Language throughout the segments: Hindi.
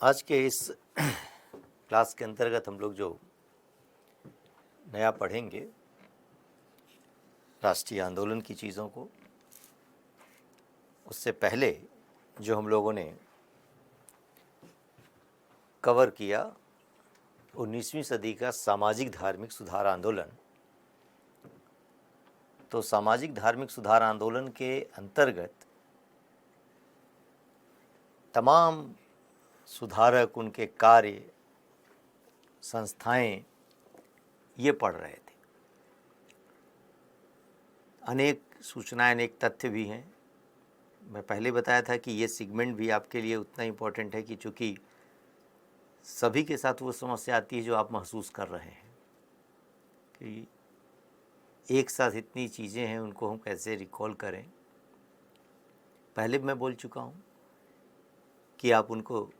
आज के इस क्लास के अंतर्गत हम लोग जो नया पढ़ेंगे राष्ट्रीय आंदोलन की चीज़ों को, उससे पहले जो हम लोगों ने कवर किया 19वीं सदी का सामाजिक धार्मिक सुधार आंदोलन। तो सामाजिक धार्मिक सुधार आंदोलन के अंतर्गत तमाम सुधारक, उनके कार्य, संस्थाएं ये पढ़ रहे थे। अनेक सूचनाएं, अनेक तथ्य भी हैं। मैं पहले बताया था कि ये सेगमेंट भी आपके लिए उतना इम्पोर्टेंट है कि चूँकि सभी के साथ वो समस्या आती है जो आप महसूस कर रहे हैं कि एक साथ इतनी चीज़ें हैं, उनको हम कैसे रिकॉल करें। पहले मैं बोल चुका हूँ कि आप उनको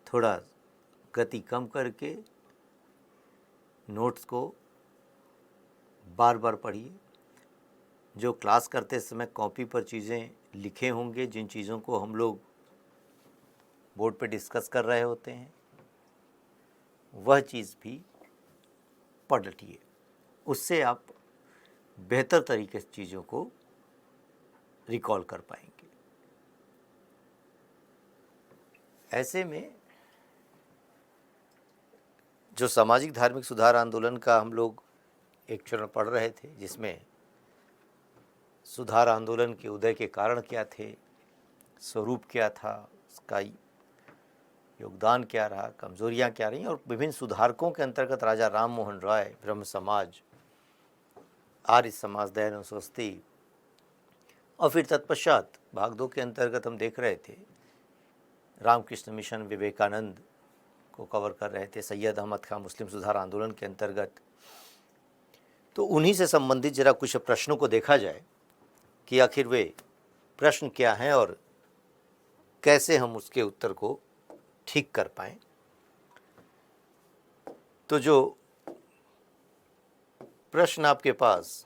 थोड़ा गति कम करके नोट्स को बार बार पढ़िए। जो क्लास करते समय कॉपी पर चीज़ें लिखे होंगे, जिन चीज़ों को हम लोग बोर्ड पे डिस्कस कर रहे होते हैं, वह चीज़ भी पढ़ लीजिए। उससे आप बेहतर तरीके से चीज़ों को रिकॉल कर पाएंगे। ऐसे में जो सामाजिक धार्मिक सुधार आंदोलन का हम लोग एक चरण पढ़ रहे थे, जिसमें सुधार आंदोलन के उदय के कारण क्या थे, स्वरूप क्या था, उसका योगदान क्या रहा, कमजोरियां क्या रहीं, और विभिन्न सुधारकों के अंतर्गत राजा राम मोहन राय, ब्रह्म समाज, आर्य समाज, दयानंद सरस्वती, और फिर तत्पश्चात भाग 2 के अंतर्गत हम देख रहे थे रामकृष्ण मिशन, विवेकानंद को कवर कर रहे थे, सैयद अहमद खां मुस्लिम सुधार आंदोलन के अंतर्गत। तो उन्हीं से संबंधित जरा कुछ प्रश्नों को देखा जाए कि आखिर वे प्रश्न क्या हैं और कैसे हम उसके उत्तर को ठीक कर पाएं। तो जो प्रश्न आपके पास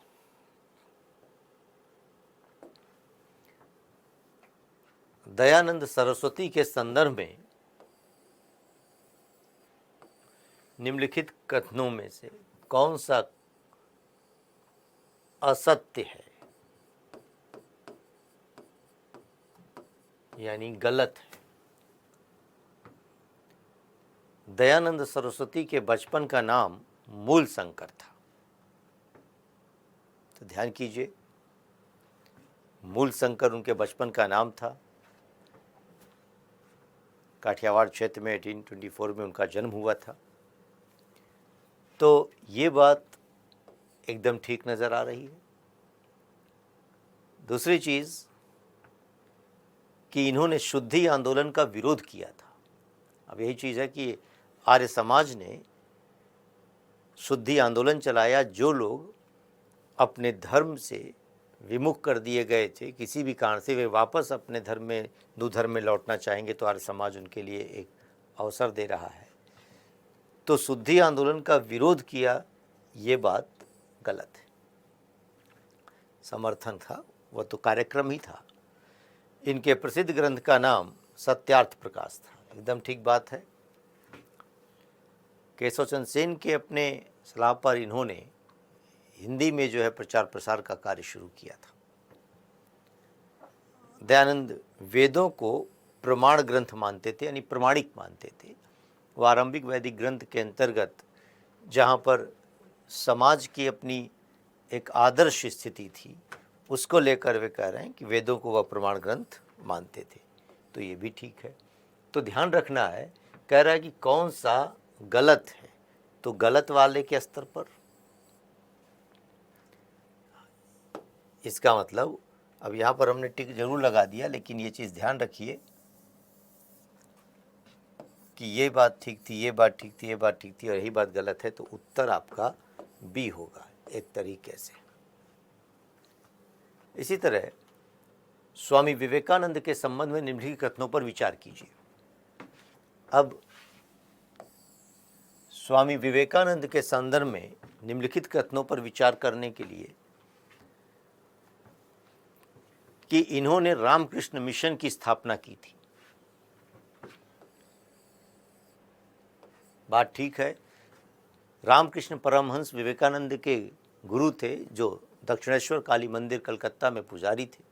दयानंद सरस्वती के संदर्भ में निम्नलिखित कथनों में से कौन सा असत्य है, यानी गलत है। दयानंद सरस्वती के बचपन का नाम मूल शंकर था। तो ध्यान कीजिए, मूल शंकर उनके बचपन का नाम था। काठियावाड़ क्षेत्र में 1824 में उनका जन्म हुआ था। तो ये बात एकदम ठीक नज़र आ रही है। दूसरी चीज़ कि इन्होंने शुद्धि आंदोलन का विरोध किया था। अब यही चीज़ है कि आर्य समाज ने शुद्धि आंदोलन चलाया। जो लोग अपने धर्म से विमुख कर दिए गए थे, किसी भी कारण से वे वापस अपने धर्म में, हिंदू धर्म में लौटना चाहेंगे, तो आर्य समाज उनके लिए एक अवसर दे रहा है। तो शुद्धि आंदोलन का विरोध किया, ये बात गलत है। समर्थन था, वह तो कार्यक्रम ही था। इनके प्रसिद्ध ग्रंथ का नाम सत्यार्थ प्रकाश था। एकदम ठीक बात है। केशव चंद्र सेन के अपने सलाह पर इन्होंने हिंदी में जो है प्रचार प्रसार का कार्य शुरू किया था। दयानंद वेदों को प्रमाण ग्रंथ मानते थे, यानी प्रमाणिक मानते थे। वो आरंभिक वैदिक ग्रंथ के अंतर्गत जहाँ पर समाज की अपनी एक आदर्श स्थिति थी, उसको लेकर वे कह रहे हैं कि वेदों को वह प्रमाण ग्रंथ मानते थे। तो ये भी ठीक है। तो ध्यान रखना है, कह रहा है कि कौन सा गलत है, तो गलत वाले के स्तर पर। इसका मतलब अब यहाँ पर हमने टिक जरूर लगा दिया, लेकिन ये चीज़ ध्यान रखिए कि ये बात ठीक थी, ये बात ठीक थी, ये बात ठीक थी और यही बात गलत है। तो उत्तर आपका बी होगा एक तरीके से। इसी तरह स्वामी विवेकानंद के संबंध में निम्नलिखित कथनों पर विचार कीजिए। अब स्वामी विवेकानंद के संदर्भ में निम्नलिखित कथनों पर विचार करने के लिए कि इन्होंने रामकृष्ण मिशन की स्थापना की थी। बात ठीक है। रामकृष्ण परमहंस विवेकानंद के गुरु थे, जो दक्षिणेश्वर काली मंदिर कलकत्ता में पुजारी थे।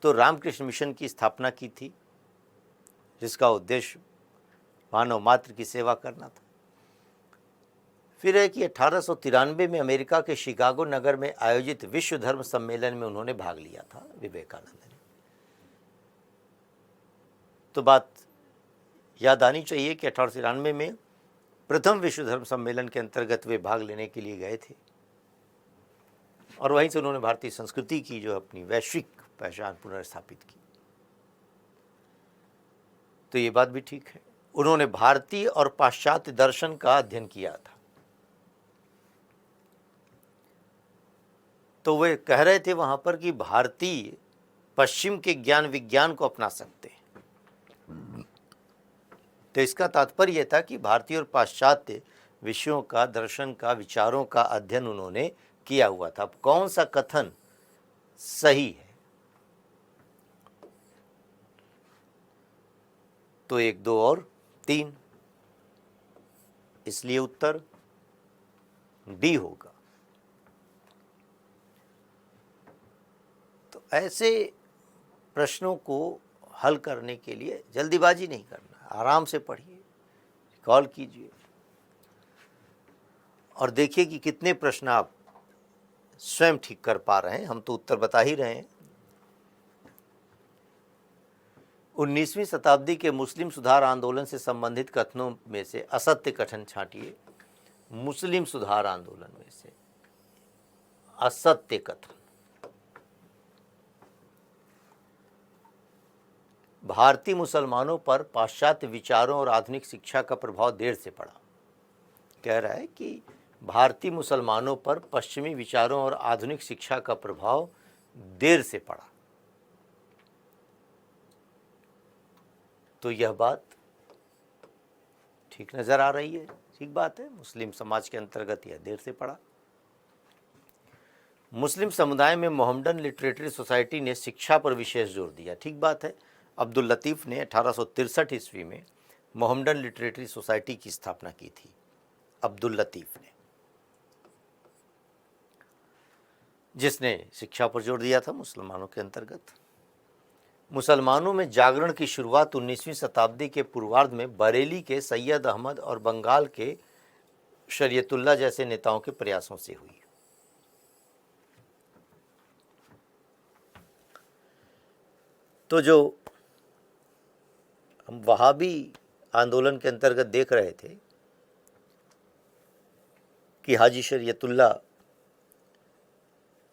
तो रामकृष्ण मिशन की स्थापना की थी, जिसका उद्देश्य मानव मात्र की सेवा करना था। फिर है कि 1893 में अमेरिका के शिकागो नगर में आयोजित विश्व धर्म सम्मेलन में उन्होंने भाग लिया था विवेकानंद ने। तो बात याद आनी चाहिए कि 1893 में प्रथम विश्व धर्म सम्मेलन के अंतर्गत वे भाग लेने के लिए गए थे, और वहीं से उन्होंने भारतीय संस्कृति की जो अपनी वैश्विक पहचान पुनर्स्थापित की। तो ये बात भी ठीक है। उन्होंने भारतीय और पाश्चात्य दर्शन का अध्ययन किया था। तो वे कह रहे थे वहां पर कि भारतीय पश्चिम के ज्ञान विज्ञान को अपना सकते हैं। तो इसका तात्पर्य यह था कि भारतीय और पाश्चात्य विषयों का, दर्शन का, विचारों का अध्ययन उन्होंने किया हुआ था। अब कौन सा कथन सही है? तो 1, 2 और 3, इसलिए उत्तर डी होगा। तो ऐसे प्रश्नों को हल करने के लिए जल्दीबाजी नहीं करना, आराम से पढ़िए, कॉल कीजिए और देखिए कि कितने प्रश्न आप स्वयं ठीक कर पा रहे हैं। हम तो उत्तर बता ही रहे हैं। 19वीं शताब्दी के मुस्लिम सुधार आंदोलन से संबंधित कथनों में से असत्य कथन छांटिए। मुस्लिम सुधार आंदोलन में से असत्य कथन। भारतीय मुसलमानों पर पाश्चात्य विचारों और आधुनिक शिक्षा का प्रभाव देर से पड़ा। कह रहा है कि भारतीय मुसलमानों पर पश्चिमी विचारों और आधुनिक शिक्षा का प्रभाव देर से पड़ा। तो यह बात ठीक नजर आ रही है, ठीक बात है। मुस्लिम समाज के अंतर्गत यह देर से पड़ा। मुस्लिम समुदाय में मोहम्मडन लिटरेचर सोसाइटी ने शिक्षा पर विशेष जोर दिया, ठीक बात है। अब्दुल लतीफ़ ने 1863 ईस्वी में मोहम्मडन लिटरेचर सोसाइटी की स्थापना की थी। अब्दुल लतीफ़ ने, जिसने शिक्षा पर जोर दिया था मुसलमानों के अंतर्गत। मुसलमानों में जागरण की शुरुआत 19वीं शताब्दी के पूर्वार्ध में बरेली के सैयद अहमद और बंगाल के शरीयतुल्लाह जैसे नेताओं के प्रयासों से हुई। तो जो हम वहाबी आंदोलन के अंतर्गत देख रहे थे कि हाजी शरीयतुल्लाह,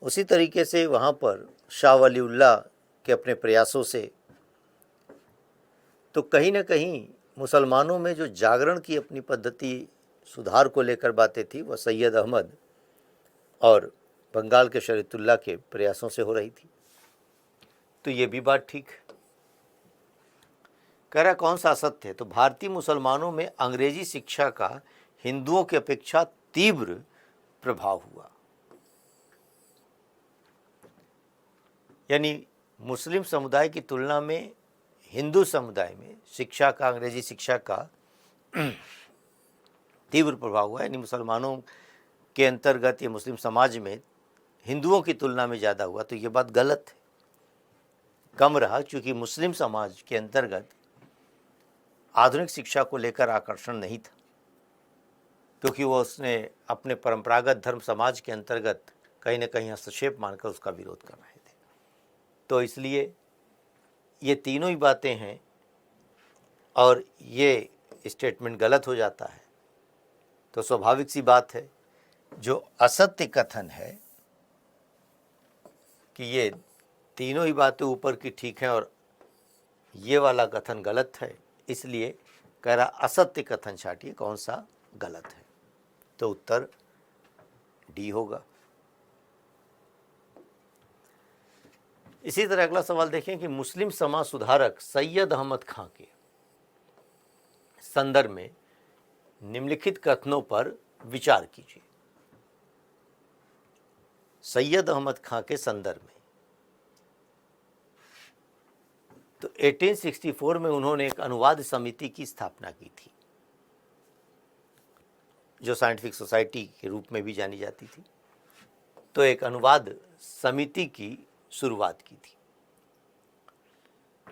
उसी तरीके से वहाँ पर शाह वलीउल्लाह के अपने प्रयासों से, तो कहीं ना कहीं मुसलमानों में जो जागरण की अपनी पद्धति, सुधार को लेकर बातें थी, वह सैयद अहमद और बंगाल के शरीयतुल्लाह के प्रयासों से हो रही थी। तो ये भी बात ठीक है। कह रहा कौन सा असत्य है? तो भारतीय मुसलमानों में अंग्रेजी शिक्षा का हिंदुओं की अपेक्षा तीव्र प्रभाव हुआ। यानी मुस्लिम समुदाय की तुलना में हिंदू समुदाय में शिक्षा का, अंग्रेजी शिक्षा का तीव्र प्रभाव हुआ। यानी मुसलमानों के अंतर्गत या मुस्लिम समाज में हिंदुओं की तुलना में ज़्यादा हुआ। तो ये बात गलत है, कम रहा, क्योंकि मुस्लिम समाज के अंतर्गत आधुनिक शिक्षा को लेकर आकर्षण नहीं था, क्योंकि वो उसने अपने परंपरागत धर्म समाज के अंतर्गत कहीं ना कहीं हस्तक्षेप मानकर उसका विरोध कर रहे थे। तो इसलिए ये तीनों ही बातें हैं और ये स्टेटमेंट गलत हो जाता है। तो स्वाभाविक सी बात है, जो असत्य कथन है कि ये तीनों ही बातें ऊपर की ठीक हैं और ये वाला कथन गलत है, इसलिए कह रहा असत्य कथन छाटिए कौन सा गलत है। तो उत्तर डी होगा। इसी तरह अगला सवाल देखें कि मुस्लिम समाज सुधारक सैयद अहमद खां के संदर्भ में निम्नलिखित कथनों पर विचार कीजिए। सैयद अहमद खां के संदर्भ में, तो 1864 में उन्होंने एक अनुवाद समिति की स्थापना की थी, जो साइंटिफिक सोसाइटी के रूप में भी जानी जाती थी। तो एक अनुवाद समिति की शुरुआत की थी।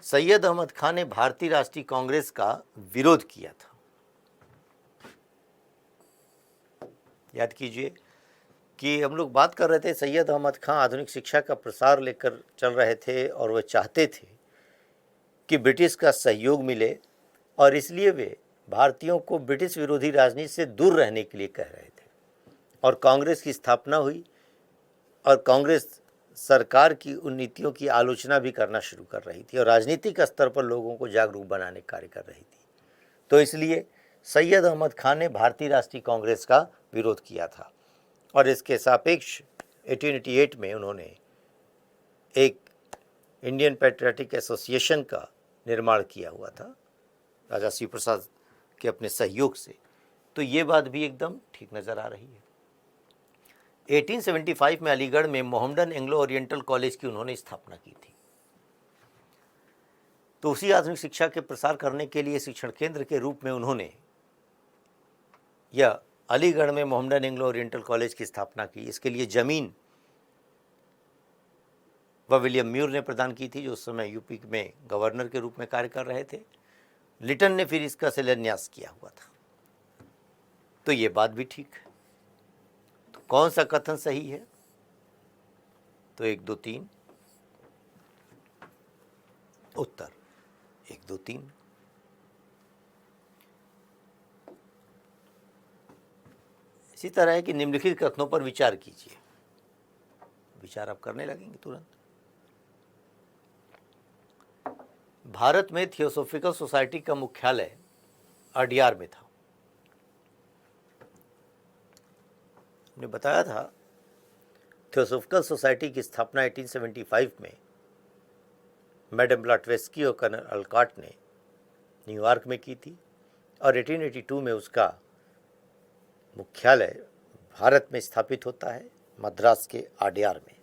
सैयद अहमद खान ने भारतीय राष्ट्रीय कांग्रेस का विरोध किया था। याद कीजिए कि हम लोग बात कर रहे थे, सैयद अहमद खान आधुनिक शिक्षा का प्रसार लेकर चल रहे थे और वे चाहते थे कि ब्रिटिश का सहयोग मिले, और इसलिए वे भारतीयों को ब्रिटिश विरोधी राजनीति से दूर रहने के लिए कह रहे थे। और कांग्रेस की स्थापना हुई और कांग्रेस सरकार की उन नीतियों की आलोचना भी करना शुरू कर रही थी और राजनीतिक स्तर पर लोगों को जागरूक बनाने का कार्य कर रही थी। तो इसलिए सैयद अहमद खान ने भारतीय राष्ट्रीय कांग्रेस का विरोध किया था और इसके सापेक्ष 1888 में उन्होंने एक इंडियन पैट्रियाटिक एसोसिएशन का निर्माण किया हुआ था राजा शिव प्रसाद के अपने सहयोग से। तो ये बात भी एकदम ठीक नज़र आ रही है। 1875 में अलीगढ़ में मोहम्मडन एंग्लो ओरिएंटल कॉलेज की उन्होंने स्थापना की थी। तो उसी आधुनिक शिक्षा के प्रसार करने के लिए शिक्षण केंद्र के रूप में उन्होंने यह अलीगढ़ में मोहम्मडन एंग्लो ओरिएंटल कॉलेज की स्थापना की। इसके लिए ज़मीन वह विलियम म्यूर ने प्रदान की थी, जो उस समय यूपी में गवर्नर के रूप में कार्य कर रहे थे। लिटन ने फिर इसका शिलान्यास किया हुआ था। तो ये बात भी ठीक है। तो कौन सा कथन सही है? तो 1 2 3 उत्तर 1 2 3। इसी तरह है कि निम्नलिखित कथनों पर विचार कीजिए। विचार आप करने लगेंगे तुरंत। भारत में थियोसॉफिकल सोसाइटी का मुख्यालय अडियार में था। हमने बताया था थियोसॉफिकल सोसाइटी की स्थापना 1875 में मैडम ब्लॉटवेस्की और कर्नल अल्कॉट ने न्यूयॉर्क में की थी और 1882 में उसका मुख्यालय भारत में स्थापित होता है, मद्रास के अडियार में।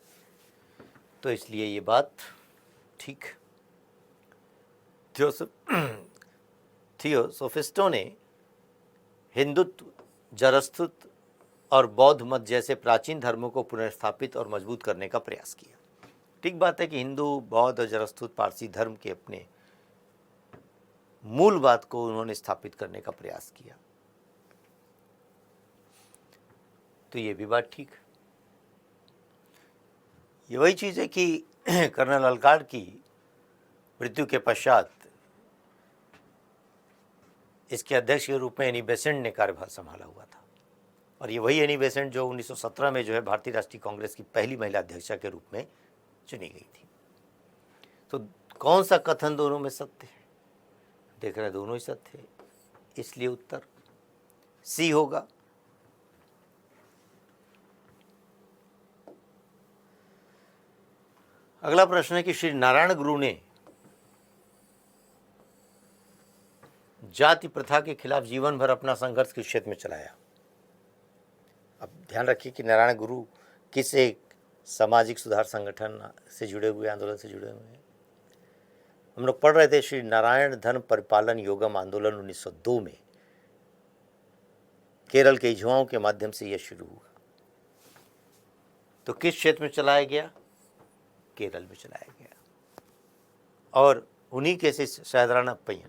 तो इसलिए ये बात ठीक। थियोसोफिस्टों ने हिंदुत्व, जरस्थुत्व और बौद्ध मत जैसे प्राचीन धर्मों को पुनर्स्थापित और मजबूत करने का प्रयास किया। ठीक बात है कि हिंदू, बौद्ध और जरस्थुत पारसी धर्म के अपने मूल बात को उन्होंने स्थापित करने का प्रयास किया। तो ये भी बात ठीक। ये वही चीज़ है कि कर्नल अल्कॉट की मृत्यु के पश्चात इसके अध्यक्ष के रूप में एनी बेसेंट ने कार्यभार संभाला हुआ था और ये वही एनी बेसेंट जो 1917 में जो है भारतीय राष्ट्रीय कांग्रेस की पहली महिला अध्यक्षा के रूप में चुनी गई थी। तो कौन सा कथन दोनों में सत्य है? देख रहे हैं दोनों ही सत्य है, इसलिए उत्तर सी होगा। अगला प्रश्न है कि श्री नारायण गुरु ने जाति प्रथा के खिलाफ जीवन भर अपना संघर्ष किस क्षेत्र में चलाया? अब ध्यान रखिए कि नारायण गुरु किस एक सामाजिक सुधार संगठन से जुड़े हुए, आंदोलन से जुड़े हुए हैं। हम लोग पढ़ रहे थे श्री नारायण धर्म परिपालन योगम आंदोलन 1902 में केरल के युवाओं के माध्यम से यह शुरू हुआ। तो किस क्षेत्र में चलाया गया? केरल में चलाया गया। और उन्हीं के से शाहदराना अप्पय्यन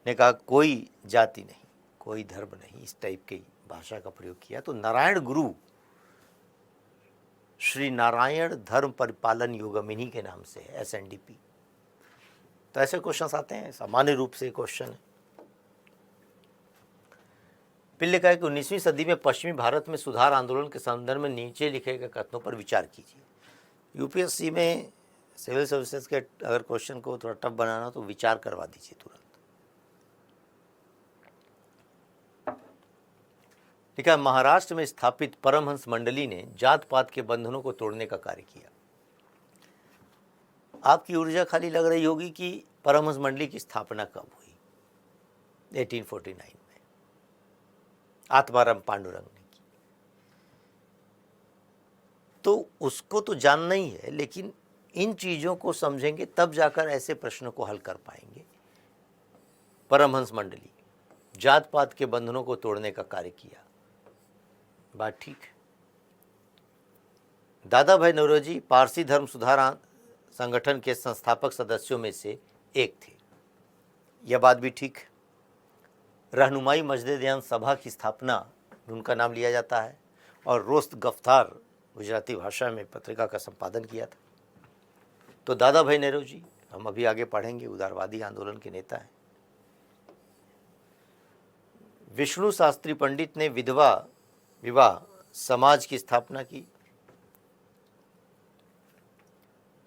ने कहा कोई जाति नहीं, कोई धर्म नहीं, इस टाइप की भाषा का प्रयोग किया। तो नारायण गुरु श्री नारायण धर्म परिपालन योगम इन्हीं के नाम से है, SNDP। तो ऐसे क्वेश्चन आते हैं, सामान्य रूप से क्वेश्चन है। फिर लिखा है कि 19वीं सदी में पश्चिमी भारत में सुधार आंदोलन के संदर्भ में नीचे लिखे गए कथनों पर विचार कीजिए। यूपीएससी में सिविल सर्विसेज के अगर क्वेश्चन को थोड़ा टफ बनाना तो विचार करवा दीजिए तुरंत। लिखा है महाराष्ट्र में स्थापित परमहंस मंडली ने जात पात के बंधनों को तोड़ने का कार्य किया। आपकी ऊर्जा खाली लग रही होगी कि परमहंस मंडली की स्थापना कब हुई? 1849 में आत्माराम पांडुरंग ने की। तो उसको तो जानना ही है, लेकिन इन चीज़ों को समझेंगे तब जाकर ऐसे प्रश्नों को हल कर पाएंगे। परमहंस मंडली जात पात के बंधनों को तोड़ने का कार्य किया, बात ठीक है। दादा भाई नौरोजी पारसी धर्म सुधार संगठन के संस्थापक सदस्यों में से एक थे, यह बात भी ठीक है। रहनुमाई मजदे-ए-दयान सभा की स्थापना में उनका नाम लिया जाता है और रोस्त गफ्तार गुजराती भाषा में पत्रिका का संपादन किया था। तो दादा भाई नौरोजी हम अभी आगे पढ़ेंगे, उदारवादी आंदोलन के नेता हैं। विष्णु शास्त्री पंडित ने विधवा विवाह समाज की स्थापना की।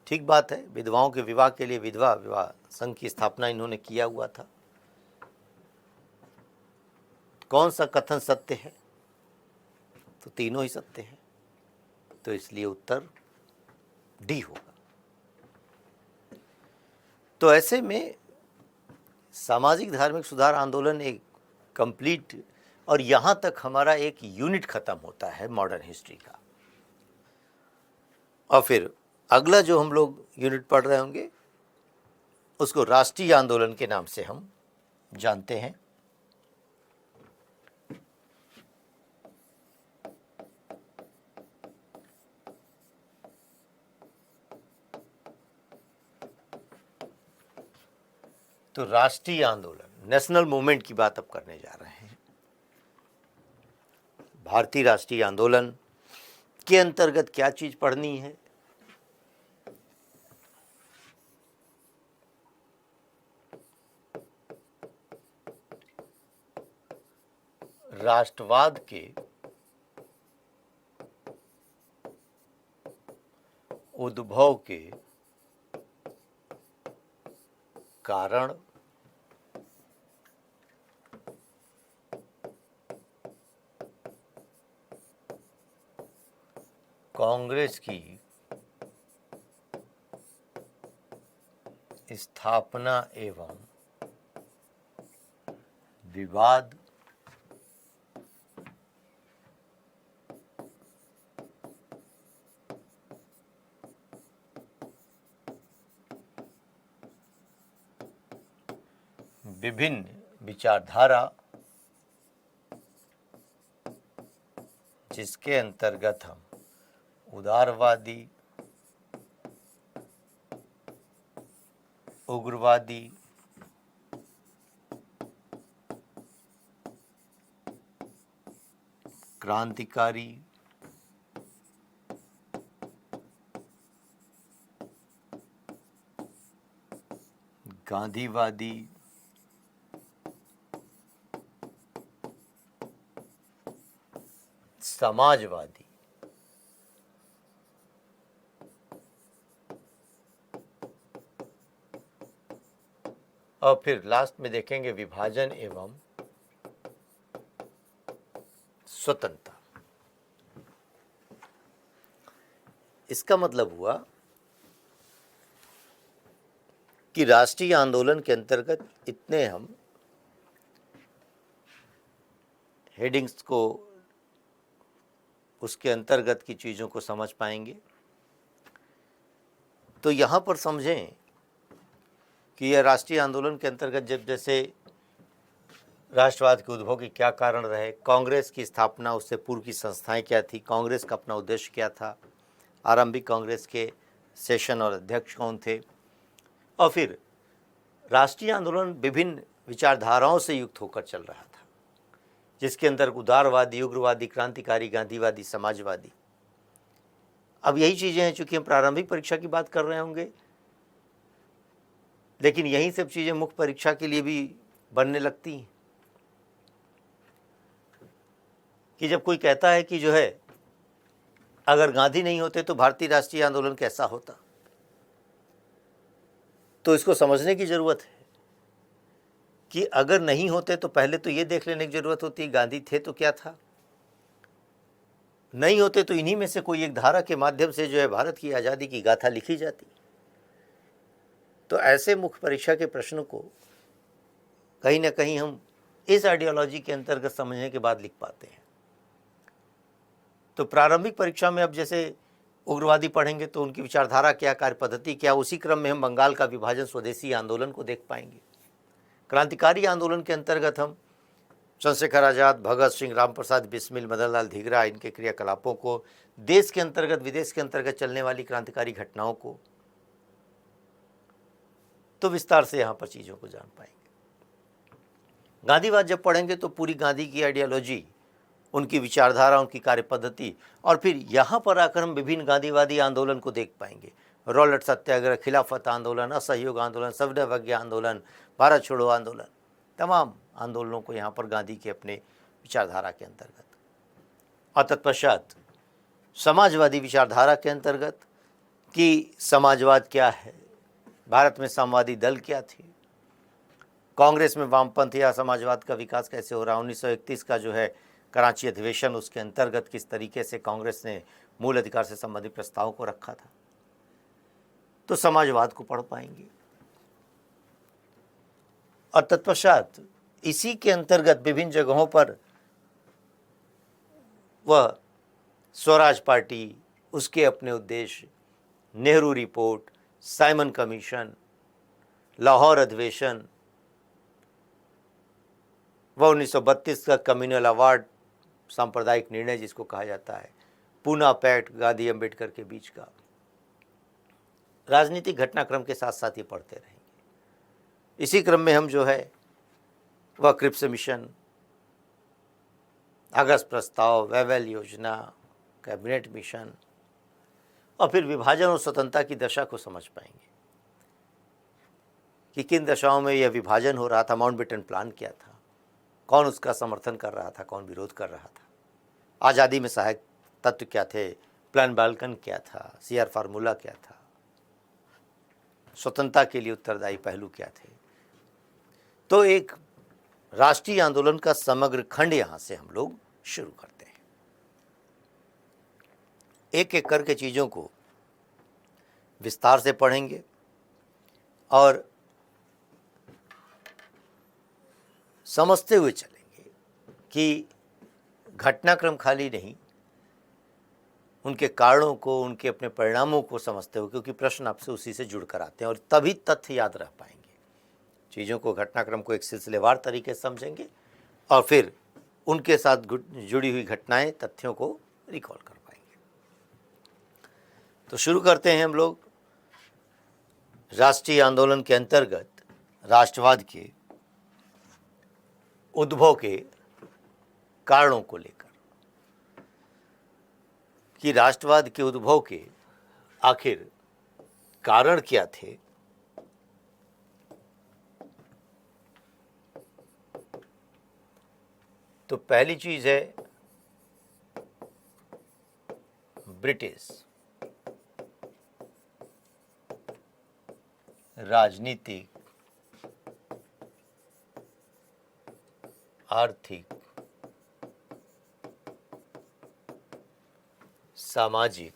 ठीक बात है, विधवाओं के विवाह के लिए विधवा विवाह संघ की स्थापना इन्होंने किया हुआ था। कौन सा कथन सत्य है? तो तीनों ही सत्य हैं, तो इसलिए उत्तर डी होगा। तो ऐसे में सामाजिक धार्मिक सुधार आंदोलन एक कंप्लीट, और यहाँ तक हमारा एक यूनिट खत्म होता है मॉडर्न हिस्ट्री का। और फिर अगला जो हम लोग यूनिट पढ़ रहे होंगे उसको राष्ट्रीय आंदोलन के नाम से हम जानते हैं। तो राष्ट्रीय आंदोलन, नेशनल मूवमेंट की बात अब करने जा रहे हैं। भारतीय राष्ट्रीय आंदोलन के अंतर्गत क्या चीज पढ़नी है? राष्ट्रवाद के उद्भव के कारण, कांग्रेस की स्थापना एवं विवाद, विभिन्न विचारधारा जिसके अंतर्गत हम उदारवादी, उग्रवादी, क्रांतिकारी, गांधीवादी, समाजवादी, और फिर लास्ट में देखेंगे विभाजन एवं स्वतंत्रता। इसका मतलब हुआ कि राष्ट्रीय आंदोलन के अंतर्गत इतने हम हेडिंग्स को, उसके अंतर्गत की चीज़ों को समझ पाएंगे। तो यहाँ पर समझें कि यह राष्ट्रीय आंदोलन के अंतर्गत जब जैसे राष्ट्रवाद के उद्भव के क्या कारण रहे, कांग्रेस की स्थापना, उससे पूर्व की संस्थाएं क्या थी, कांग्रेस का अपना उद्देश्य क्या था, आरंभिक कांग्रेस के सेशन और अध्यक्ष कौन थे, और फिर राष्ट्रीय आंदोलन विभिन्न विचारधाराओं से युक्त होकर चल रहा था, जिसके अंदर उदारवादी, उग्रवादी, क्रांतिकारी, गांधीवादी, समाजवादी। अब यही चीज़ें हैं, चूँकि हम प्रारंभिक परीक्षा की बात कर रहे होंगे, लेकिन यही सब चीज़ें मुख्य परीक्षा के लिए भी बनने लगती हैं। कि जब कोई कहता है कि जो है अगर गांधी नहीं होते तो भारतीय राष्ट्रीय आंदोलन कैसा होता, तो इसको समझने की ज़रूरत है कि अगर नहीं होते तो पहले तो ये देख लेने की ज़रूरत होती है गांधी थे तो क्या था, नहीं होते तो इन्हीं में से कोई एक धारा के माध्यम से जो है भारत की आज़ादी की गाथा लिखी जाती। तो ऐसे मुख्य परीक्षा के प्रश्नों को कहीं ना कहीं हम इस आइडियोलॉजी के अंतर्गत समझने के बाद लिख पाते हैं। तो प्रारंभिक परीक्षा में अब जैसे उग्रवादी पढ़ेंगे तो उनकी विचारधारा क्या, कार्य पद्धति क्या। उसी क्रम में हम बंगाल का विभाजन, स्वदेशी आंदोलन को देख पाएंगे। क्रांतिकारी आंदोलन के अंतर्गत हम चंद्रशेखर आज़ाद, भगत सिंह, रामप्रसाद बिस्मिल, मदनलाल धिगरा, इनके क्रियाकलापों को, देश के अंतर्गत विदेश के अंतर्गत चलने वाली क्रांतिकारी घटनाओं को तो विस्तार से यहाँ पर चीज़ों को जान पाएंगे। गांधीवाद जब पढ़ेंगे तो पूरी गांधी की आइडियोलॉजी, उनकी विचारधारा, उनकी कार्य पद्धति, और फिर यहाँ पर आकर हम विभिन्न गांधीवादी आंदोलन को देख पाएंगे। रॉलेट सत्याग्रह, खिलाफत आंदोलन, असहयोग आंदोलन, सविनय आंदोलन, भारत छोड़ो आंदोलन, तमाम आंदोलनों को यहाँ पर गांधी के अपने विचारधारा के अंतर्गत, और तत्पश्चात समाजवादी विचारधारा के अंतर्गत कि समाजवाद क्या है, भारत में साम्यवादी दल क्या थे, कांग्रेस में वामपंथ या समाजवाद का विकास कैसे हो रहा, 1931 का जो है कराची अधिवेशन, उसके अंतर्गत किस तरीके से कांग्रेस ने मूल अधिकार से संबंधित प्रस्ताव को रखा था, तो समाजवाद को पढ़ पाएंगे। और तत्पश्चात इसी के अंतर्गत विभिन्न जगहों पर वह स्वराज पार्टी, उसके अपने उद्देश्य, Nehru report, Simon commission, Lahore अधिवेशन, वह 1932 का कम्युनल अवार्ड, सांप्रदायिक निर्णय जिसको कहा जाता है, पूना पैक्ट, गांधी अम्बेडकर के बीच का, राजनीतिक घटनाक्रम के साथ साथ ये पढ़ते रहेंगे। इसी क्रम में हम जो है वह क्रिप्स मिशन, अगस्त प्रस्ताव, वेवेल योजना, कैबिनेट मिशन, और फिर विभाजन और स्वतंत्रता की दशा को समझ पाएंगे कि किन दशाओं में यह विभाजन हो रहा था, माउंटबेटन प्लान क्या था, कौन उसका समर्थन कर रहा था, कौन विरोध कर रहा था, आज़ादी में सहायक तत्व क्या थे, प्लान बाल्कन क्या था, सीआर फार्मूला क्या था, स्वतंत्रता के लिए उत्तरदायी पहलू क्या थे। तो एक राष्ट्रीय आंदोलन का समग्र खंड यहाँ से हम लोग शुरू करते हैं। एक एक करके चीज़ों को विस्तार से पढ़ेंगे और समझते हुए चलेंगे कि घटनाक्रम खाली नहीं, उनके कारणों को, उनके अपने परिणामों को समझते हुए, क्योंकि प्रश्न आपसे उसी से जुड़कर आते हैं और तभी तथ्य याद रह पाएंगे। चीज़ों को, घटनाक्रम को एक सिलसिलेवार तरीके से समझेंगे और फिर उनके साथ जुड़ी हुई घटनाएं, तथ्यों को रिकॉल कर पाएंगे। तो शुरू करते हैं हम लोग राष्ट्रीय आंदोलन के अंतर्गत राष्ट्रवाद के उद्भव के कारणों को लेकर कि राष्ट्रवाद के उद्भव के आखिर कारण क्या थे, तो पहली चीज है ब्रिटिश राजनीतिक, आर्थिक, सामाजिक,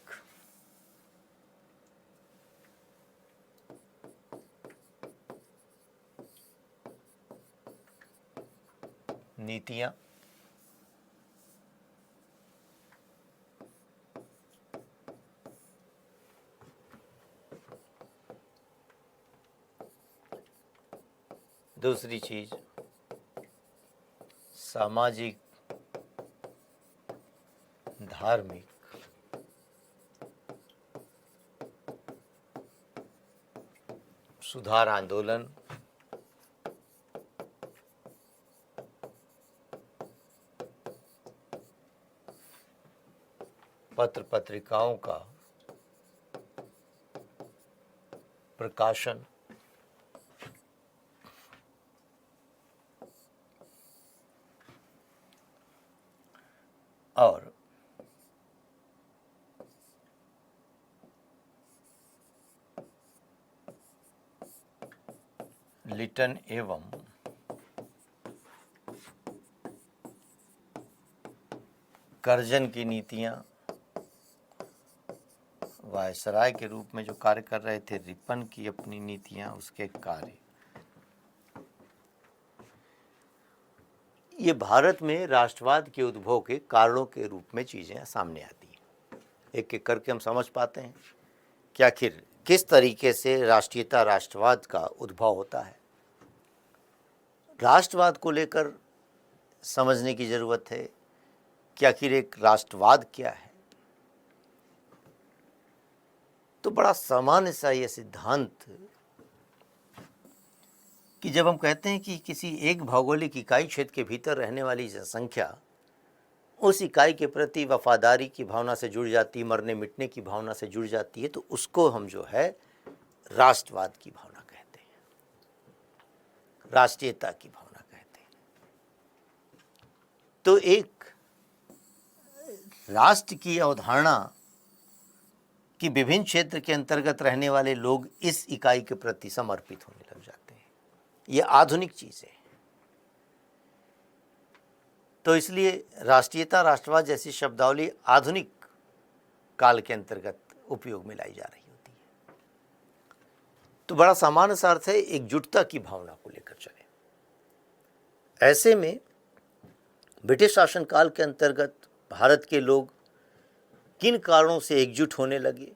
नीतियां, दूसरी चीज सामाजिक, धार्मिक, सुधार आंदोलन, पत्र पत्रिकाओं का प्रकाशन, और लिटन एवं कर्जन की नीतियां, वायसराय के रूप में जो कार्य कर रहे थे, रिपन की अपनी नीतियां, उसके कार्य, ये भारत में राष्ट्रवाद के उद्भव के कारणों के रूप में चीजें सामने आती हैं। एक एक करके हम समझ पाते हैं कि आखिर किस तरीके से राष्ट्रीयता राष्ट्रवाद का उद्भव होता है। राष्ट्रवाद को लेकर समझने की ज़रूरत है कि आखिर एक राष्ट्रवाद क्या है। तो बड़ा सामान्य सा ये सिद्धांत कि जब हम कहते हैं कि किसी एक भौगोलिक इकाई क्षेत्र के भीतर रहने वाली जनसंख्या उस इकाई के प्रति वफादारी की भावना से जुड़ जाती, मरने मिटने की भावना से जुड़ जाती है, तो उसको हम जो है राष्ट्रवाद की भावना कहते हैं, राष्ट्रीयता की भावना कहते हैं। तो एक राष्ट्र की अवधारणा कि विभिन्न क्षेत्र के अंतर्गत रहने वाले लोग इस इकाई के प्रति समर्पित होने लग जाते हैं, ये आधुनिक चीज़ है। तो इसलिए राष्ट्रीयता राष्ट्रवाद जैसी शब्दावली आधुनिक काल के अंतर्गत उपयोग में लाई जा रही होती है। तो बड़ा सामान्य सा अर्थ है एकजुटता की भावना को लेकर चले। ऐसे में ब्रिटिश शासन काल के अंतर्गत भारत के लोग किन कारणों से एकजुट होने लगे,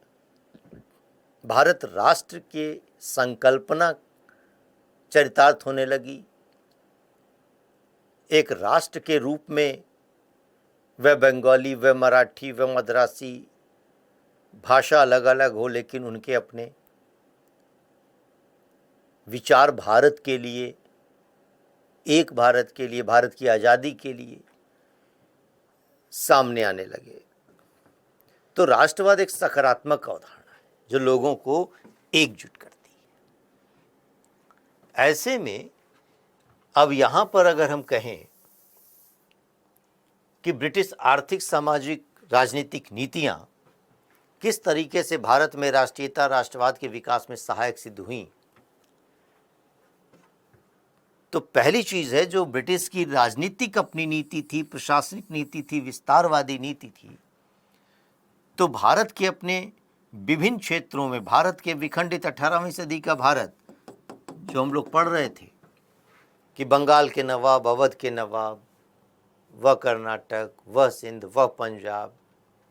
भारत राष्ट्र के संकल्पना चरितार्थ होने लगी, एक राष्ट्र के रूप में वह बंगाली, वह मराठी, वह मद्रासी, भाषा अलग अलग हो लेकिन उनके अपने विचार भारत के लिए, एक भारत के लिए, भारत की आज़ादी के लिए सामने आने लगे। तो राष्ट्रवाद एक सकारात्मक अवधारणा है जो लोगों को एकजुट करती है। ऐसे में अब यहाँ पर अगर हम कहें कि ब्रिटिश आर्थिक, सामाजिक, राजनीतिक नीतियाँ किस तरीके से भारत में राष्ट्रीयता राष्ट्रवाद के विकास में सहायक सिद्ध हुई, तो पहली चीज़ है जो ब्रिटिश की राजनीतिक अपनी नीति थी, प्रशासनिक नीति थी, विस्तारवादी नीति थी, तो भारत के अपने विभिन्न क्षेत्रों में, भारत के विखंडित 18वीं सदी का भारत जो हम लोग पढ़ रहे थे कि बंगाल के नवाब, अवध के नवाब, वह कर्नाटक, वह सिंध, वह पंजाब,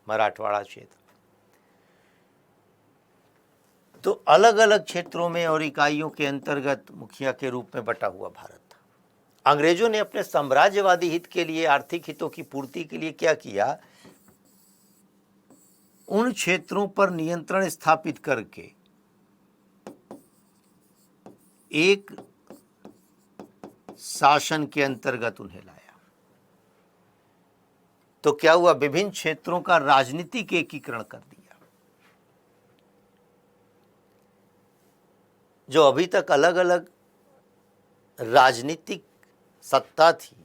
मराठवाड़ा क्षेत्र, तो अलग अलग क्षेत्रों में और इकाइयों के अंतर्गत मुखिया के रूप में बटा हुआ भारत था। अंग्रेजों ने अपने साम्राज्यवादी हित के लिए, आर्थिक हितों की पूर्ति के लिए क्या किया, उन क्षेत्रों पर नियंत्रण स्थापित करके एक शासन के अंतर्गत उन्हें लाया। तो क्या हुआ, विभिन्न क्षेत्रों का राजनीतिक एकीकरण कर दिया। जो अभी तक अलग अलग राजनीतिक सत्ता थी,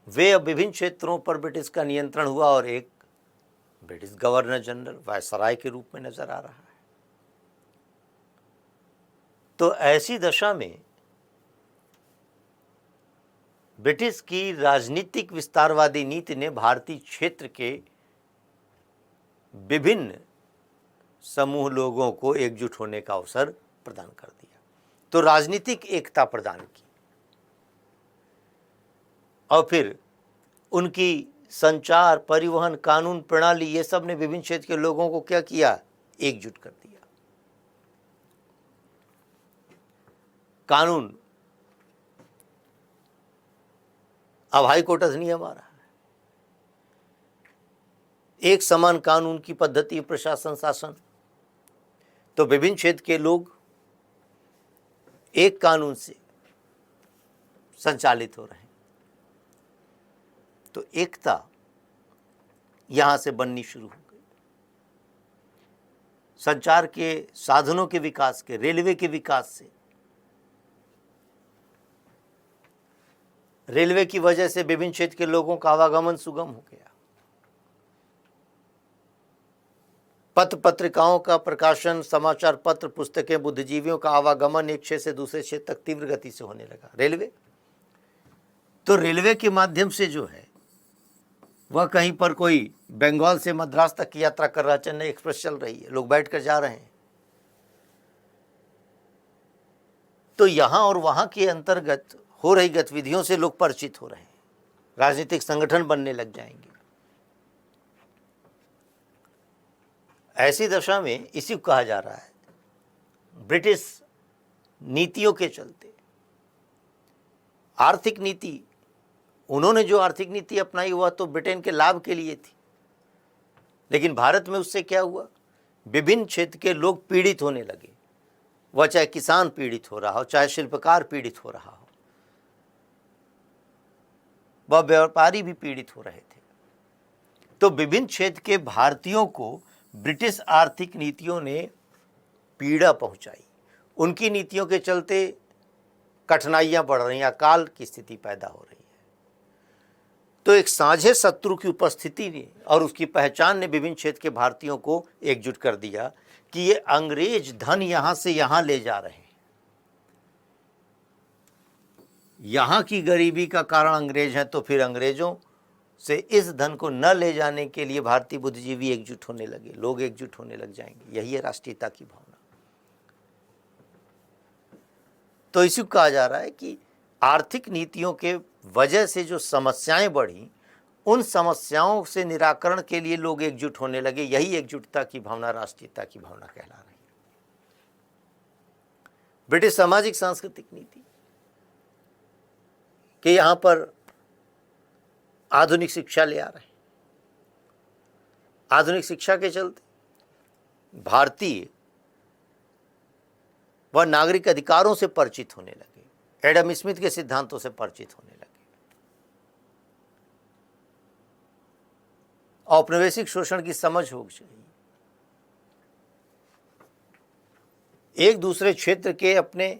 वे अब विभिन्न क्षेत्रों पर ब्रिटिश का नियंत्रण हुआ और एक ब्रिटिश गवर्नर जनरल, वायसराय के रूप में नजर आ रहा है। तो ऐसी दशा में ब्रिटिश की राजनीतिक विस्तारवादी नीति ने भारतीय क्षेत्र के विभिन्न समूह लोगों को एकजुट होने का अवसर प्रदान कर दिया। तो राजनीतिक एकता प्रदान की और फिर उनकी संचार, परिवहन, कानून प्रणाली, ये सब ने विभिन्न क्षेत्र के लोगों को क्या किया, एकजुट कर दिया। कानून, अब हाई कोर्ट अधिनियम आ रहा है, एक समान कानून की पद्धति, प्रशासन, शासन, तो विभिन्न क्षेत्र के लोग एक कानून से संचालित हो रहे हैं। तो एकता यहां से बननी शुरू हो गई। संचार के साधनों के विकास के, रेलवे के विकास से, रेलवे की वजह से विभिन्न क्षेत्र के लोगों का आवागमन सुगम हो गया। पत्र पत्रिकाओं का प्रकाशन, समाचार पत्र, पुस्तकें, बुद्धिजीवियों का आवागमन एक क्षेत्र से दूसरे क्षेत्र तक तीव्र गति से होने लगा। रेलवे, तो रेलवे के माध्यम से जो है वह कहीं पर कोई बंगाल से मद्रास तक की यात्रा कर रहा, चेन्नई एक्सप्रेस चल रही है, लोग बैठकर जा रहे हैं। तो यहां और वहां के अंतर्गत हो रही गतिविधियों से लोग परिचित हो रहे हैं, राजनीतिक संगठन बनने लग जाएंगे। ऐसी दशा में इसी को कहा जा रहा है ब्रिटिश नीतियों के चलते, आर्थिक नीति, उन्होंने जो आर्थिक नीति अपनाई हुआ तो ब्रिटेन के लाभ के लिए थी, लेकिन भारत में उससे क्या हुआ, विभिन्न क्षेत्र के लोग पीड़ित होने लगे। वह चाहे किसान पीड़ित हो रहा हो, चाहे शिल्पकार पीड़ित हो रहा हो, वह व्यापारी भी पीड़ित हो रहे थे। तो विभिन्न क्षेत्र के भारतीयों को ब्रिटिश आर्थिक नीतियों ने पीड़ा पहुंचाई। उनकी नीतियों के चलते कठिनाइयां बढ़ रही हैं, अकाल की स्थिति पैदा हो रही है। तो एक साझे शत्रु की उपस्थिति ने और उसकी पहचान ने विभिन्न क्षेत्र के भारतीयों को एकजुट कर दिया कि ये अंग्रेज धन यहां से यहां ले जा रहे हैं, यहां की गरीबी का कारण अंग्रेज हैं, तो फिर अंग्रेजों से इस धन को न ले जाने के लिए भारतीय बुद्धिजीवी एकजुट होने लगे, लोग एकजुट होने लग जाएंगे। यही है राष्ट्रीयता की भावना। तो इसी को कहा जा रहा है कि आर्थिक नीतियों के वजह से जो समस्याएं बढ़ी, उन समस्याओं से निराकरण के लिए लोग एकजुट होने लगे। यही एकजुटता की भावना, राष्ट्रीयता की भावना कहला रही है। ब्रिटिश सामाजिक सांस्कृतिक नीति कि यहां पर आधुनिक शिक्षा ले आ रहे हैं। आधुनिक शिक्षा के चलते भारतीय वह नागरिक अधिकारों से परिचित होने लगे, एडम स्मिथ के सिद्धांतों से परिचित होने लगे। औपनिवेशिक शोषण की समझ हो गई। एक दूसरे क्षेत्र के अपने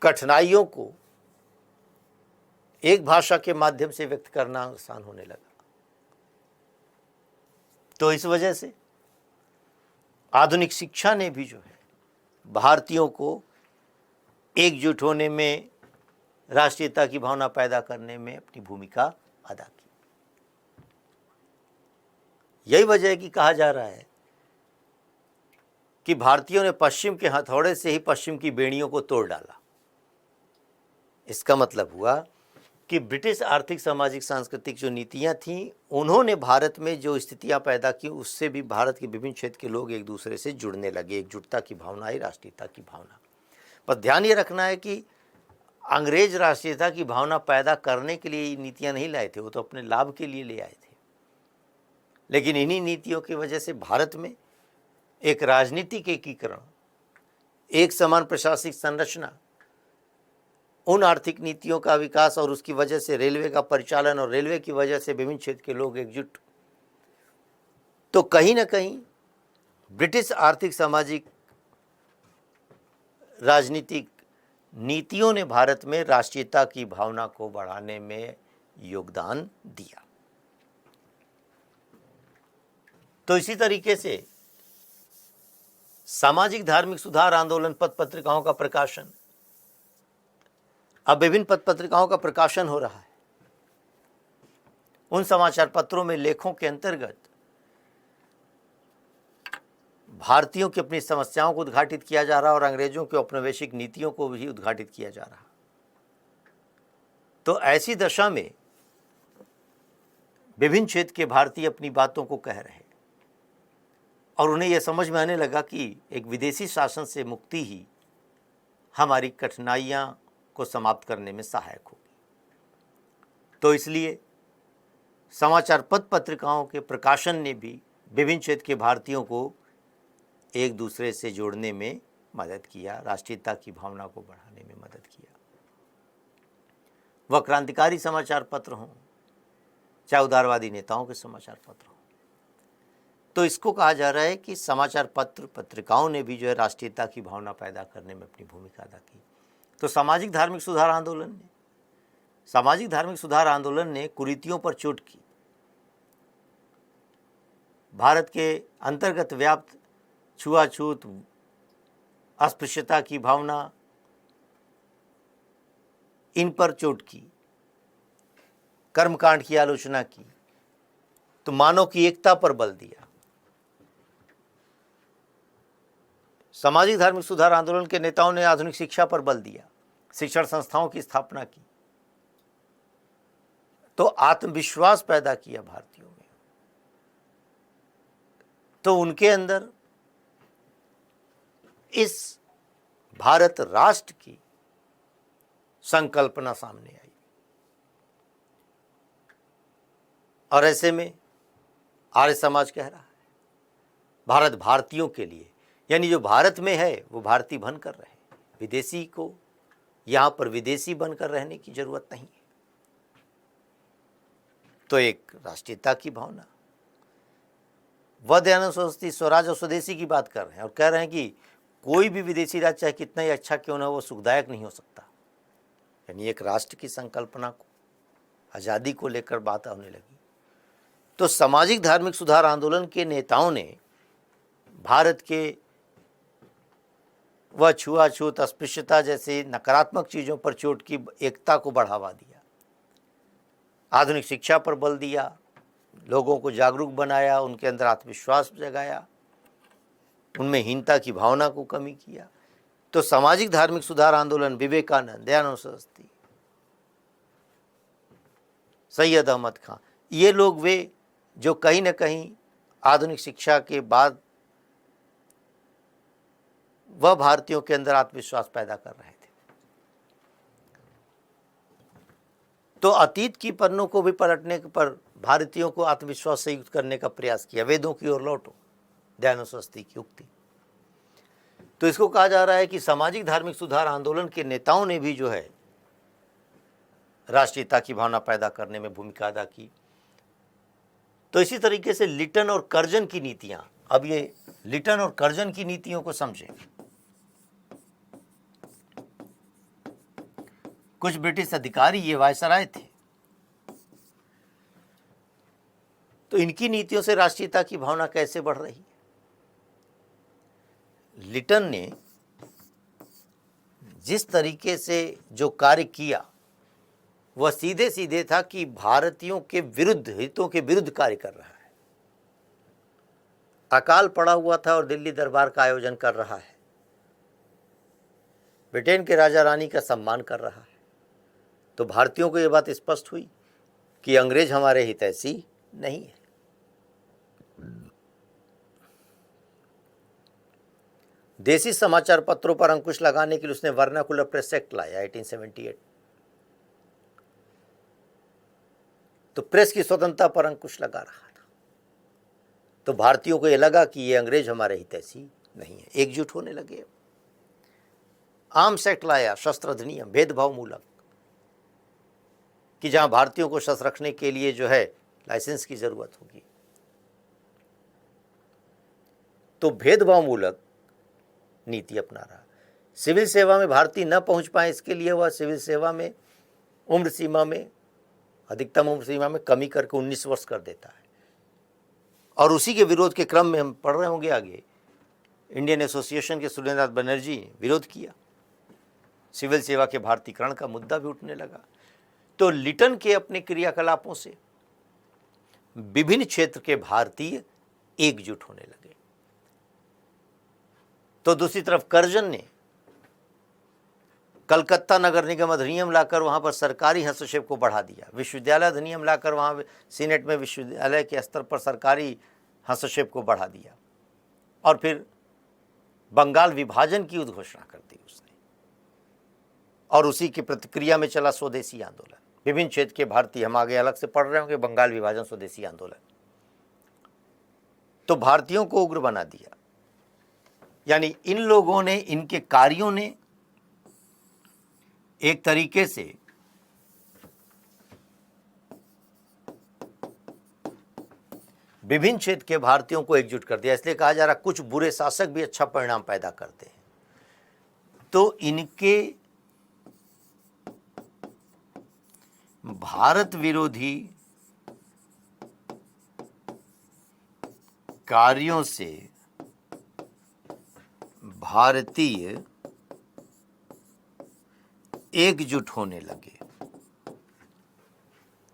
कठिनाइयों को एक भाषा के माध्यम से व्यक्त करना आसान होने लगा। तो इस वजह से आधुनिक शिक्षा ने भी जो है भारतीयों को एकजुट होने में, राष्ट्रीयता की भावना पैदा करने में अपनी भूमिका अदा की। यही वजह है कि कहा जा रहा है कि भारतीयों ने पश्चिम के हथौड़े से ही पश्चिम की बेड़ियों को तोड़ डाला। इसका मतलब हुआ कि ब्रिटिश आर्थिक, सामाजिक, सांस्कृतिक जो नीतियां थीं, उन्होंने भारत में जो स्थितियां पैदा की, उससे भी भारत के विभिन्न क्षेत्र के लोग एक दूसरे से जुड़ने लगे। एकजुटता की भावना आई, राष्ट्रीयता की भावना। पर ध्यान ये रखना है कि अंग्रेज राष्ट्रीयता की भावना पैदा करने के लिए ये नीतियां नहीं लाए थे, वो तो अपने लाभ के लिए ले आए थे। लेकिन इन्हीं नीतियों की वजह से भारत में एक राजनीतिक एकीकरण, एक समान प्रशासनिक संरचना, उन आर्थिक नीतियों का विकास और उसकी वजह से रेलवे का परिचालन और रेलवे की वजह से विभिन्न क्षेत्र के लोग एकजुट। तो कहीं ना कहीं ब्रिटिश आर्थिक, सामाजिक, राजनीतिक नीतियों ने भारत में राष्ट्रीयता की भावना को बढ़ाने में योगदान दिया। तो इसी तरीके से सामाजिक धार्मिक सुधार आंदोलन पत्र पत्रिकाओं का प्रकाशन, अब विभिन्न पत्र पत्रिकाओं का प्रकाशन हो रहा है। उन समाचार पत्रों में लेखों के अंतर्गत भारतीयों की अपनी समस्याओं को उद्घाटित किया जा रहा है और अंग्रेजों की औपनिवेशिक नीतियों को भी उद्घाटित किया जा रहा। तो ऐसी दशा में विभिन्न क्षेत्र के भारतीय अपनी बातों को कह रहे और उन्हें यह समझ में आने लगा कि एक विदेशी शासन से मुक्ति ही हमारी कठिनाइयां को समाप्त करने में सहायक होगी। तो इसलिए समाचार पत्र पत्रिकाओं के प्रकाशन ने भी विभिन्न क्षेत्र के भारतीयों को एक दूसरे से जोड़ने में मदद किया, राष्ट्रीयता की भावना को बढ़ाने में मदद किया। वह क्रांतिकारी समाचार पत्र हों, चाहे उदारवादी नेताओं के समाचार पत्र हों। तो इसको कहा जा रहा है कि समाचार पत्र पत्रिकाओं ने भी जो है राष्ट्रीयता की भावना पैदा करने में अपनी भूमिका अदा की। तो सामाजिक धार्मिक सुधार आंदोलन ने कुरीतियों पर चोट की। भारत के अंतर्गत व्याप्त छुआछूत, अस्पृश्यता की भावना, इन पर चोट की, कर्मकांड की आलोचना की, तो मानव की एकता पर बल दिया। सामाजिक धार्मिक सुधार आंदोलन के नेताओं ने आधुनिक शिक्षा पर बल दिया, शिक्षण संस्थाओं की स्थापना की, तो आत्मविश्वास पैदा किया भारतीयों में। तो उनके अंदर इस भारत राष्ट्र की संकल्पना सामने आई। और ऐसे में आर्य समाज कह रहा है भारत भारतीयों के लिए, यानी जो भारत में है वो भारतीय बनकर रहे, विदेशी को यहाँ पर विदेशी बनकर रहने की जरूरत नहीं है। तो एक राष्ट्रीयता की भावना, वह दयानंद सरस्वती स्वराज और स्वदेशी की बात कर रहे हैं और कह रहे हैं कि कोई भी विदेशी राज्य चाहे कितना ही अच्छा क्यों ना वो सुखदायक नहीं हो सकता। यानी एक राष्ट्र की संकल्पना को, आज़ादी को लेकर बात होने लगी। तो सामाजिक धार्मिक सुधार आंदोलन के नेताओं ने भारत के वह छुआछूत, अस्पृश्यता जैसे नकारात्मक चीज़ों पर चोट की एकता को बढ़ावा दिया, आधुनिक शिक्षा पर बल दिया, लोगों को जागरूक बनाया, उनके अंदर आत्मविश्वास जगाया, उनमें हीनता की भावना को कमी किया। तो सामाजिक धार्मिक सुधार आंदोलन विवेकानंद, दयानंद सरस्वती, सैयद अहमद खां, ये लोग वे जो कहीं ना कहीं आधुनिक शिक्षा के बाद वह भारतीयों के अंदर आत्मविश्वास पैदा कर रहे थे। तो अतीत की पन्नों को भी पलटने पर भारतीयों को आत्मविश्वास से युक्त करने का प्रयास किया। वेदों की ओर लौटो, दयानंद सरस्वती की उक्ति। तो इसको कहा जा रहा है कि सामाजिक धार्मिक सुधार आंदोलन के नेताओं ने भी जो है राष्ट्रीयता की भावना पैदा करने में भूमिका अदा की। तो इसी तरीके से लिटन और कर्जन की नीतियां, अब ये लिटन और कर्जन की नीतियों को समझें। कुछ ब्रिटिश अधिकारी ये वायसराय थे, तो इनकी नीतियों से राष्ट्रीयता की भावना कैसे बढ़ रही है? लिटन ने जिस तरीके से जो कार्य किया वह सीधे सीधे था कि भारतीयों के विरुद्ध, हितों के विरुद्ध कार्य कर रहा है। अकाल पड़ा हुआ था और दिल्ली दरबार का आयोजन कर रहा है, ब्रिटेन के राजा रानी का सम्मान कर रहा है। तो भारतीयों को यह बात स्पष्ट हुई कि अंग्रेज हमारे हितैषी नहीं है। देसी समाचार पत्रों पर अंकुश लगाने के लिए उसने वर्नाकुलर प्रेस एक्ट लाया 1878। तो प्रेस की स्वतंत्रता पर अंकुश लगा रहा था। तो भारतीयों को यह लगा कि ये अंग्रेज हमारे हितैषी नहीं है, एकजुट होने लगे। आर्म्स एक्ट लाया, शस्त्र अधिनियम, भेदभाव मूलक, कि जहां भारतीयों को शस्त्र रखने के लिए जो है लाइसेंस की जरूरत होगी। तो भेदभाव मूलक नीति अपना रहा। सिविल सेवा में भारतीय न पहुंच पाए, इसके लिए वह सिविल सेवा में उम्र सीमा में, अधिकतम उम्र सीमा में कमी करके 19 वर्ष कर देता है। और उसी के विरोध के क्रम में हम पढ़ रहे होंगे आगे, इंडियन एसोसिएशन के सुरेंद्रनाथ बनर्जी ने विरोध किया, सिविल सेवा के भारतीयकरण का मुद्दा भी उठने लगा। तो लिटन के अपने क्रियाकलापों से विभिन्न क्षेत्र के भारतीय एकजुट होने लगे। तो दूसरी तरफ कर्जन ने कलकत्ता नगर निगम अधिनियम लाकर वहां पर सरकारी हस्तक्षेप को बढ़ा दिया, विश्वविद्यालय अधिनियम लाकर वहां सीनेट में विश्वविद्यालय के स्तर पर सरकारी हस्तक्षेप को बढ़ा दिया। और फिर बंगाल विभाजन की उद्घोषणा कर दी उसने। और उसी की प्रतिक्रिया में चला स्वदेशी आंदोलन। विभिन्न क्षेत्र के भारतीय, हम आगे अलग से पढ़ रहे होंगे, बंगाल विभाजन, स्वदेशी आंदोलन। तो भारतीयों को उग्र बना दिया। यानी इन लोगों ने, इनके कार्यों ने एक तरीके से विभिन्न क्षेत्र के भारतीयों को एकजुट कर दिया। इसलिए कहा जा रहा कुछ बुरे शासक भी अच्छा परिणाम पैदा करते हैं। तो इनके भारत विरोधी कार्यों से भारतीय एकजुट होने लगे।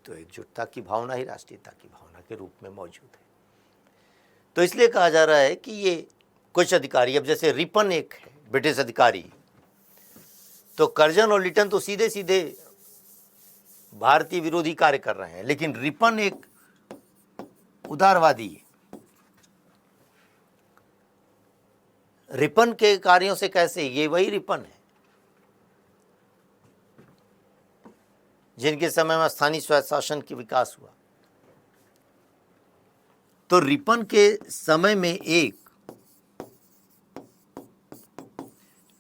तो एकजुटता की भावना ही राष्ट्रीयता की भावना के रूप में मौजूद है। तो इसलिए कहा जा रहा है कि ये कुछ अधिकारी, अब जैसे रिपन एक है ब्रिटिश अधिकारी, तो कर्जन और लिटन तो सीधे सीधे भारतीय विरोधी कार्य कर रहे हैं, लेकिन रिपन एक उदारवादी है। रिपन के कार्यों से कैसे, ये वही रिपन है जिनके समय में स्थानीय स्वायत्त शासन की विकास हुआ। तो रिपन के समय में एक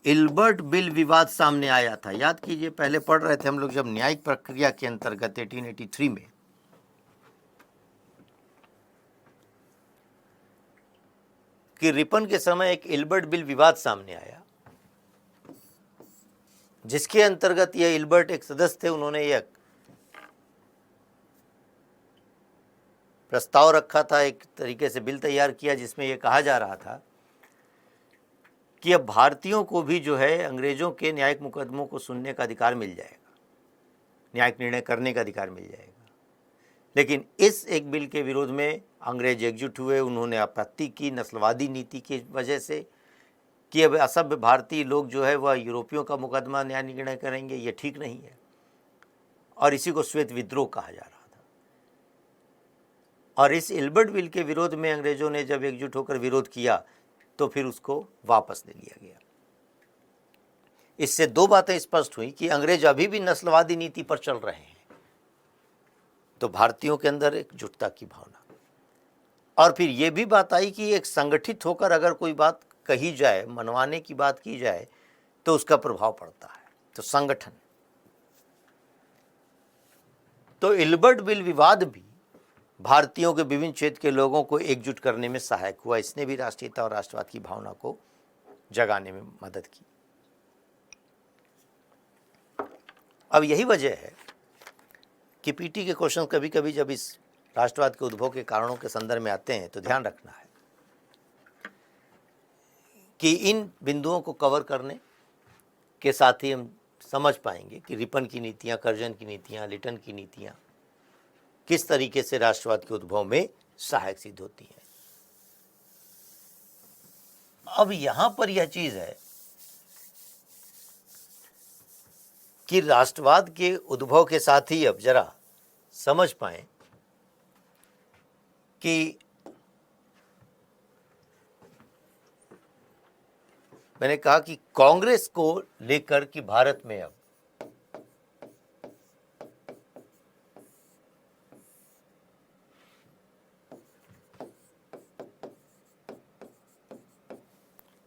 इल्बर्ट बिल विवाद सामने आया था। याद कीजिए, पहले पढ़ रहे थे हम लोग जब न्यायिक प्रक्रिया के अंतर्गत 1883 में कि रिपन के समय एक इल्बर्ट बिल विवाद सामने आया, जिसके अंतर्गत यह इल्बर्ट एक सदस्य थे। उन्होंने यह प्रस्ताव रखा था, एक तरीके से बिल तैयार किया, जिसमें यह कहा जा रहा था कि अब भारतीयों को भी जो है अंग्रेजों के न्यायिक मुकदमों को सुनने का अधिकार मिल जाएगा, न्यायिक निर्णय करने का अधिकार मिल जाएगा। लेकिन इस एक बिल के विरोध में अंग्रेज एकजुट हुए। उन्होंने आपत्ति की नस्लवादी नीति की वजह से कि अब असभ्य भारतीय लोग जो है वह यूरोपियों का मुकदमा न्याय निर्णय करेंगे, ये ठीक नहीं है। और इसी को श्वेत विद्रोह कहा जा रहा था। और इस इल्बर्ट बिल के विरोध में अंग्रेजों ने जब एकजुट होकर विरोध किया तो फिर उसको वापस ले लिया गया। इससे दो बातें स्पष्ट हुई कि अंग्रेज अभी भी नस्लवादी नीति पर चल रहे हैं, तो भारतीयों के अंदर एकजुटता की भावना, और फिर यह भी बात आई कि एक संगठित होकर अगर कोई बात कही जाए, मनवाने की बात की जाए, तो उसका प्रभाव पड़ता है। तो संगठन, तो इल्बर्ट बिल विवाद भी भारतीयों के विभिन्न क्षेत्र के लोगों को एकजुट करने में सहायक हुआ। इसने भी राष्ट्रीयता और राष्ट्रवाद की भावना को जगाने में मदद की। अब यही वजह है कि पीटी के क्वेश्चन कभी कभी जब इस राष्ट्रवाद के उद्भव के कारणों के संदर्भ में आते हैं तो ध्यान रखना है कि इन बिंदुओं को कवर करने के साथ ही हम समझ पाएंगे कि रिपन की नीतियां, कर्जन की नीतियां, लिटन की नीतियां किस तरीके से राष्ट्रवाद के उद्भव में सहायक सिद्ध होती हैं। अब यहां पर यह चीज है कि राष्ट्रवाद के उद्भव के साथ ही अब जरा समझ पाएं कि मैंने कहा कि कांग्रेस को लेकर कि भारत में अब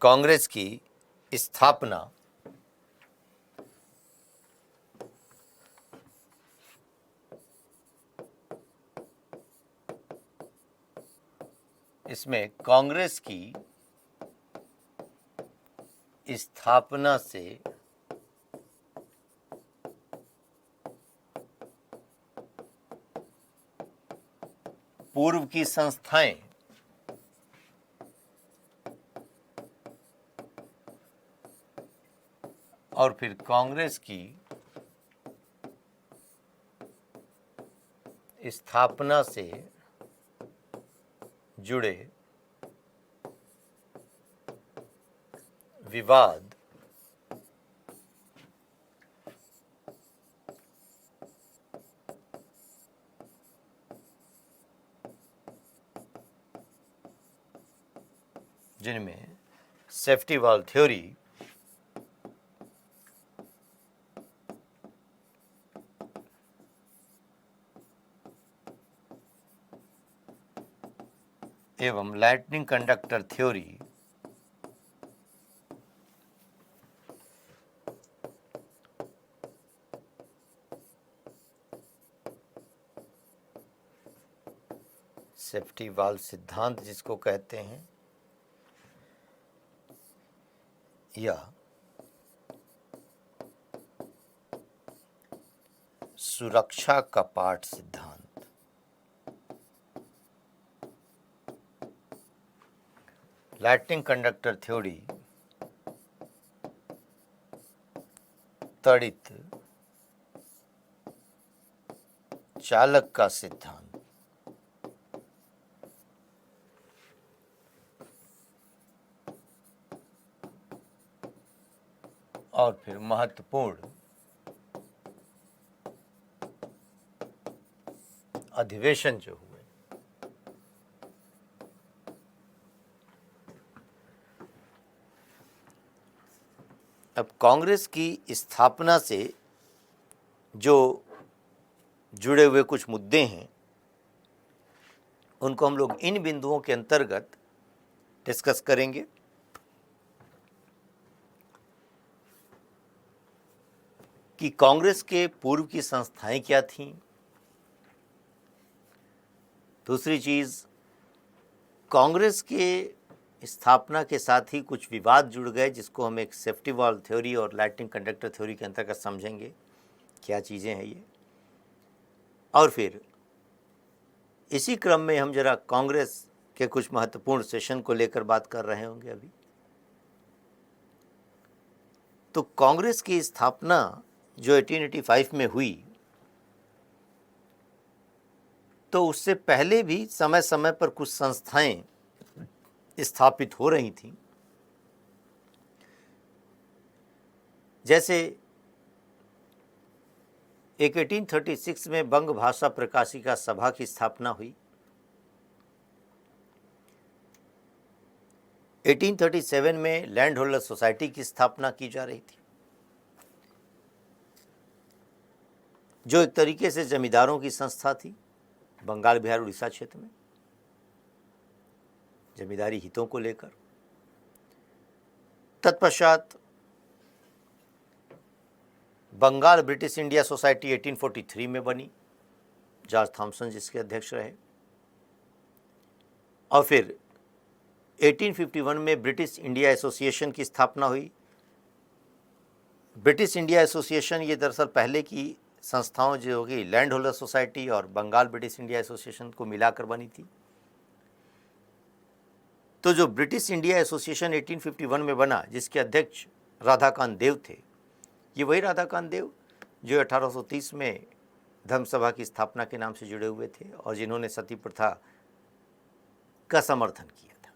कांग्रेस की स्थापना इसमें कांग्रेस की स्थापना से पूर्व की संस्थाएं और फिर कांग्रेस की स्थापना से जुड़े विवाद जिनमें सेफ्टी वाल्व थ्योरी, एवं lightning conductor theory safety valve सिद्धांत जिसको कहते हैं, या सुरक्षा कपाट सिद्धांत, लाइटनिंग कंडक्टर थ्योरी तड़ित चालक का सिद्धांत, और फिर महत्वपूर्ण अधिवेशन जो हुए, अब कांग्रेस की स्थापना से जो जुड़े हुए कुछ मुद्दे हैं उनको हम लोग इन बिंदुओं के अंतर्गत डिस्कस करेंगे। कि कांग्रेस के पूर्व की संस्थाएं क्या थीं। दूसरी चीज़, कांग्रेस के स्थापना के साथ ही कुछ विवाद जुड़ गए जिसको हम एक सेफ्टी वॉल्व थ्योरी और लाइटनिंग कंडक्टर थ्योरी के अंतर्गत समझेंगे, क्या चीज़ें हैं ये। और फिर इसी क्रम में हम जरा कांग्रेस के कुछ महत्वपूर्ण सेशन को लेकर बात कर रहे होंगे अभी। तो कांग्रेस की स्थापना जो 1885 में हुई, तो उससे पहले भी समय समय पर कुछ संस्थाएं स्थापित हो रही थीं। जैसे एक 1836 में बंग भाषा प्रकाशिका सभा की स्थापना हुई। 1837 में लैंड होल्डर सोसाइटी की स्थापना की जा रही थी, जो एक तरीके से जमींदारों की संस्था थी बंगाल, बिहार, उड़ीसा क्षेत्र में जमींदारी हितों को लेकर। तत्पश्चात बंगाल ब्रिटिश इंडिया सोसाइटी 1843 में बनी, जॉर्ज थॉमसन जिसके अध्यक्ष रहे। और फिर 1851 में ब्रिटिश इंडिया एसोसिएशन की स्थापना हुई। ब्रिटिश इंडिया एसोसिएशन ये दरअसल पहले की संस्थाओं जो होगी लैंड होल्डर सोसाइटी और बंगाल ब्रिटिश इंडिया एसोसिएशन को मिलाकर बनी थी। तो जो ब्रिटिश इंडिया एसोसिएशन 1851 में बना, जिसके अध्यक्ष राधाकांत देव थे, ये वही राधाकांत देव जो 1830 में धर्मसभा की स्थापना के नाम से जुड़े हुए थे और जिन्होंने सती प्रथा का समर्थन किया था।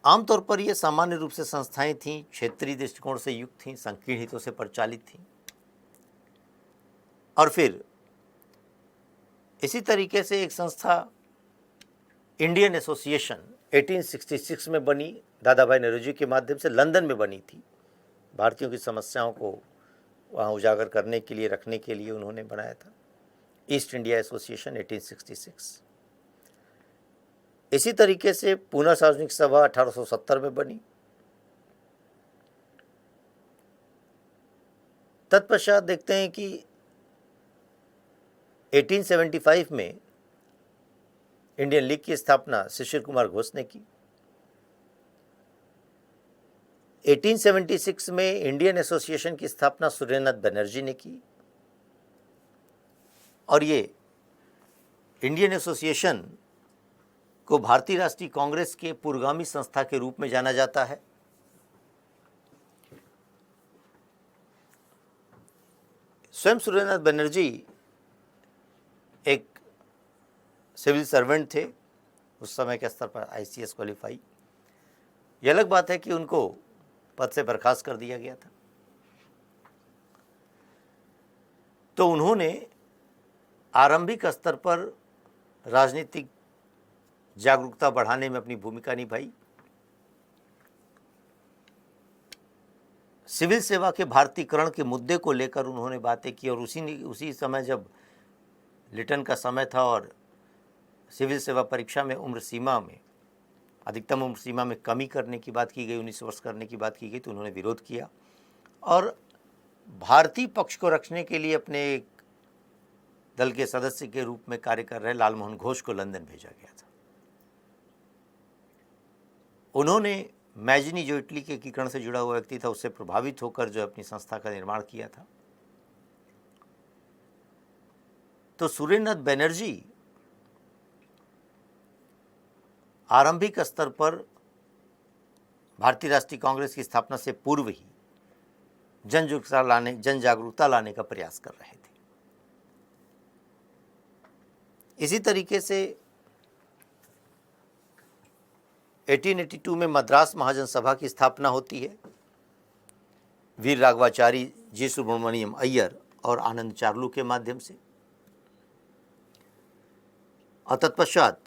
आमतौर पर ये सामान्य रूप से संस्थाएं थीं, क्षेत्रीय दृष्टिकोण से युक्त थीं, संकीर्ण हितों से परिचालित थीं। और फिर इसी तरीके से एक संस्था इंडियन एसोसिएशन 1866 में बनी, दादा भाई नौरोजी के माध्यम से लंदन में बनी थी। भारतीयों की समस्याओं को वहाँ उजागर करने के लिए, रखने के लिए उन्होंने बनाया था ईस्ट इंडिया एसोसिएशन 1866। इसी तरीके से पूना सार्वजनिक सभा 1870 में बनी। तत्पश्चात देखते हैं कि 1875 में इंडियन लीग की स्थापना शिशिर कुमार घोष ने की। 1876 में इंडियन एसोसिएशन की स्थापना सुरेंद्रनाथ बनर्जी ने की। और ये इंडियन एसोसिएशन को भारतीय राष्ट्रीय कांग्रेस के पूर्वगामी संस्था के रूप में जाना जाता है। स्वयं सुरेंद्रनाथ बनर्जी एक सिविल सर्वेंट थे, उस समय के स्तर पर आईसीएस क्वालिफाई। यह अलग बात है कि उनको पद से बर्खास्त कर दिया गया था। तो उन्होंने आरंभिक स्तर पर राजनीतिक जागरूकता बढ़ाने में अपनी भूमिका निभाई। सिविल सेवा के भारतीयकरण के मुद्दे को लेकर उन्होंने बातें की। और उसी समय जब लिटन का समय था और सिविल सेवा परीक्षा में उम्र सीमा में, अधिकतम उम्र सीमा में कमी करने की बात की गई, 19 वर्ष करने की बात की गई, तो उन्होंने विरोध किया और भारतीय पक्ष को रखने के लिए अपने एक दल के सदस्य के रूप में कार्य कर रहे लालमोहन घोष को लंदन भेजा गया था। उन्होंने मैजनी, जो इटली के एकीकरण से जुड़ा हुआ व्यक्ति था, उससे प्रभावित होकर जो अपनी संस्था का निर्माण किया था। तो सुरेंद्रनाथ बनर्जी आरंभिक स्तर पर भारतीय राष्ट्रीय कांग्रेस की स्थापना से पूर्व ही जन जागरूकता लाने का प्रयास कर रहे थे। इसी तरीके से 1882 में मद्रास महाजन सभा की स्थापना होती है। वीर राघवाचारी, जी सुब्रमण्यम अय्यर और आनंद चार्लू के माध्यम से। और तत्पश्चात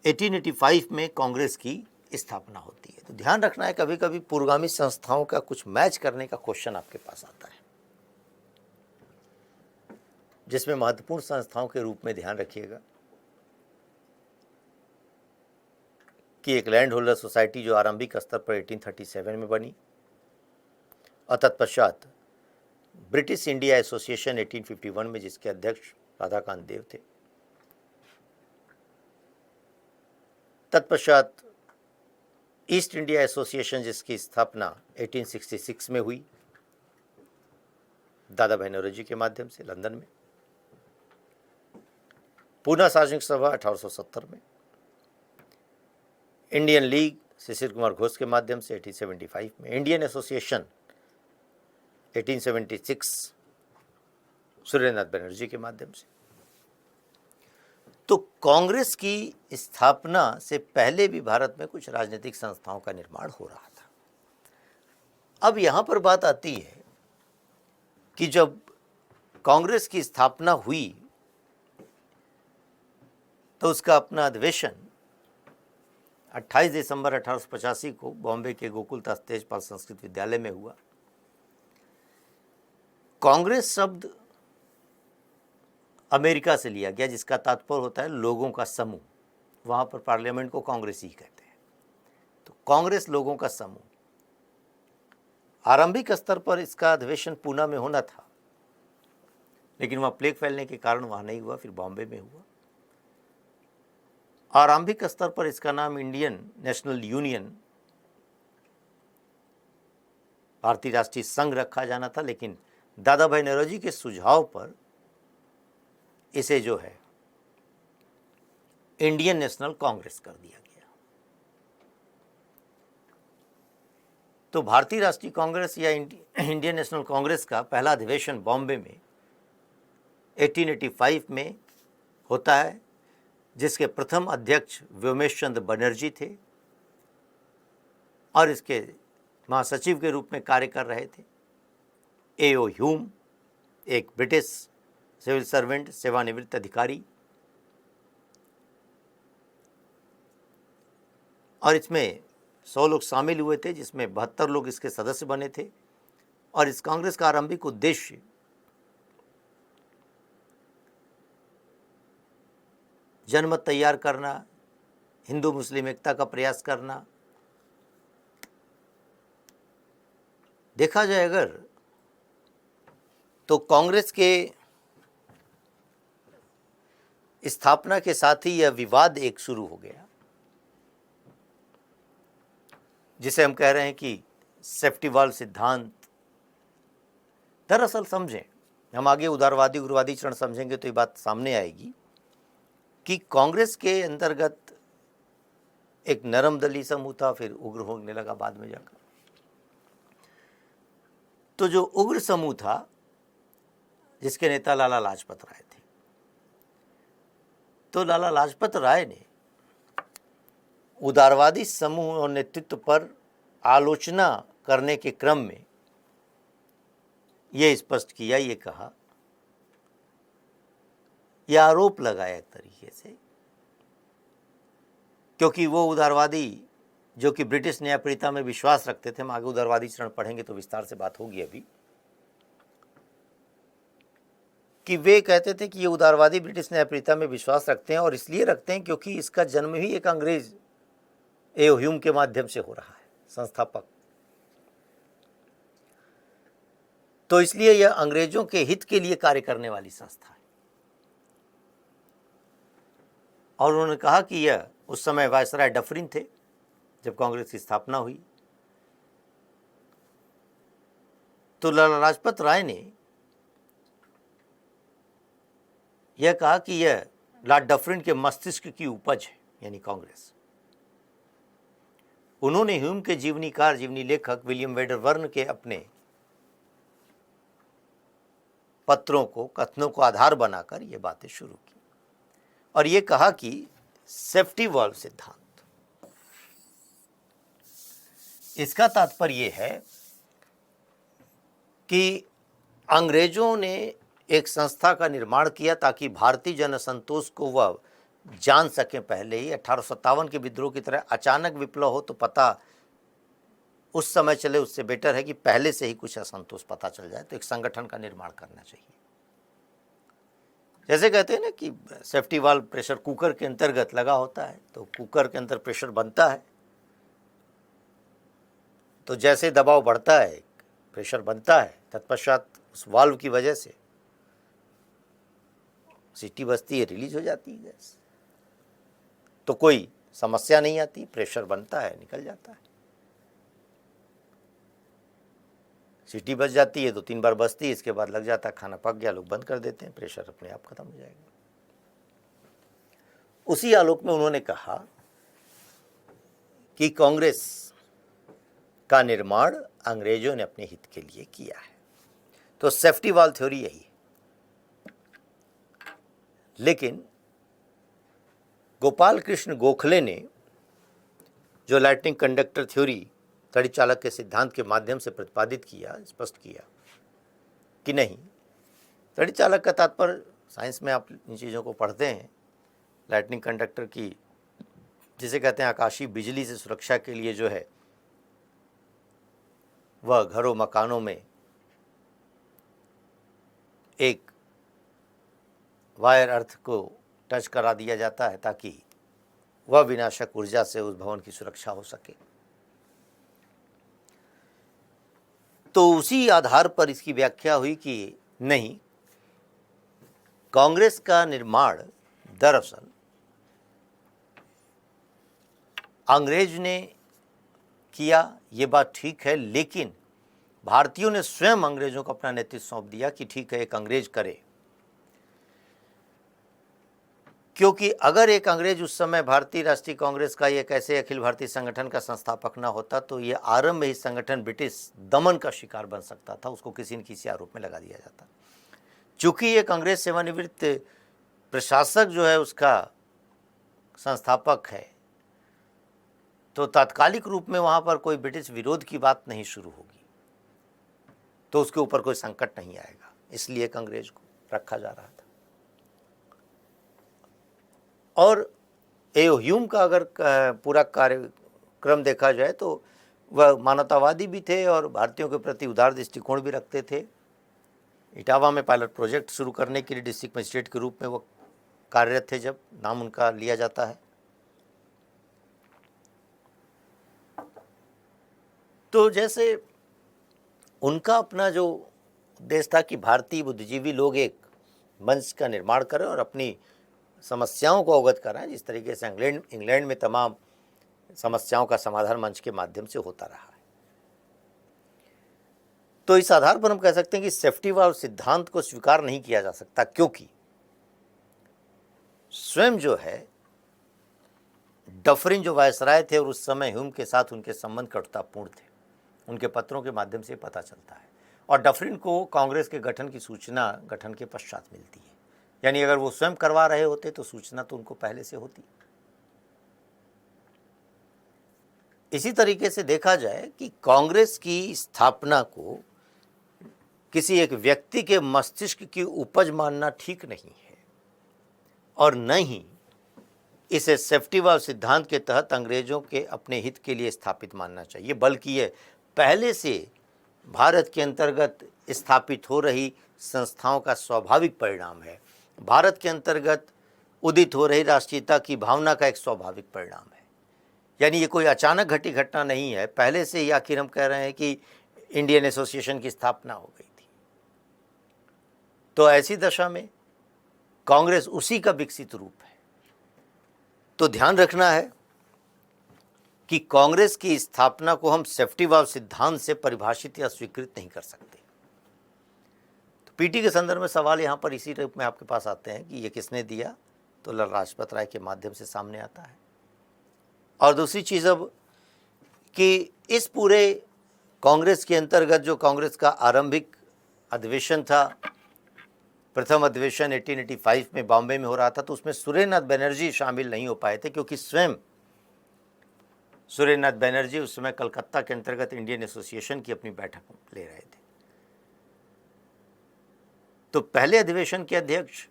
1885 में कांग्रेस की स्थापना होती है। तो ध्यान रखना है, कभी कभी पूर्वगामी संस्थाओं का कुछ मैच करने का क्वेश्चन आपके पास आता है, जिसमें महत्वपूर्ण संस्थाओं के रूप में ध्यान रखिएगा कि एक लैंड होल्डर सोसाइटी जो आरंभिक स्तर पर 1837 में बनी, और तत्पश्चात ब्रिटिश इंडिया एसोसिएशन 1851 में, जिसके अध्यक्ष राधाकांत देव थे। तत्पश्चात ईस्ट इंडिया एसोसिएशन, जिसकी स्थापना 1866 में हुई दादा भाई नौरोजी के माध्यम से लंदन में। पूना सार्वजनिक सभा 1870 में। इंडियन लीग शिशिर कुमार घोष के माध्यम से 1875 में। इंडियन एसोसिएशन 1876 सुरेंद्रनाथ बनर्जी के माध्यम से। तो कांग्रेस की स्थापना से पहले भी भारत में कुछ राजनीतिक संस्थाओं का निर्माण हो रहा था। अब यहां पर बात आती है कि जब कांग्रेस की स्थापना हुई तो उसका अपना अधिवेशन 28 दिसंबर 1885 को बॉम्बे के गोकुलदास तेजपाल संस्कृत विद्यालय में हुआ। कांग्रेस शब्द अमेरिका से लिया गया, जिसका तात्पर्य होता है लोगों का समूह। वहां पर पार्लियामेंट को कांग्रेस ही कहते हैं। तो कांग्रेस लोगों का समूह। आरंभिक स्तर पर इसका अधिवेशन पूना में होना था, लेकिन वहां प्लेग फैलने के कारण वहां नहीं हुआ, फिर बॉम्बे में हुआ। आरंभिक स्तर पर इसका नाम इंडियन नेशनल यूनियन, भारतीय राष्ट्रीय संघ रखा जाना था, लेकिन दादा भाई नौरोजी के सुझाव पर इसे जो है इंडियन नेशनल कांग्रेस कर दिया गया। तो भारतीय राष्ट्रीय कांग्रेस या इंडियन नेशनल कांग्रेस का पहला अधिवेशन बॉम्बे में 1885 में होता है, जिसके प्रथम अध्यक्ष व्योमेश चंद्र बनर्जी थे और इसके महासचिव के रूप में कार्य कर रहे थे A.O. ह्यूम, एक ब्रिटिश सिविल सर्वेंट, सेवानिवृत्त अधिकारी। और इसमें 100 लोग शामिल हुए थे, जिसमें 72 लोग इसके सदस्य बने थे। और इस कांग्रेस का आरंभिक उद्देश्य जनमत तैयार करना, हिंदू मुस्लिम एकता का प्रयास करना। देखा जाए अगर तो कांग्रेस के स्थापना के साथ ही यह विवाद एक शुरू हो गया, जिसे हम कह रहे हैं कि सेफ्टी वॉल्व सिद्धांत। दरअसल समझें, हम आगे उदारवादी उग्रवादी चरण समझेंगे तो ये बात सामने आएगी कि कांग्रेस के अंतर्गत एक नरम दली समूह था, फिर उग्र होने लगा बाद में जाकर। तो जो उग्र समूह था, जिसके नेता लाला लाजपत राय थे, तो लाला लाजपत राय ने उदारवादी समूह और नेतृत्व पर आलोचना करने के क्रम में यह स्पष्ट किया, ये कहा, यह आरोप लगाया एक तरीके से, क्योंकि वो उदारवादी जो कि ब्रिटिश न्यायप्रियता में विश्वास रखते थे, हम आगे उदारवादी चरण पढ़ेंगे तो विस्तार से बात होगी अभी, कि वे कहते थे कि ये उदारवादी ब्रिटिश न्यायप्रियता में विश्वास रखते हैं और इसलिए रखते हैं क्योंकि इसका जन्म ही एक अंग्रेज A.O. ह्यूम के माध्यम से हो रहा है, संस्थापक। तो इसलिए यह अंग्रेजों के हित के लिए कार्य करने वाली संस्था है। और उन्होंने कहा कि यह उस समय वायसराय डफरिन थे जब कांग्रेस की स्थापना हुई। तो लाला लाजपत राय ने यह कहा कि यह लॉर्ड डफरिन के मस्तिष्क की उपज है, यानी कांग्रेस। उन्होंने ह्यूम के जीवनी लेखक विलियम वेडरवर्न के अपने पत्रों को, कथनों को आधार बनाकर ये बातें शुरू की और ये कहा कि सेफ्टी वॉल्व सिद्धांत, इसका तात्पर्य ये है कि अंग्रेजों ने एक संस्था का निर्माण किया ताकि भारतीय जनसंतोष को वह जान सकें पहले ही। 1857 के विद्रोह की तरह अचानक विप्लव हो तो पता उस समय चले, उससे बेटर है कि पहले से ही कुछ असंतोष पता चल जाए। तो एक संगठन का निर्माण करना चाहिए। जैसे कहते हैं ना कि सेफ्टी वाल्व प्रेशर कुकर के अंतर्गत लगा होता है, तो कुकर के अंदर प्रेशर बनता है, तो जैसे दबाव बढ़ता है प्रेशर बनता है, तत्पश्चात उस वाल्व की वजह से सीटी बजती है, रिलीज हो जाती है गैस, तो कोई समस्या नहीं आती, प्रेशर बनता है, निकल जाता है। सीटी बज जाती है, 2-3 बार बजती है, इसके बाद लग जाता है, खाना पक गया, लोग बंद कर देते हैं, प्रेशर अपने आप खत्म हो जाएगा। उसी आलोक में उन्होंने कहा कि कांग्रेस का निर्माण अंग्रेजों ने अपने हित के लिए किया है। तो सेफ्टी वाल्व थ्योरी यही है। लेकिन गोपाल कृष्ण गोखले ने जो लाइटनिंग कंडक्टर थ्योरी तड़ी चालक के सिद्धांत के माध्यम से प्रतिपादित किया, स्पष्ट किया कि नहीं, तड़ी चालक का तात्पर्य, साइंस में आप इन चीज़ों को पढ़ते हैं, लाइटनिंग कंडक्टर की, जिसे कहते हैं आकाशीय बिजली से सुरक्षा के लिए जो है वह घरों मकानों में एक वायर अर्थ को टच करा दिया जाता है ताकि वह विनाशक ऊर्जा से उस भवन की सुरक्षा हो सके। तो उसी आधार पर इसकी व्याख्या हुई कि नहीं, कांग्रेस का निर्माण दरअसल अंग्रेज ने किया, ये बात ठीक है, लेकिन भारतीयों ने स्वयं अंग्रेजों को अपना नेतृत्व सौंप दिया कि ठीक है, एक अंग्रेज करे। क्योंकि अगर एक अंग्रेज उस समय भारतीय राष्ट्रीय कांग्रेस का एक ऐसे अखिल भारतीय संगठन का संस्थापक न होता तो ये आरंभ में ही संगठन ब्रिटिश दमन का शिकार बन सकता था, उसको किसी न किसी आरोप में लगा दिया जाता। चूंकि एक अंग्रेज सेवानिवृत्त प्रशासक जो है उसका संस्थापक है, तो तात्कालिक रूप में वहाँ पर कोई ब्रिटिश विरोध की बात नहीं शुरू होगी, तो उसके ऊपर कोई संकट नहीं आएगा, इसलिए एक अंग्रेज को रखा जा रहा था। और ह्यूम का अगर पूरा कार्यक्रम देखा जाए तो वह मानवतावादी भी थे और भारतीयों के प्रति उदार दृष्टिकोण भी रखते थे। इटावा में पायलट प्रोजेक्ट शुरू करने के लिए डिस्ट्रिक्ट मजिस्ट्रेट के रूप में वो कार्यरत थे, जब नाम उनका लिया जाता है। तो जैसे उनका अपना जो उद्देश्य था कि भारतीय बुद्धिजीवी लोग एक मंच का निर्माण करें और अपनी समस्याओं को अवगत कराएं, जिस तरीके से इंग्लैंड में तमाम समस्याओं का समाधान मंच के माध्यम से होता रहा है। तो इस आधार पर हम कह सकते हैं कि सेफ्टी वाल्व सिद्धांत को स्वीकार नहीं किया जा सकता, क्योंकि स्वयं जो है डफरिन जो वायसराय थे और उस समय ह्यूम के साथ उनके संबंध कटुतापूर्ण थे, उनके पत्रों के माध्यम से पता चलता है। और डफरिन को कांग्रेस के गठन की सूचना गठन के पश्चात मिलती है, यानी अगर वो स्वयं करवा रहे होते तो सूचना तो उनको पहले से होती। इसी तरीके से देखा जाए कि कांग्रेस की स्थापना को किसी एक व्यक्ति के मस्तिष्क की उपज मानना ठीक नहीं है, और न ही इसे सेफ्टी वाल्व सिद्धांत के तहत अंग्रेजों के अपने हित के लिए स्थापित मानना चाहिए, बल्कि ये पहले से भारत के अंतर्गत स्थापित हो रही संस्थाओं का स्वाभाविक परिणाम है, भारत के अंतर्गत उदित हो रही राष्ट्रीयता की भावना का एक स्वाभाविक परिणाम है। यानी ये कोई अचानक घटी घटना नहीं है, पहले से ही आखिर हम कह रहे हैं कि इंडियन एसोसिएशन की स्थापना हो गई थी। तो ऐसी दशा में कांग्रेस उसी का विकसित रूप है। तो ध्यान रखना है कि कांग्रेस की स्थापना को हम सेफ्टी वाल्व सिद्धांत से परिभाषित या स्वीकृत नहीं कर सकते। तो पीटी के संदर्भ में सवाल यहाँ पर इसी रूप में आपके पास आते हैं कि ये किसने दिया, तो लाला लाजपत राय के माध्यम से सामने आता है। और दूसरी चीज़ अब कि इस पूरे कांग्रेस के अंतर्गत जो कांग्रेस का आरंभिक अधिवेशन था, प्रथम अधिवेशन 1885 में बॉम्बे में हो रहा था, तो उसमें सुरेंद्रनाथ बनर्जी शामिल नहीं हो पाए थे, क्योंकि स्वयं सुरेंद्रनाथ बनर्जी उस समय कलकत्ता के अंतर्गत इंडियन एसोसिएशन की अपनी बैठक ले रहे थे। तो पहले अधिवेशन के अध्यक्ष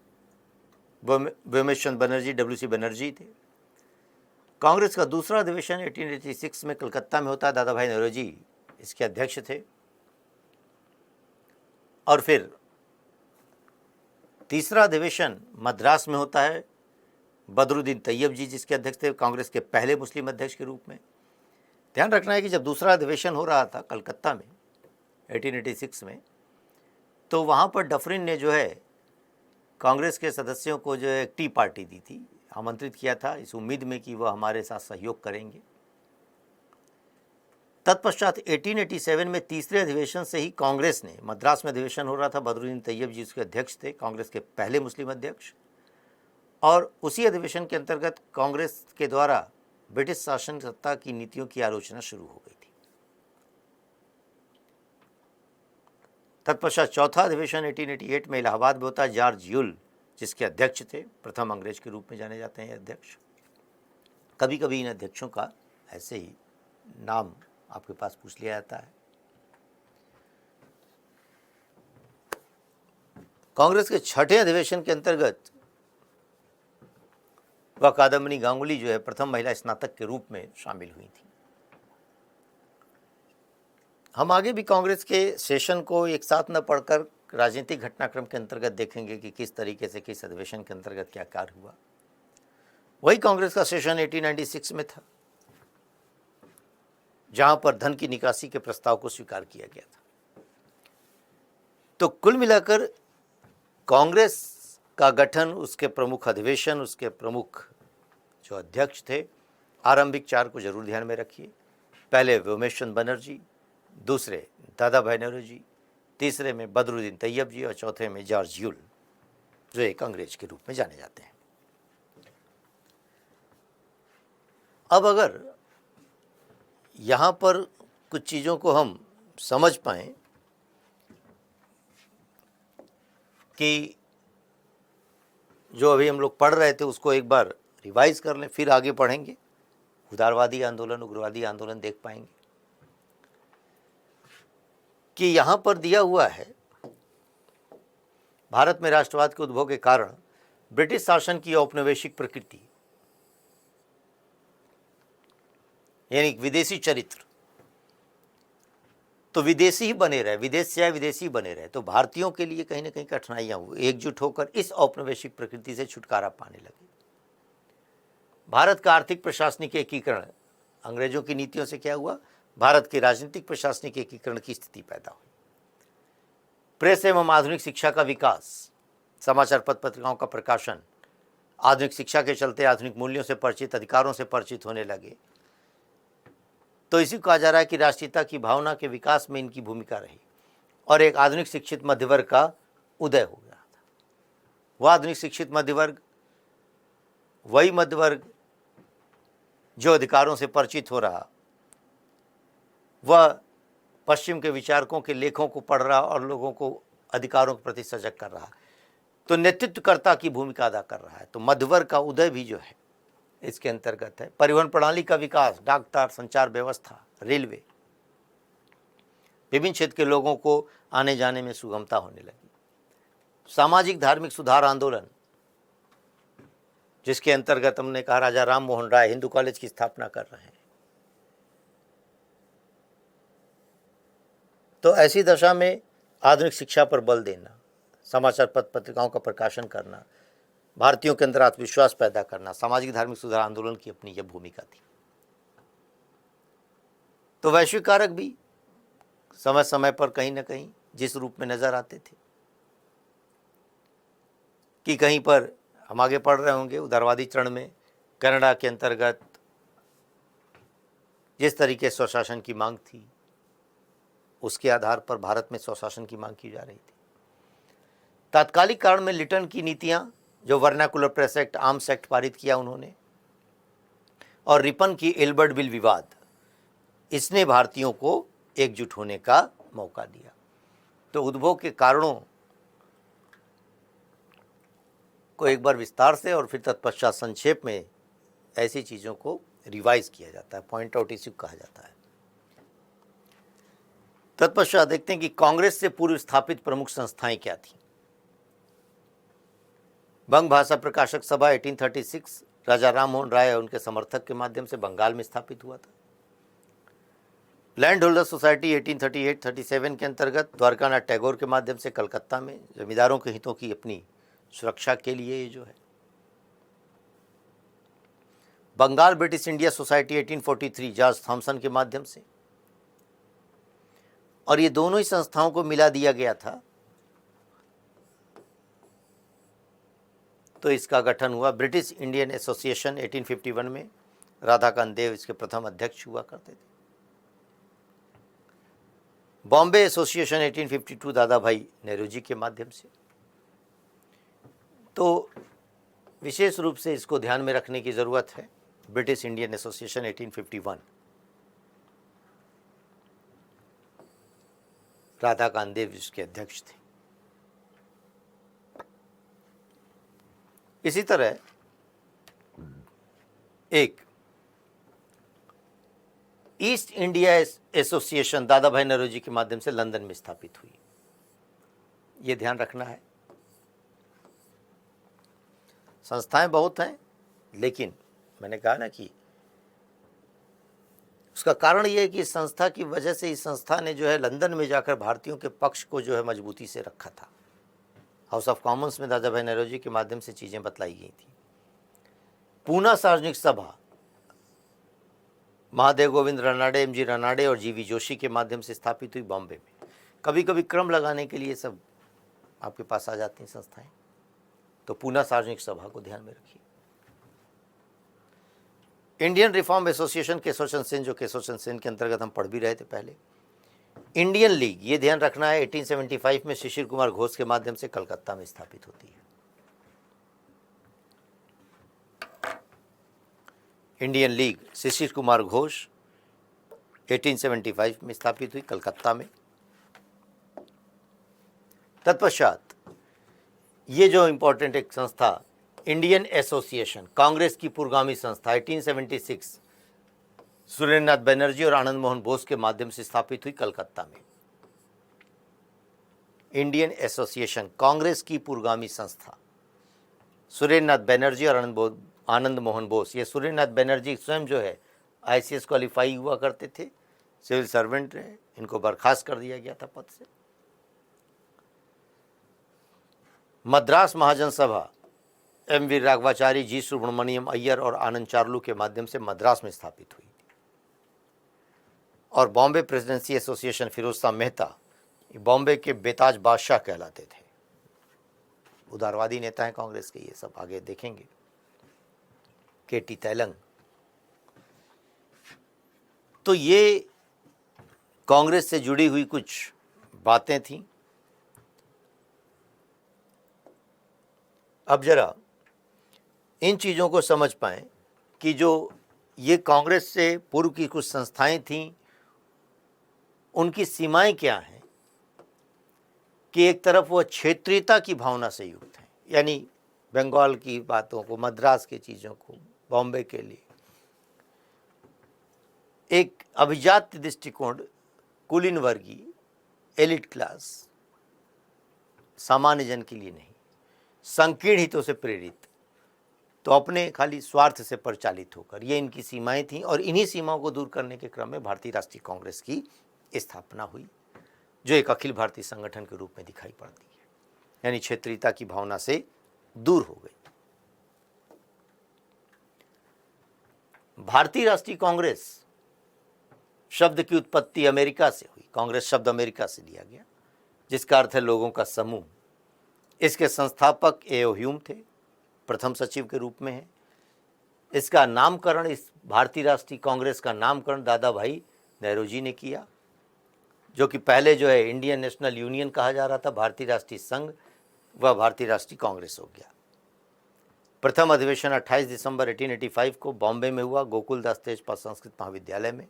व्योमेश बनर्जी, WC बनर्जी थे। कांग्रेस का दूसरा अधिवेशन 1886 में कलकत्ता में होता है, दादा भाई नौरोजी इसके अध्यक्ष थे। और फिर तीसरा अधिवेशन मद्रास में होता है, बदरुद्दीन तैयब जी जिसके अध्यक्ष थे, कांग्रेस के पहले मुस्लिम अध्यक्ष के रूप में। ध्यान रखना है कि जब दूसरा अधिवेशन हो रहा था कलकत्ता में 1886 में, तो वहाँ पर डफरिन ने जो है कांग्रेस के सदस्यों को जो है एक टी पार्टी दी थी, आमंत्रित किया था इस उम्मीद में कि वह हमारे साथ सहयोग करेंगे। तत्पश्चात 1887 में तीसरे अधिवेशन से ही कांग्रेस ने, मद्रास में अधिवेशन हो रहा था, बदरुद्दीन तैयब जी उसके अध्यक्ष थे, कांग्रेस के पहले मुस्लिम अध्यक्ष, और उसी अधिवेशन के अंतर्गत कांग्रेस के द्वारा ब्रिटिश शासन सत्ता की नीतियों की आलोचना शुरू हो गई थी। तत्पश्चात चौथा अधिवेशन 1888 में इलाहाबाद में होता है, जॉर्ज यूल जिसके अध्यक्ष थे, प्रथम अंग्रेज के रूप में जाने जाते हैं अध्यक्ष। कभी कभी इन अध्यक्षों का ऐसे ही नाम आपके पास पूछ लिया जाता है। कांग्रेस के छठे अधिवेशन के अंतर्गत वह कादम्बिनी गांगुली जो है प्रथम महिला स्नातक के रूप में शामिल हुई थी। हम आगे भी कांग्रेस के सेशन को एक साथ न पढ़कर राजनीतिक घटनाक्रम के अंतर्गत देखेंगे कि किस तरीके से किस अधिवेशन के अंतर्गत क्या कार्य हुआ। वही कांग्रेस का सेशन 1896 में था, जहां पर धन की निकासी के प्रस्ताव को स्वीकार किया गया था। तो कुल मिलाकर कांग्रेस का गठन, उसके प्रमुख अधिवेशन, उसके प्रमुख जो अध्यक्ष थे, आरंभिक चार को जरूर ध्यान में रखिए। पहले व्योमेश बनर्जी, दूसरे दादा भाई नौरोजी, तीसरे में बदरुद्दीन तैयब जी और चौथे में जॉर्ज यूल जो एक अंग्रेज के रूप में जाने जाते हैं। अब अगर यहाँ पर कुछ चीज़ों को हम समझ पाएं कि जो अभी हम लोग पढ़ रहे थे उसको एक बार रिवाइज कर लें, फिर आगे पढ़ेंगे, उदारवादी आंदोलन, उग्रवादी आंदोलन देख पाएंगे कि यहाँ पर दिया हुआ है भारत में राष्ट्रवाद के उद्भव के कारण ब्रिटिश शासन की औपनिवेशिक प्रकृति, यानी विदेशी चरित्र, तो विदेशी ही बने रहे, विदेश से आए विदेशी बने रहे, तो भारतीयों के लिए कहीं ना कहीं कठिनाइयां हुई, एकजुट होकर इस औपनिवेशिक प्रकृति से छुटकारा पाने लगे। भारत का आर्थिक प्रशासनिक एकीकरण, अंग्रेजों की नीतियों से क्या हुआ, भारत के राजनीतिक प्रशासनिक एकीकरण की स्थिति पैदा हुई। प्रेस एवं आधुनिक शिक्षा का विकास, समाचार पत्र पत्रिकाओं का प्रकाशन, आधुनिक शिक्षा के चलते आधुनिक मूल्यों से परिचित, अधिकारों से परिचित होने लगे। तो इसी को कहा जा रहा है कि राष्ट्रीयता की भावना के विकास में इनकी भूमिका रही और एक आधुनिक शिक्षित मध्यवर्ग का उदय हो गया था। वह आधुनिक शिक्षित मध्यवर्ग वही मध्यवर्ग जो अधिकारों से परिचित हो रहा, वह पश्चिम के विचारकों के लेखों को पढ़ रहा और लोगों को अधिकारों के प्रति सजग कर रहा, तो नेतृत्वकर्ता की भूमिका अदा कर रहा है। तो मध्यवर्ग का उदय भी जो है इसके अंतर्गत है। परिवहन प्रणाली का विकास, डाक तार, संचार व्यवस्था, रेलवे, विभिन्न क्षेत्र के लोगों को आने जाने में सुगमता होने लगी। सामाजिक धार्मिक सुधार आंदोलन, जिसके अंतर्गत हमने कहा राजा राम मोहन राय हिंदू कॉलेज की स्थापना कर रहे हैं। तो ऐसी दशा में आधुनिक शिक्षा पर बल देना, समाचार पत्र पत्रिकाओं का प्रकाशन करना, भारतीयों के अंदर आत्मविश्वास पैदा करना, सामाजिक धार्मिक सुधार आंदोलन की अपनी यह भूमिका थी। तो वैश्विक कारक भी समय समय पर कहीं ना कहीं जिस रूप में नजर आते थे कि कहीं पर हम आगे पढ़ रहे होंगे उदारवादी चरण में कनाडा के अंतर्गत जिस तरीके स्वशासन की मांग थी, उसके आधार पर भारत में स्वशासन की मांग की जा रही थी। तात्कालिक कारण में लिटन की नीतियां, जो vernacular press act, arms act पारित किया उन्होंने, और रिपन की एल्बर्ट बिल विवाद, इसने भारतीयों को एकजुट होने का मौका दिया। तो उद्भव के कारणों को एक बार विस्तार से और फिर तत्पश्चात संक्षेप में ऐसी चीज़ों को रिवाइज किया जाता है, पॉइंट आउट इसी को कहा जाता है। तत्पश्चात देखते हैं कि कांग्रेस से पूर्व स्थापित प्रमुख संस्थाएं क्या थी। बंग भाषा प्रकाशक सभा 1836 राजा राम मोहन राय और उनके समर्थक के माध्यम से बंगाल में स्थापित हुआ था। लैंड होल्डर सोसाइटी 1838-37 के अंतर्गत द्वारकानाथ टैगोर के माध्यम से कलकत्ता में जमींदारों के हितों की अपनी सुरक्षा के लिए ये जो है। Bengal British India society 1843 George Thomson के माध्यम से, और ये दोनों ही संस्थाओं को मिला दिया गया था तो इसका गठन हुआ। ब्रिटिश इंडियन एसोसिएशन 1851 में राधाकांत देव इसके प्रथम अध्यक्ष हुआ करते थे। बॉम्बे एसोसिएशन 1852 दादा भाई नेहरू के माध्यम से। तो विशेष रूप से इसको ध्यान में रखने की ज़रूरत है। ब्रिटिश इंडियन एसोसिएशन 1851 राधाकांत देव इसके अध्यक्ष थे। इसी तरह एक ईस्ट इंडिया एसोसिएशन दादा भाई नौरोजी के माध्यम से लंदन में स्थापित हुई। ये ध्यान रखना है। संस्थाएं बहुत हैं, लेकिन मैंने कहा ना कि उसका कारण यह है कि इस संस्था की वजह से इस संस्था ने जो है लंदन में जाकर भारतीयों के पक्ष को जो है मजबूती से रखा था। हाउस ऑफ कॉमन्स में दादा भाई नौरोजी के माध्यम से चीज़ें बतलाई गई थी। पूना सार्वजनिक सभा महादेव गोविंद रानाडे, एम जी रानाडे और जी वी जोशी के माध्यम से स्थापित हुई बॉम्बे में। कभी कभी क्रम लगाने के लिए सब आपके पास आ जाती हैं संस्थाएं, तो पूना सार्वजनिक सभा को ध्यान में रखिए। Indian reform association Keshavchandra Sen, जो केशवचंद्र सेन के अंतर्गत हम पढ़ भी रहे थे पहले। इंडियन लीग, ये ध्यान रखना है, 1875 में शिशिर कुमार घोष के माध्यम से कलकत्ता में स्थापित होती है। इंडियन लीग शिशिर कुमार घोष 1875 में स्थापित हुई कलकत्ता में। तत्पश्चात ये जो इंपॉर्टेंट एक संस्था इंडियन एसोसिएशन, कांग्रेस की पूर्वगामी संस्था 1876 सुरेंद्रनाथ बनर्जी और आनंद मोहन बोस के माध्यम से स्थापित हुई कलकत्ता में। इंडियन एसोसिएशन, कांग्रेस की पूर्वगामी संस्था, सुरेंद्रनाथ बनर्जी और आनंद मोहन बोस। ये सुरेंद्रनाथ बनर्जी स्वयं जो है ICS क्वालिफाई हुआ करते थे, सिविल सर्वेंट रहे, इनको बर्खास्त कर दिया गया था पद से। मद्रास महाजन सभा MV राघवाचारी, जी सुब्रमण्यम अय्यर और आनंद चार्लू के माध्यम से मद्रास में स्थापित हुई। और बॉम्बे प्रेसिडेंसी एसोसिएशन फिरोज शाह मेहता, बॉम्बे के बेताज बादशाह कहलाते थे। उदारवादी नेता हैं कांग्रेस के, ये सब आगे देखेंगे। KT तैलंग। तो ये कांग्रेस से जुड़ी हुई कुछ बातें थीं। अब जरा इन चीज़ों को समझ पाएं कि जो ये कांग्रेस से पूर्व की कुछ संस्थाएं थीं, उनकी सीमाएं क्या हैं। कि एक तरफ वो क्षेत्रीयता की भावना से युक्त हैं, यानी बंगाल की बातों को, मद्रास की चीज़ों को, बॉम्बे के लिए एक अभिजात्य दृष्टिकोण, कुलीन वर्गीय, एलिट क्लास, सामान्य जन के लिए नहीं, संकीर्ण हितों से प्रेरित, तो अपने खाली स्वार्थ से परिचालित होकर, ये इनकी सीमाएं थीं। और इन्हीं सीमाओं को दूर करने के क्रम में भारतीय राष्ट्रीय कांग्रेस की स्थापना हुई, जो एक अखिल भारतीय संगठन के रूप में दिखाई पड़ती है, यानी क्षेत्रीयता की भावना से दूर हो गई। भारतीय राष्ट्रीय कांग्रेस शब्द की उत्पत्ति अमेरिका से हुई। कांग्रेस शब्द अमेरिका से लिया गया, जिसका अर्थ है लोगों का समूह। इसके संस्थापक A.O. ह्यूम थे, प्रथम सचिव के रूप में है। इसका नामकरण, इस भारतीय राष्ट्रीय कांग्रेस का नामकरण दादा भाई नेहरू ने किया, जो कि पहले जो है इंडियन नेशनल यूनियन कहा जा रहा था, भारतीय राष्ट्रीय संघ, वह भारतीय राष्ट्रीय कांग्रेस हो गया। प्रथम अधिवेशन 28 दिसंबर 1885 को बॉम्बे में हुआ, गोकुलदास तेजपाल संस्कृत महाविद्यालय में।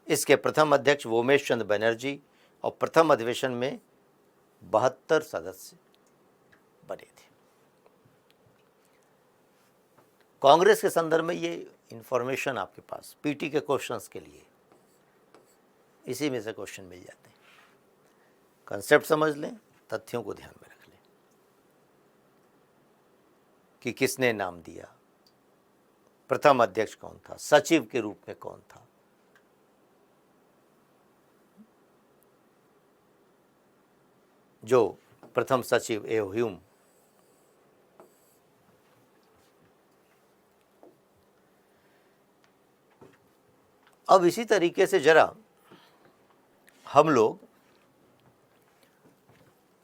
इसके प्रथम अध्यक्ष वोमेश चंद्र बनर्जी, और प्रथम अधिवेशन में 72 सदस्य बने थे। कांग्रेस के संदर्भ में ये इंफॉर्मेशन आपके पास पीटी के क्वेश्चंस के लिए इसी में से क्वेश्चन मिल जाते हैं। कंसेप्ट समझ लें, तथ्यों को ध्यान में रख लें। कि किसने नाम दिया, प्रथम अध्यक्ष कौन था, सचिव के रूप में कौन था। जो प्रथम सचिव ए ह्यूम, अब इसी तरीके से जरा हम लोग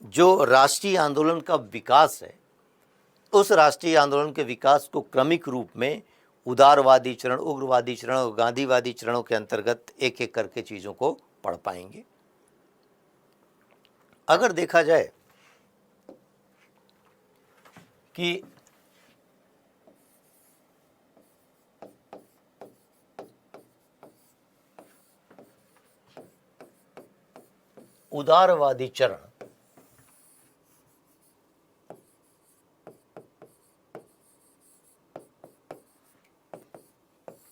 जो राष्ट्रीय आंदोलन का विकास है, उस राष्ट्रीय आंदोलन के विकास को क्रमिक रूप में उदारवादी चरण, उग्रवादी चरण और गांधीवादी चरणों के अंतर्गत एक एक करके चीज़ों को पढ़ पाएंगे। अगर देखा जाए कि उदारवादी चरण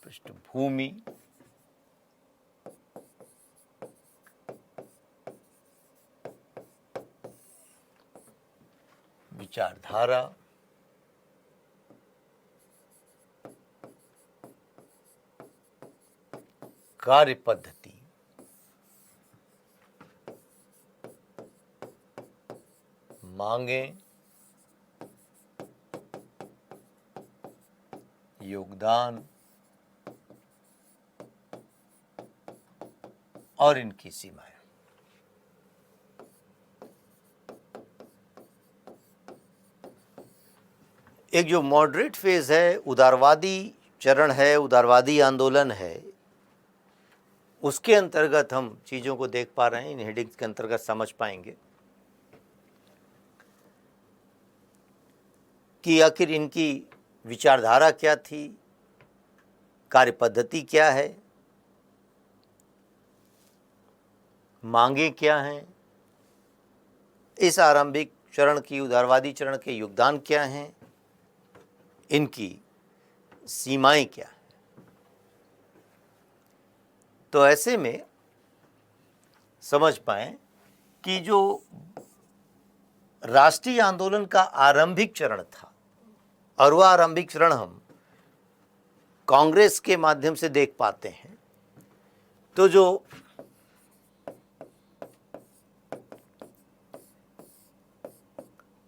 पृष्ठभूमि, विचारधारा, कार्य पद्धति, मांगे, योगदान और इनकी सीमाएं। एक जो मॉडरेट फेज है, उदारवादी चरण है, उदारवादी आंदोलन है, उसके अंतर्गत हम चीज़ों को देख पा रहे हैं, इन हेडिंग्स के अंतर्गत समझ पाएंगे कि आखिर इनकी विचारधारा क्या थी, कार्य पद्धति क्या है, मांगे क्या हैं, इस आरंभिक चरण की, उदारवादी चरण के योगदान क्या हैं, इनकी सीमाएं क्या हैं। तो ऐसे में समझ पाएं कि जो राष्ट्रीय आंदोलन का आरंभिक चरण था, और वह आरंभिक चरण हम कांग्रेस के माध्यम से देख पाते हैं, तो जो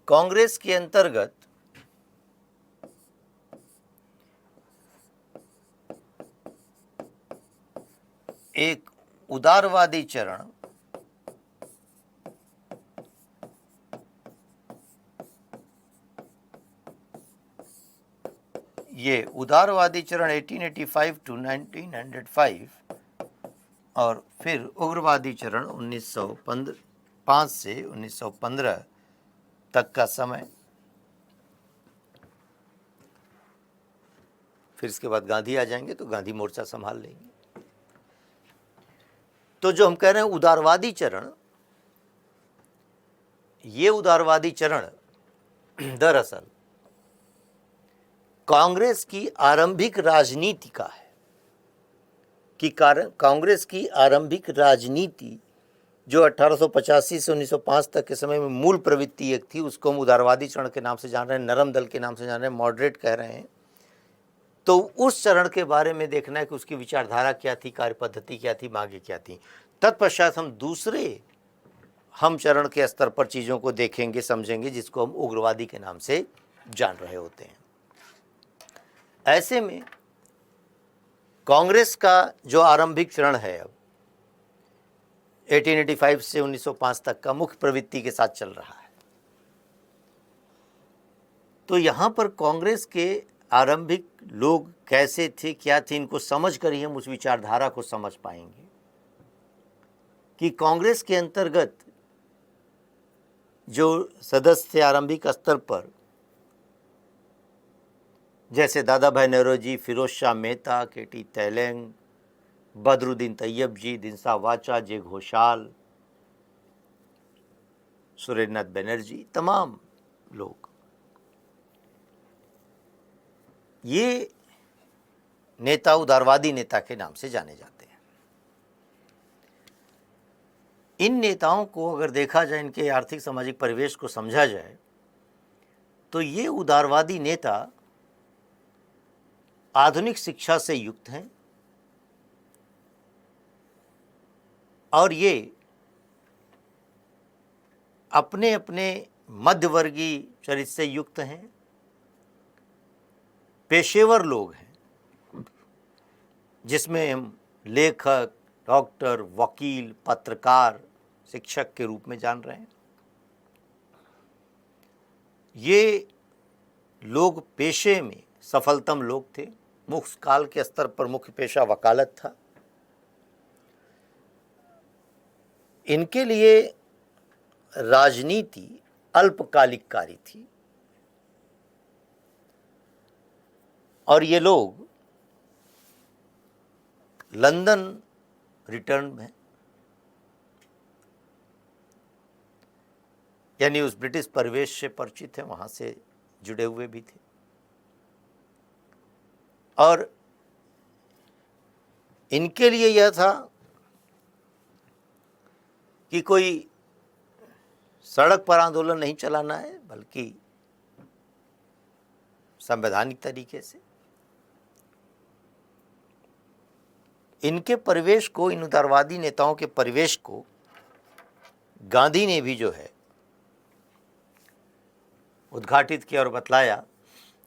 कांग्रेस के अंतर्गत एक उदारवादी चरण, ये उदारवादी चरण 1885 टू 1905 और फिर उग्रवादी चरण 1905 से 1915 तक का समय, फिर इसके बाद गांधी आ जाएंगे तो गांधी मोर्चा संभाल लेंगे। तो जो हम कह रहे हैं उदारवादी चरण, ये उदारवादी चरण दरअसल कांग्रेस की आरंभिक राजनीति का है, कि कांग्रेस की आरंभिक राजनीति जो 1885 से 1905 तक के समय में मूल प्रवृत्ति एक थी, उसको हम उदारवादी चरण के नाम से जान रहे हैं, नरम दल के नाम से जान रहे हैं, मॉडरेट कह रहे हैं। तो उस चरण के बारे में देखना है कि उसकी विचारधारा क्या थी, कार्य पद्धति क्या थी, मांगे क्या थी। तत्पश्चात हम दूसरे हम चरण के स्तर पर चीज़ों को देखेंगे, समझेंगे, जिसको हम उग्रवादी के नाम से जान रहे होते हैं। ऐसे में कांग्रेस का जो आरंभिक चरण है, अब 1885 से 1905 तक का मुख्य प्रवृत्ति के साथ चल रहा है। तो यहाँ पर कांग्रेस के आरंभिक लोग कैसे थे, क्या थे, इनको समझ कर ही हम उस विचारधारा को समझ पाएंगे कि कांग्रेस के अंतर्गत जो सदस्य थे आरंभिक स्तर पर, जैसे दादा भाई नौरोजी, फिरोज शाह मेहता, केटी तेलेंग, बदरुद्दीन तैयब जी, दिनसा वाचा, जे घोषाल, सुरेंद्रनाथ बनर्जी, तमाम लोग, ये नेता उदारवादी नेता के नाम से जाने जाते हैं। इन नेताओं को अगर देखा जाए, इनके आर्थिक सामाजिक परिवेश को समझा जाए, तो ये उदारवादी नेता आधुनिक शिक्षा से युक्त हैं और ये अपने अपने मध्यवर्गीय चरित्र से युक्त हैं, पेशेवर लोग हैं, जिसमें हम लेखक, डॉक्टर, वकील, पत्रकार, शिक्षक के रूप में जान रहे हैं। ये लोग पेशे में सफलतम लोग थे। उस काल के स्तर पर मुख्य पेशा वकालत था। इनके लिए राजनीति अल्पकालिक कार्य थी और ये लोग लंदन रिटर्न में, यानी उस ब्रिटिश परिवेश से परिचित हैं, वहाँ से जुड़े हुए भी थे और इनके लिए यह था कि कोई सड़क पर आंदोलन नहीं चलाना है, बल्कि संवैधानिक तरीके से। इनके परिवेश को, इन उदारवादी नेताओं के परिवेश को गांधी ने भी जो है उद्घाटित किया और बतलाया।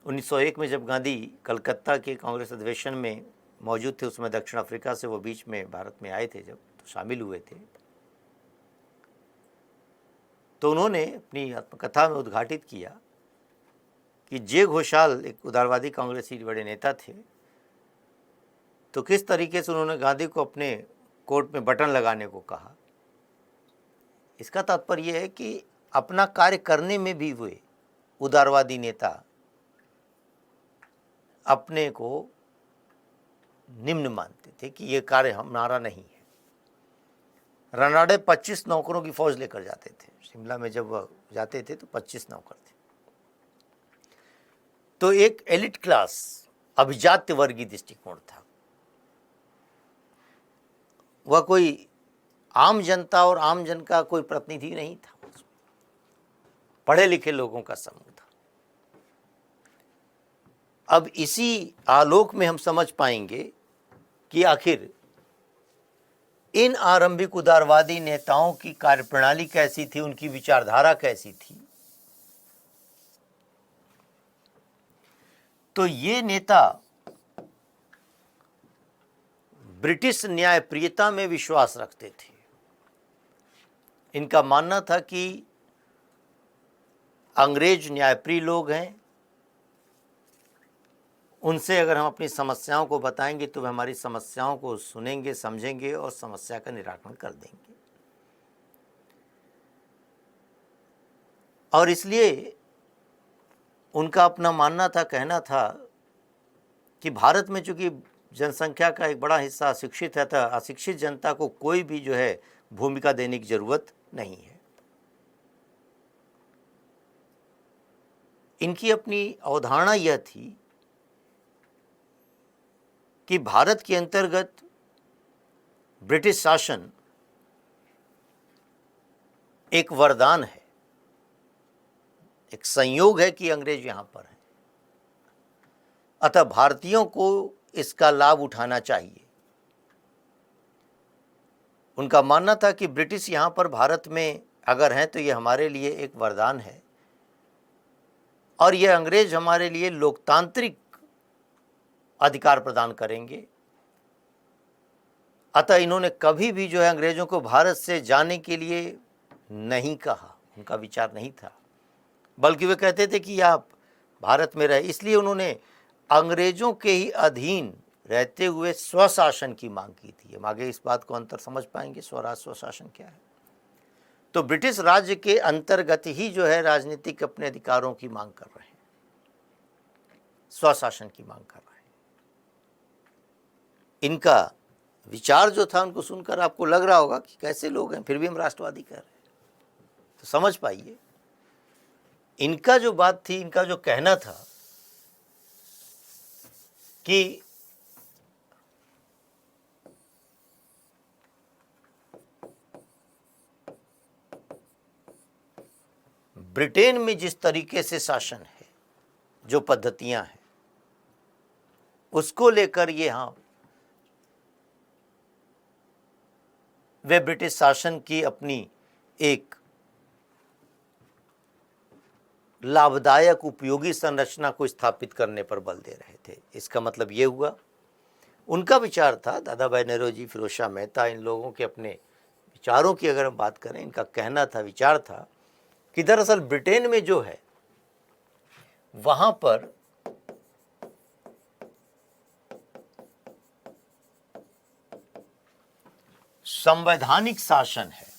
1901 में जब गांधी कलकत्ता के कांग्रेस अधिवेशन में मौजूद थे, उसमें दक्षिण अफ्रीका से वो बीच में भारत में आए थे, जब तो शामिल हुए थे, तो उन्होंने अपनी आत्मकथा में उद्घाटित किया कि जे घोषाल एक उदारवादी कांग्रेसी बड़े नेता थे, तो किस तरीके से उन्होंने गांधी को अपने कोट में बटन लगाने को कहा। इसका तात्पर्य यह है कि अपना कार्य करने में भी वे उदारवादी नेता अपने को निम्न मानते थे कि ये कार्य हमारा नहीं है। रनाड़े 25 नौकरों की फौज लेकर जाते थे। शिमला में जब वह जाते थे तो 25 नौकर थे। तो एक एलिट क्लास, अभिजात्य वर्गीय दृष्टिकोण था। वह कोई आम जनता और आम जन का कोई प्रतिनिधि नहीं था, पढ़े लिखे लोगों का समूह था। अब इसी आलोक में हम समझ पाएंगे कि आखिर इन आरंभिक उदारवादी नेताओं की कार्यप्रणाली कैसी थी, उनकी विचारधारा कैसी थी। तो ये नेता ब्रिटिश न्यायप्रियता में विश्वास रखते थे। इनका मानना था कि अंग्रेज न्यायप्रिय लोग हैं, उनसे अगर हम अपनी समस्याओं को बताएंगे तो वे हमारी समस्याओं को सुनेंगे, समझेंगे और समस्या का निराकरण कर देंगे। और इसलिए उनका अपना मानना था, कहना था कि भारत में चूंकि जनसंख्या का एक बड़ा हिस्सा अशिक्षित है, तो अशिक्षित जनता को कोई भी जो है भूमिका देने की जरूरत नहीं है। इनकी अपनी अवधारणा यह थी कि भारत के अंतर्गत ब्रिटिश शासन एक वरदान है, एक संयोग है कि अंग्रेज यहां पर हैं, अतः भारतीयों को इसका लाभ उठाना चाहिए। उनका मानना था कि ब्रिटिश यहां पर भारत में अगर हैं तो ये हमारे लिए एक वरदान है और ये अंग्रेज हमारे लिए लोकतांत्रिक अधिकार प्रदान करेंगे। अतः इन्होंने कभी भी जो है अंग्रेजों को भारत से जाने के लिए नहीं कहा, उनका विचार नहीं था, बल्कि वे कहते थे कि आप भारत में रहे। इसलिए उन्होंने अंग्रेजों के ही अधीन रहते हुए स्वशासन की मांग की थी। हम आगे इस बात को अंतर समझ पाएंगे, स्वराज स्वशासन क्या है। तो ब्रिटिश राज्य के अंतर्गत ही जो है राजनीतिक अपने अधिकारों की मांग कर रहे हैं, स्वशासन की मांग कर रहे हैं। इनका विचार जो था, उनको सुनकर आपको लग रहा होगा कि कैसे लोग हैं, फिर भी हम राष्ट्रवादी कह रहे हैं। तो समझ पाइए, इनका जो बात थी, इनका जो कहना था कि ब्रिटेन में जिस तरीके से शासन है, जो पद्धतियां हैं, उसको लेकर ये वे ब्रिटिश शासन की अपनी एक लाभदायक उपयोगी संरचना को स्थापित करने पर बल दे रहे थे। इसका मतलब ये हुआ, उनका विचार था, दादा भाई नौरोजी, फिरोज शाह मेहता, इन लोगों के अपने विचारों की अगर हम बात करें, इनका कहना था, विचार था कि दरअसल ब्रिटेन में जो है वहां पर संवैधानिक शासन है।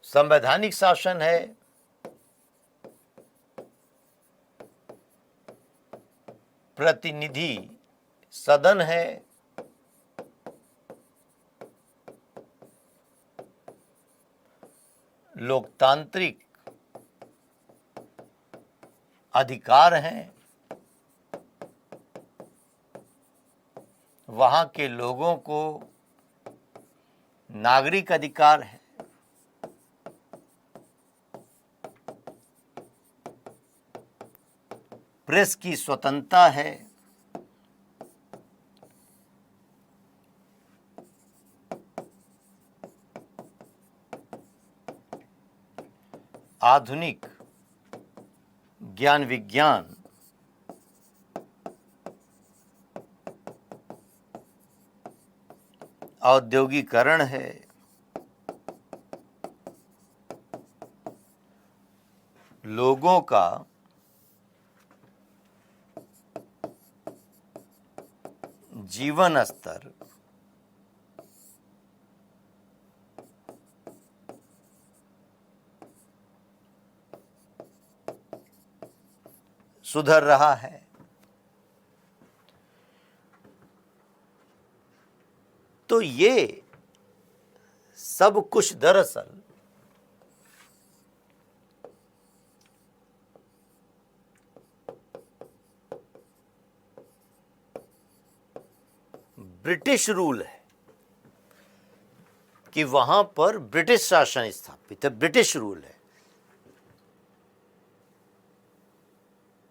संवैधानिक शासन है, प्रतिनिधि सदन है, लोकतांत्रिक अधिकार हैं, वहां के लोगों को नागरिक अधिकार है, प्रेस की स्वतंत्रता है, आधुनिक ज्ञान विज्ञान औद्योगिकरण है, लोगों का जीवन स्तर सुधर रहा है। तो ये सब कुछ दरअसल ब्रिटिश रूल है कि वहां पर ब्रिटिश शासन स्थापित है, ब्रिटिश रूल है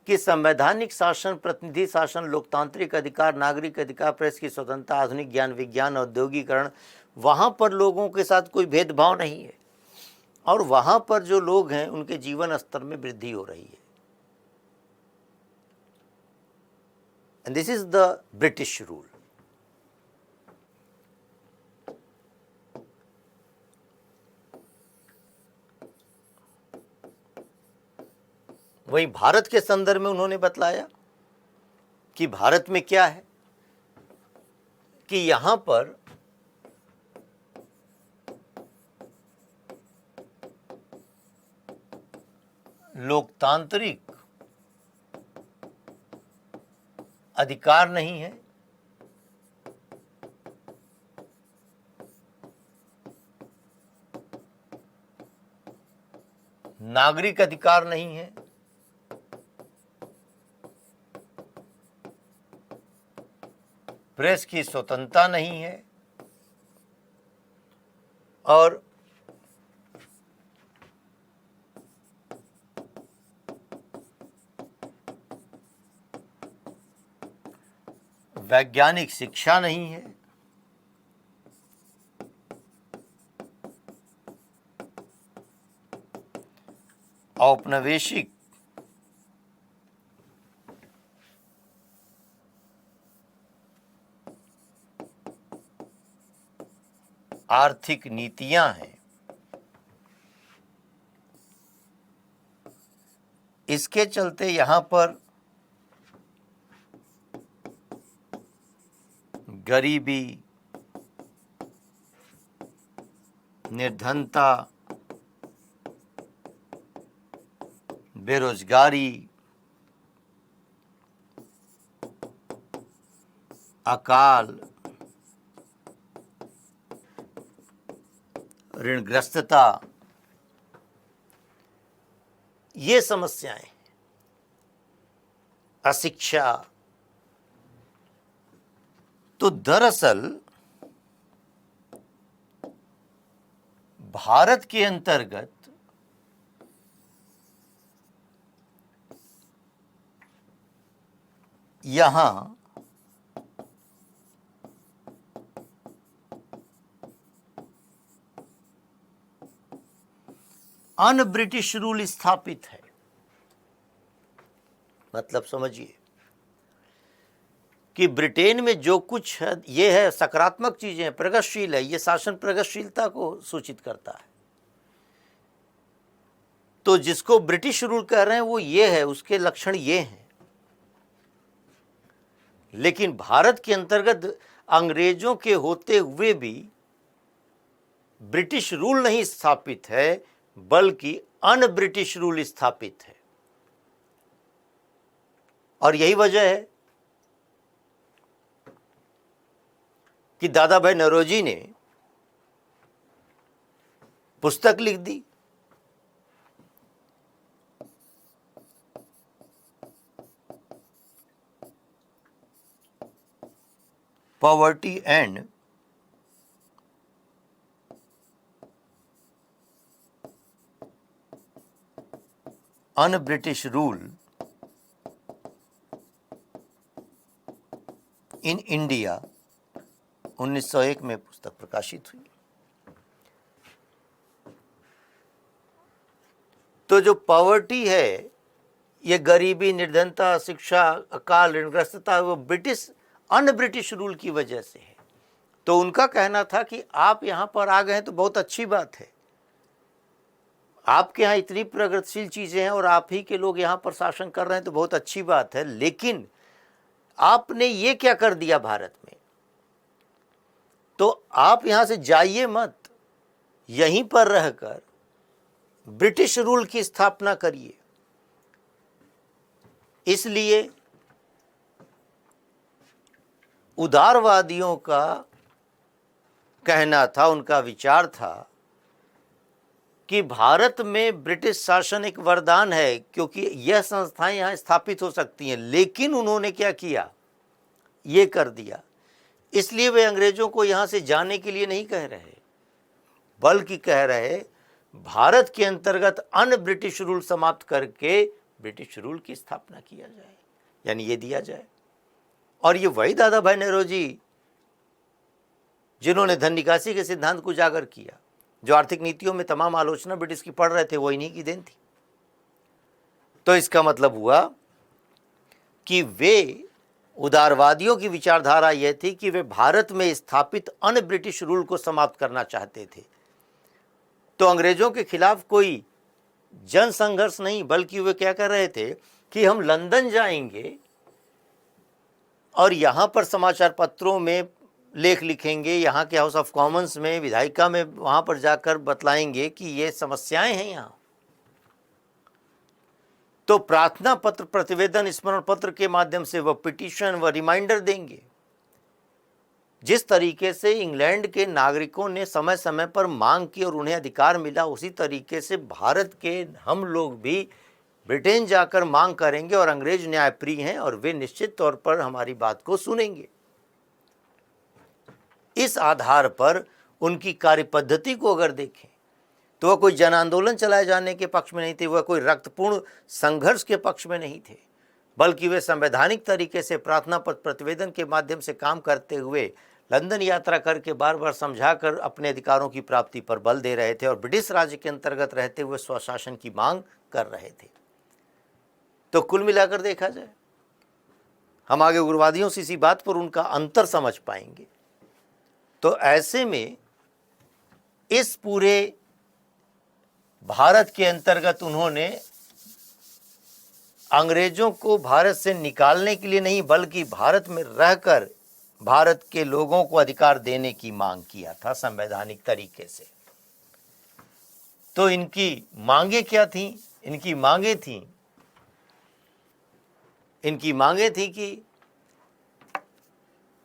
कि संवैधानिक शासन, प्रतिनिधि शासन, लोकतांत्रिक अधिकार, नागरिक अधिकार, प्रेस की स्वतंत्रता, आधुनिक ज्ञान विज्ञान, औद्योगिकरण, वहां पर लोगों के साथ कोई भेदभाव नहीं है और वहां पर जो लोग हैं उनके जीवन स्तर में वृद्धि हो रही है। And this is the British rule. वहीं भारत के संदर्भ में उन्होंने बतलाया कि भारत में क्या है कि यहां पर लोकतांत्रिक अधिकार नहीं है, नागरिक अधिकार नहीं है, प्रेस की स्वतंत्रता नहीं है और वैज्ञानिक शिक्षा नहीं है। औपनिवेशिक आर्थिक नीतियां हैं। इसके चलते यहां पर गरीबी, निर्धनता, बेरोजगारी, अकाल, ऋणग्रस्तता, ये समस्याएं, अशिक्षा, तो दरअसल भारत के अंतर्गत यहां अन ब्रिटिश रूल स्थापित है। मतलब समझिए कि ब्रिटेन में जो कुछ है ये है सकारात्मक चीजें, प्रगतिशील है, ये शासन प्रगतिशीलता को सूचित करता है। तो जिसको ब्रिटिश रूल कह रहे हैं वो ये है, उसके लक्षण ये हैं। लेकिन भारत के अंतर्गत अंग्रेजों के होते हुए भी ब्रिटिश रूल नहीं स्थापित है, बल्कि अन ब्रिटिश रूल स्थापित है। और यही वजह है कि दादा भाई नौरोजी ने पुस्तक लिख दी, poverty and un British rule in India 1901 में पुस्तक प्रकाशित हुई। तो जो पॉवर्टी है, ये गरीबी, निर्धनता, शिक्षा, अकाल, ऋणग्रस्तता, वो ब्रिटिश अन ब्रिटिश रूल की वजह से है। तो उनका कहना था कि आप यहां पर आ गए हैं तो बहुत अच्छी बात है, आपके यहाँ इतनी प्रगतिशील चीजें हैं और आप ही के लोग यहाँ पर शासन कर रहे हैं तो बहुत अच्छी बात है, लेकिन आपने ये क्या कर दिया भारत में, तो आप यहां से जाइए मत, यहीं पर रहकर ब्रिटिश रूल की स्थापना करिए। इसलिए उदारवादियों का कहना था, उनका विचार था कि भारत में ब्रिटिश शासन एक वरदान है, क्योंकि यह संस्थाएं यहां स्थापित हो सकती हैं। लेकिन उन्होंने क्या किया, ये कर दिया। इसलिए वे अंग्रेजों को यहां से जाने के लिए नहीं कह रहे, बल्कि कह रहे भारत के अंतर्गत अन ब्रिटिश रूल समाप्त करके ब्रिटिश रूल की स्थापना किया जाए, यानी ये दिया जाए। और ये वही दादा भाई नौरोजी जिन्होंने धन निकासी के सिद्धांत को उजागर किया, जो आर्थिक नीतियों में तमाम आलोचना ब्रिटिश की पढ़ रहे थे, वो इन्हीं की देन थी। तो इसका मतलब हुआ कि वे उदारवादियों की विचारधारा यह थी कि वे भारत में स्थापित अन ब्रिटिश रूल को समाप्त करना चाहते थे। तो अंग्रेजों के खिलाफ कोई जन संघर्ष नहीं, बल्कि वे क्या कर रहे थे कि हम लंदन जाएंगे और यहां पर समाचार पत्रों में लेख लिखेंगे, यहाँ के हाउस ऑफ कॉमन्स में, विधायिका में, वहां पर जाकर बतलाएंगे कि ये समस्याएं हैं यहाँ। तो प्रार्थना पत्र, प्रतिवेदन, स्मरण पत्र के माध्यम से वह पिटीशन, वह रिमाइंडर देंगे। जिस तरीके से इंग्लैंड के नागरिकों ने समय समय पर मांग की और उन्हें अधिकार मिला, उसी तरीके से भारत के हम लोग भी ब्रिटेन जाकर मांग करेंगे और अंग्रेज न्यायप्रिय हैं और वे निश्चित तौर पर हमारी बात को सुनेंगे। इस आधार पर उनकी कार्यपद्धति को अगर देखें तो वह कोई जन आंदोलन चलाए जाने के पक्ष में नहीं थे, वह कोई रक्तपूर्ण संघर्ष के पक्ष में नहीं थे, बल्कि वे संवैधानिक तरीके से प्रार्थना पत्र प्रतिवेदन के माध्यम से काम करते हुए लंदन यात्रा करके बार बार समझाकर अपने अधिकारों की प्राप्ति पर बल दे रहे थे और ब्रिटिश राज्य के अंतर्गत रहते हुए स्वशासन की मांग कर रहे थे। तो कुल मिलाकर देखा जाए, हम आगे उग्रवादियों से इसी बात पर उनका अंतर समझ पाएंगे। तो ऐसे में इस पूरे भारत के अंतर्गत उन्होंने अंग्रेजों को भारत से निकालने के लिए नहीं, बल्कि भारत में रहकर भारत के लोगों को अधिकार देने की मांग किया था संवैधानिक तरीके से। तो इनकी मांगे क्या थी? इनकी मांगे थी कि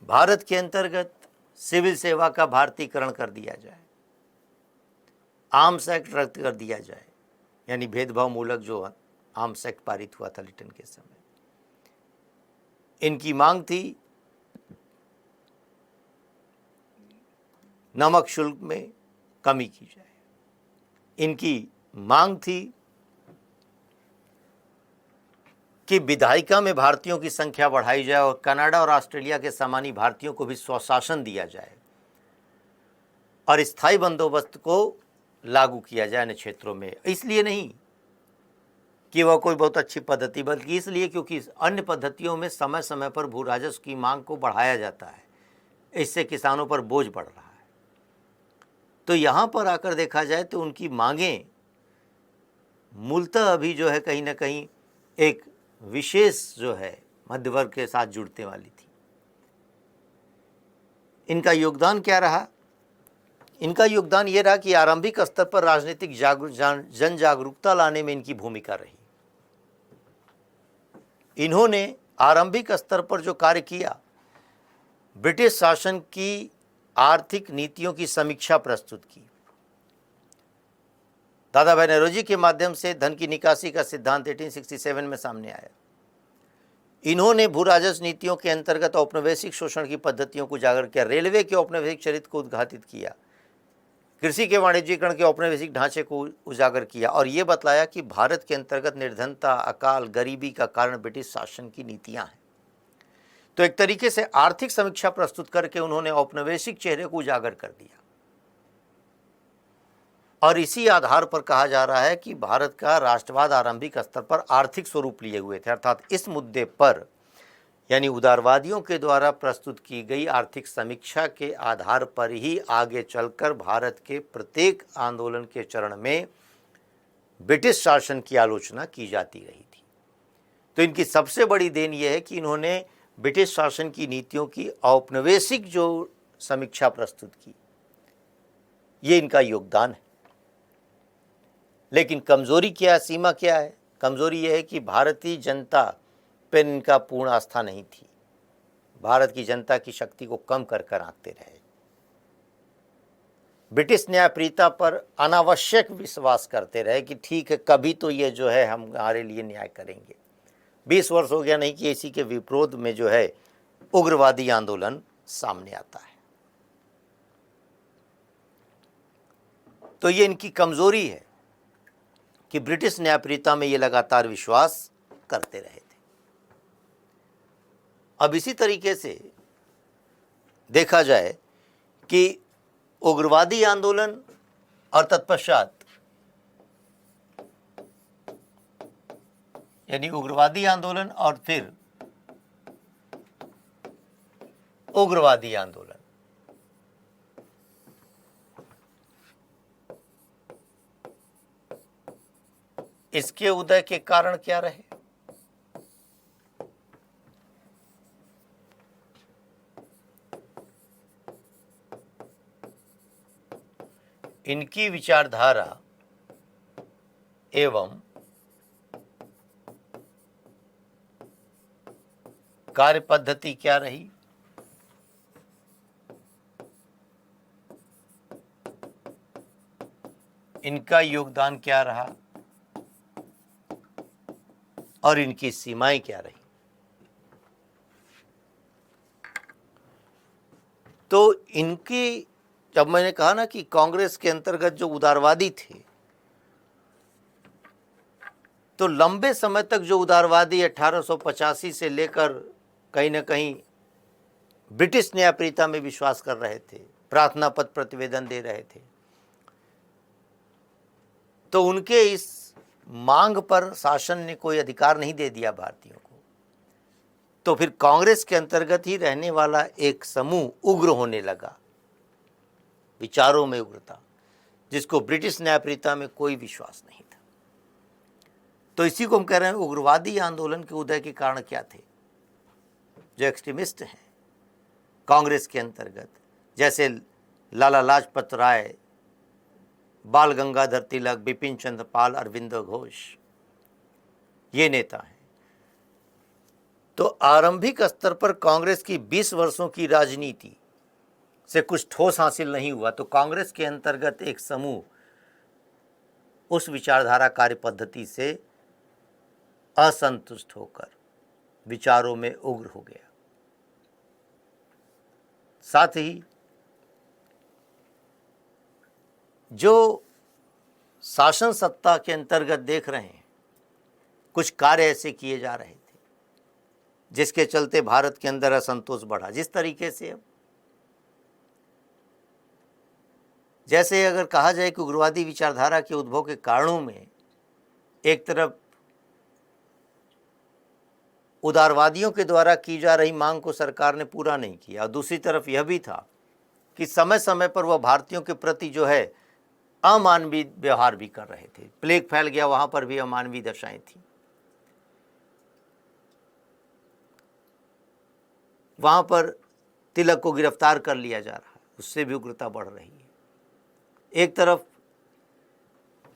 भारत के अंतर्गत सिविल सेवा का भारतीकरण कर दिया जाए, आर्म्स एक्ट रद्द कर दिया जाए, यानी भेदभाव मूलक जो आर्म्स एक्ट पारित हुआ था लिटन के समय। इनकी मांग थी नमक शुल्क में कमी की जाए। इनकी मांग थी कि विधायिका में भारतीयों की संख्या बढ़ाई जाए और कनाडा और ऑस्ट्रेलिया के सामान्य भारतीयों को भी स्वशासन दिया जाए और स्थायी बंदोबस्त को लागू किया जाए अन्य क्षेत्रों में। इसलिए नहीं कि वह कोई बहुत अच्छी पद्धति, बल्कि इसलिए क्योंकि अन्य पद्धतियों में समय समय पर भू राजस्व की मांग को बढ़ाया जाता है, इससे किसानों पर बोझ बढ़ रहा है। तो यहाँ पर आकर देखा जाए तो उनकी मांगें मूलतः अभी जो है कहीं ना कहीं एक विशेष जो है मध्य वर्ग के साथ जुड़ने वाली थी। इनका योगदान क्या रहा? इनका योगदान ये रहा कि आरंभिक स्तर पर राजनीतिक जन जागरूकता लाने में इनकी भूमिका रही। इन्होंने आरंभिक स्तर पर जो कार्य किया, ब्रिटिश शासन की आर्थिक नीतियों की समीक्षा प्रस्तुत की। दादा भाई नौरोजी के माध्यम से धन की निकासी का सिद्धांत 1867 में सामने आया। इन्होंने भू राजस्व नीतियों के अंतर्गत औपनिवेशिक शोषण की पद्धतियों को उजागर किया, रेलवे के औपनिवेशिक चरित्र को उद्घाटित किया, कृषि के वाणिज्यीकरण के औपनिवेशिक ढांचे को उजागर किया और ये बतलाया कि भारत के अंतर्गत निर्धनता, अकाल, गरीबी का कारण ब्रिटिश शासन की नीतियां हैं। तो एक तरीके से आर्थिक समीक्षा प्रस्तुत करके उन्होंने औपनिवेशिक चेहरे को उजागर कर दिया और इसी आधार पर कहा जा रहा है कि भारत का राष्ट्रवाद आरंभिक स्तर पर आर्थिक स्वरूप लिए हुए थे। अर्थात इस मुद्दे पर यानी उदारवादियों के द्वारा प्रस्तुत की गई आर्थिक समीक्षा के आधार पर ही आगे चलकर भारत के प्रत्येक आंदोलन के चरण में ब्रिटिश शासन की आलोचना की जाती रही थी। तो इनकी सबसे बड़ी देन यह है कि इन्होंने ब्रिटिश शासन की नीतियों की औपनिवेशिक जो समीक्षा प्रस्तुत की, ये इनका योगदान है। लेकिन कमजोरी क्या है, सीमा क्या है? कमजोरी यह है कि भारतीय जनता पर इनका पूर्ण आस्था नहीं थी। भारत की जनता की शक्ति को कम कर कर आंकते रहे। ब्रिटिश न्यायप्रियता पर अनावश्यक विश्वास करते रहे कि ठीक है, कभी तो ये जो है हम हमारे लिए न्याय करेंगे। 20 वर्ष हो गया नहीं कि इसी के विरोध में जो है उग्रवादी आंदोलन सामने आता है। तो ये इनकी कमजोरी है कि ब्रिटिश न्यायप्रियता में ये लगातार विश्वास करते रहे थे। अब इसी तरीके से देखा जाए कि उग्रवादी आंदोलन और तत्पश्चात यानी उग्रवादी आंदोलन और फिर उग्रवादी आंदोलन, इसके उदय के कारण क्या रहे? इनकी विचारधारा एवं कार्य पद्धति क्या रही? इनका योगदान क्या रहा और इनकी सीमाएं क्या रही? तो इनकी, जब मैंने कहा ना कि कांग्रेस के अंतर्गत जो उदारवादी थे, तो लंबे समय तक जो उदारवादी 1885 से लेकर कहीं ना कहीं ब्रिटिश न्यायप्रियता में विश्वास कर रहे थे, प्रार्थना पत्र प्रतिवेदन दे रहे थे, तो उनके इस मांग पर शासन ने कोई अधिकार नहीं दे दिया भारतीयों को। तो फिर कांग्रेस के अंतर्गत ही रहने वाला एक समूह उग्र होने लगा, विचारों में उग्रता, जिसको ब्रिटिश न्यायप्रियता में कोई विश्वास नहीं था। तो इसी को हम कह रहे हैं उग्रवादी आंदोलन के उदय के कारण क्या थे? जो एक्सट्रीमिस्ट हैं कांग्रेस के अंतर्गत, जैसे लाला लाजपत राय, बाल गंगाधर तिलक, बिपिन चंद्र पाल, अरविंद घोष, ये नेता हैं। तो आरंभिक स्तर पर कांग्रेस की 20 वर्षों की राजनीति से कुछ ठोस हासिल नहीं हुआ, तो कांग्रेस के अंतर्गत एक समूह उस विचारधारा कार्य पद्धति से असंतुष्ट होकर विचारों में उग्र हो गया। साथ ही जो शासन सत्ता के अंतर्गत देख रहे हैं, कुछ कार्य ऐसे किए जा रहे थे जिसके चलते भारत के अंदर असंतोष बढ़ा। जिस तरीके से अब जैसे अगर कहा जाए कि उग्रवादी विचारधारा के उद्भव के कारणों में एक तरफ उदारवादियों के द्वारा की जा रही मांग को सरकार ने पूरा नहीं किया और दूसरी तरफ यह भी था कि समय समय पर वह भारतीयों के प्रति जो है अमानवीय व्यवहार भी कर रहे थे। प्लेग फैल गया, वहां पर भी अमानवीय दशाएं थी। वहां पर तिलक को गिरफ्तार कर लिया जा रहा है, उससे भी उग्रता बढ़ रही है। एक तरफ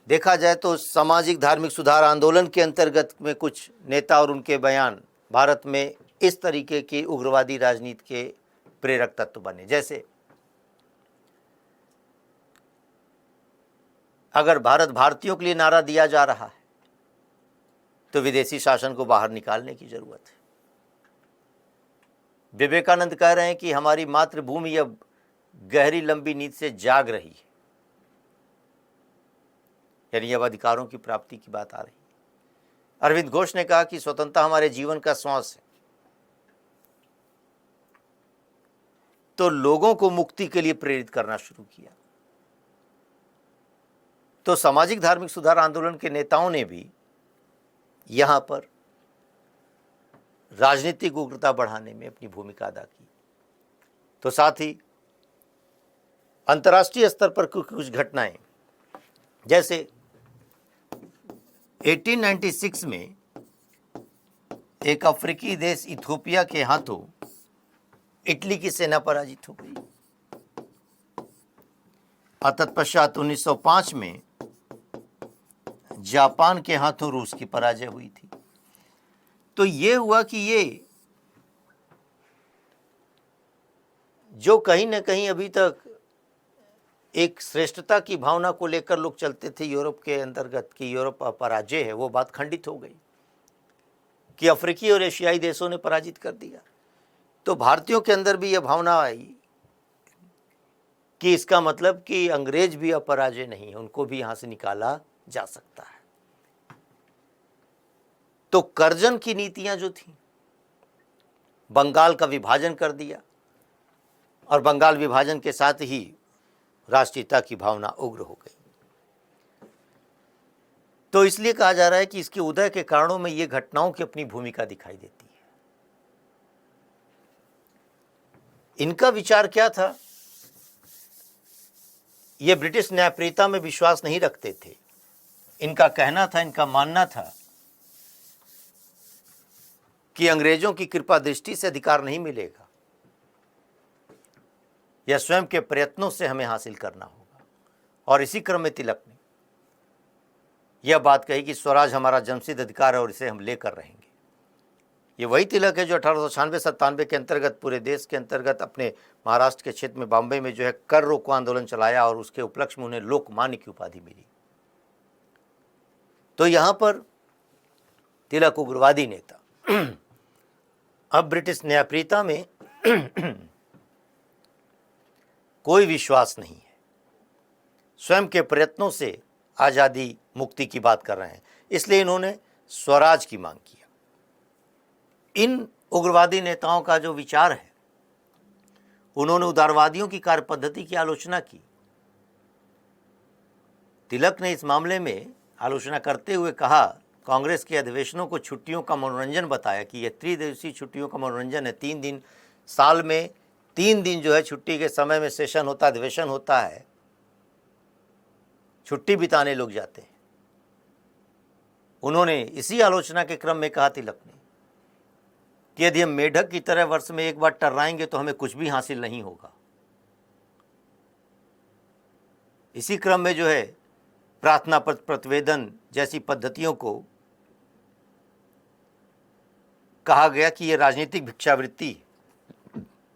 देखा जाए तो सामाजिक धार्मिक सुधार आंदोलन के अंतर्गत में कुछ नेता और उनके बयान भारत में इस तरीके की उग्रवादी राजनीति के प्रेरक तत्व बने। जैसे अगर भारत भारतीयों के लिए नारा दिया जा रहा है तो विदेशी शासन को बाहर निकालने की जरूरत है। विवेकानंद कह रहे हैं कि हमारी मातृभूमि अब गहरी लंबी नींद से जाग रही है, यानी अब अधिकारों की प्राप्ति की बात आ रही है। अरविंद घोष ने कहा कि स्वतंत्रता हमारे जीवन का श्वास है। तो लोगों को मुक्ति के लिए प्रेरित करना शुरू किया। तो सामाजिक धार्मिक सुधार आंदोलन के नेताओं ने भी यहां पर राजनीतिक उग्रता बढ़ाने में अपनी भूमिका अदा की। तो साथ ही अंतर्राष्ट्रीय स्तर पर कुछ घटनाएं, जैसे 1896 में एक अफ्रीकी देश इथियोपिया के हाथों इटली की सेना पराजित हो गई और तत्पश्चात 1905 में जापान के हाथों रूस की पराजय हुई थी। तो ये हुआ कि ये जो कहीं ना कहीं अभी तक एक श्रेष्ठता की भावना को लेकर लोग चलते थे यूरोप के अंतर्गत कि यूरोप पराजय है, वो बात खंडित हो गई कि अफ्रीकी और एशियाई देशों ने पराजित कर दिया। तो भारतीयों के अंदर भी यह भावना आई कि इसका मतलब कि अंग्रेज भी अपराजय नहीं है, उनको भी यहां से निकाला जा सकता है। तो कर्जन की नीतियां जो थी, बंगाल का विभाजन कर दिया और बंगाल विभाजन के साथ ही राष्ट्रीयता की भावना उग्र हो गई। तो इसलिए कहा जा रहा है कि इसके उदय के कारणों में ये घटनाओं की अपनी भूमिका दिखाई देती है। इनका विचार क्या था? ये ब्रिटिश न्यायप्रियता में विश्वास नहीं रखते थे। इनका कहना था, इनका मानना था कि अंग्रेजों की कृपा दृष्टि से अधिकार नहीं मिलेगा, यह स्वयं के प्रयत्नों से हमें हासिल करना होगा। और इसी क्रम में तिलक ने यह बात कही कि स्वराज हमारा जन्मसिद्ध अधिकार है और इसे हम लेकर रहेंगे। ये वही तिलक है जो 1896-97 के अंतर्गत पूरे देश के अंतर्गत अपने महाराष्ट्र के क्षेत्र में बॉम्बे में जो है कर रोको आंदोलन चलाया और उसके उपलक्ष्य में उन्हें लोकमान्य की उपाधि मिली। तो यहां पर तिलक उग्रवादी नेता। अब ब्रिटिश न्यायप्रियता में कोई विश्वास नहीं है, स्वयं के प्रयत्नों से आज़ादी मुक्ति की बात कर रहे हैं, इसलिए इन्होंने स्वराज की मांग किया। इन उग्रवादी नेताओं का जो विचार है, उन्होंने उदारवादियों की कार्य पद्धति की आलोचना की। तिलक ने इस मामले में आलोचना करते हुए कहा, कांग्रेस के अधिवेशनों को छुट्टियों का मनोरंजन बताया कि यह त्रिदिवसीय छुट्टियों का मनोरंजन है। 3 दिन साल में 3 दिन जो है छुट्टी के समय में सेशन होता है, अधिवेशन होता है, छुट्टी बिताने लोग जाते हैं। उन्होंने इसी आलोचना के क्रम में कहा तिलक ने कि यदि हम मेढक की तरह वर्ष में एक बार टर्राएंगे तो हमें कुछ भी हासिल नहीं होगा। इसी क्रम में जो है प्रार्थना प्रतिवेदन जैसी पद्धतियों को कहा गया कि यह राजनीतिक भिक्षावृत्ति,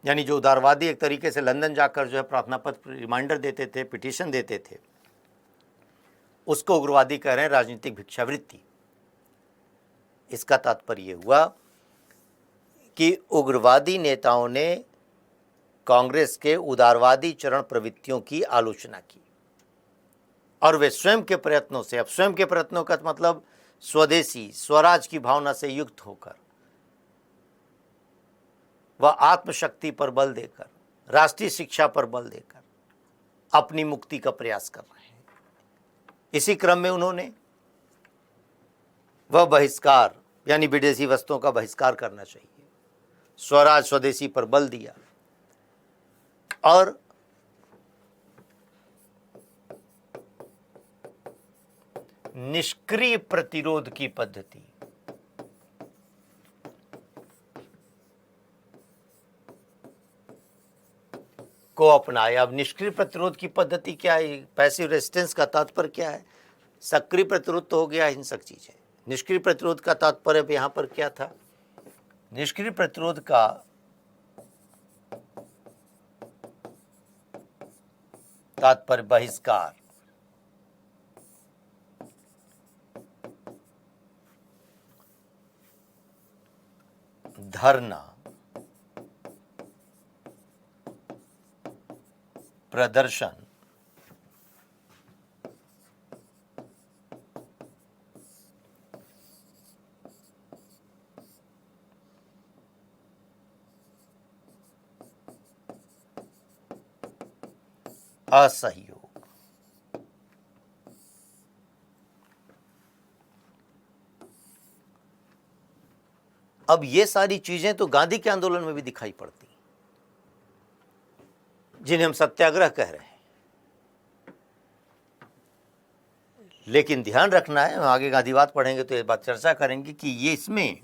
यानी जो उदारवादी एक तरीके से लंदन जाकर जो है प्रार्थना पत्र रिमाइंडर देते थे, पिटीशन देते थे, उसको उग्रवादी कह रहे हैं राजनीतिक भिक्षावृत्ति। इसका तात्पर्य हुआ कि उग्रवादी नेताओं ने कांग्रेस के उदारवादी चरण प्रवृत्तियों की आलोचना की। और वे स्वयं के प्रयत्नों से, अब स्वयं के प्रयत्नों का मतलब स्वदेशी स्वराज की भावना से युक्त होकर वह आत्मशक्ति पर बल देकर, राष्ट्रीय शिक्षा पर बल देकर अपनी मुक्ति का प्रयास कर रहे हैं। इसी क्रम में उन्होंने वह बहिष्कार यानी विदेशी वस्तुओं का बहिष्कार करना चाहिए, स्वराज स्वदेशी पर बल दिया और निष्क्रिय प्रतिरोध की पद्धति को अपनाया। अब निष्क्रिय प्रतिरोध की पद्धति क्या है? पैसिव रेजिस्टेंस का तात्पर्य क्या है? सक्रिय प्रतिरोध तो हो गया हिंसक चीज है। निष्क्रिय प्रतिरोध का तात्पर्य अब यहां पर क्या था? निष्क्रिय प्रतिरोध का तात्पर्य बहिष्कार, धरना, प्रदर्शन, असहयोग। अब ये सारी चीजें तो गांधी के आंदोलन में भी दिखाई पड़ती, जिन्हें हम सत्याग्रह कह रहे हैं। लेकिन ध्यान रखना है, हम आगे गांधीवाद पढ़ेंगे तो ये बात चर्चा करेंगे कि ये इसमें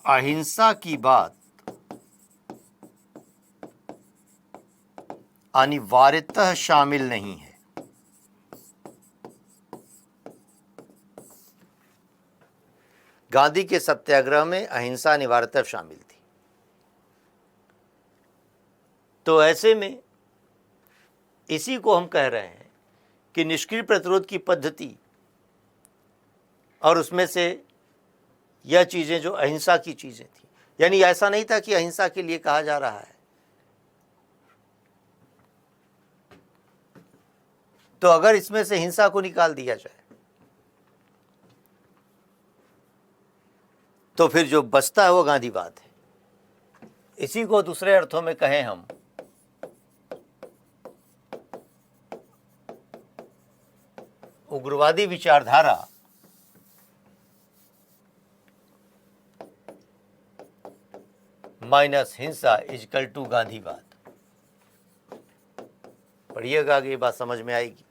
अहिंसा की बात अनिवार्यतः शामिल नहीं है। गांधी के सत्याग्रह में अहिंसा अनिवार्यतः शामिल थी। तो ऐसे में इसी को हम कह रहे हैं कि निष्क्रिय प्रतिरोध की पद्धति और उसमें से यह चीजें जो अहिंसा की चीजें थी, यानी ऐसा नहीं था कि अहिंसा के लिए कहा जा रहा है। तो अगर इसमें से हिंसा को निकाल दिया जाए तो फिर जो बचता है वो गांधीवाद है। इसी को दूसरे अर्थों में कहें हम उग्रवादी विचारधारा माइनस हिंसा इजकल टू गांधीवाद। पढ़िएगा कि ये बात समझ में आएगी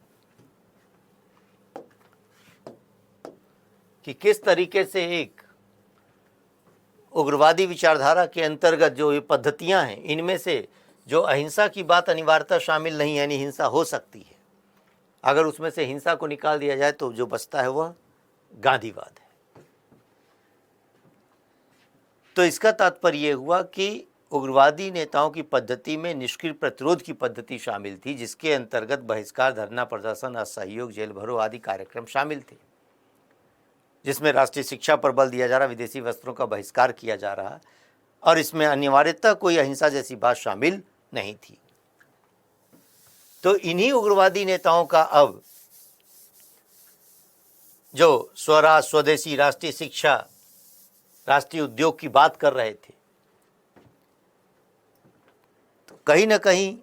कि किस तरीके से एक उग्रवादी विचारधारा के अंतर्गत जो ये पद्धतियां हैं, इनमें से जो अहिंसा की बात अनिवार्यता शामिल नहीं है, यानी हिंसा हो सकती है, अगर उसमें से हिंसा को निकाल दिया जाए तो जो बचता है वह गांधीवाद है। तो इसका तात्पर्य यह हुआ कि उग्रवादी नेताओं की पद्धति में निष्क्रिय प्रतिरोध की पद्धति शामिल थी, जिसके अंतर्गत बहिष्कार, धरना, प्रदर्शन, असहयोग, जेल भरो आदि कार्यक्रम शामिल थे, जिसमें राष्ट्रीय शिक्षा पर बल दिया जा रहा, विदेशी वस्त्रों का बहिष्कार किया जा रहा, और इसमें अनिवार्यतः कोई अहिंसा जैसी बात शामिल नहीं थी। तो इन्हीं उग्रवादी नेताओं का अब जो स्वराज, स्वदेशी, राष्ट्रीय शिक्षा, राष्ट्रीय उद्योग की बात कर रहे थे, तो कहीं ना कहीं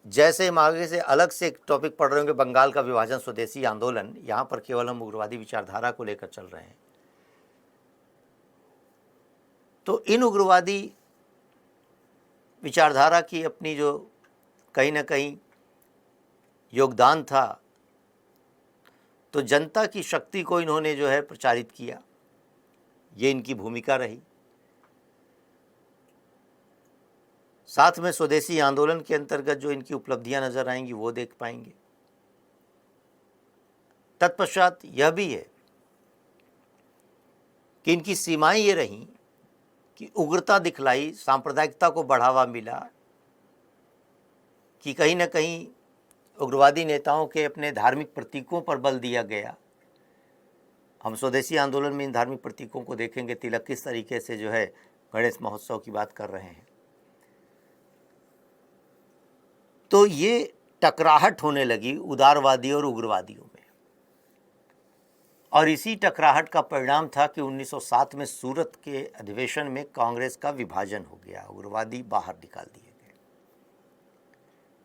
जैसे हम आगे से अलग से एक टॉपिक पढ़ रहे होंगे, बंगाल का विभाजन, स्वदेशी आंदोलन, यहां पर केवल हम उग्रवादी विचारधारा को लेकर चल रहे हैं। तो इन उग्रवादी विचारधारा की अपनी जो कहीं ना कहीं योगदान था, तो जनता की शक्ति को इन्होंने जो है प्रचारित किया, ये इनकी भूमिका रही। साथ में स्वदेशी आंदोलन के अंतर्गत जो इनकी उपलब्धियां नजर आएंगी वो देख पाएंगे। तत्पश्चात यह भी है कि इनकी सीमाएं ये रहीं कि उग्रता दिखलाई, सांप्रदायिकता को बढ़ावा मिला, कि कहीं ना कहीं उग्रवादी नेताओं के अपने धार्मिक प्रतीकों पर बल दिया गया। हम स्वदेशी आंदोलन में इन धार्मिक प्रतीकों को देखेंगे, तिलक किस तरीके से जो है गणेश महोत्सव की बात कर रहे हैं। तो ये टकराहट होने लगी उदारवादी और उग्रवादियों में, और इसी टकराहट का परिणाम था कि 1907 में सूरत के अधिवेशन में कांग्रेस का विभाजन हो गया, उग्रवादी बाहर निकाल दिए गए।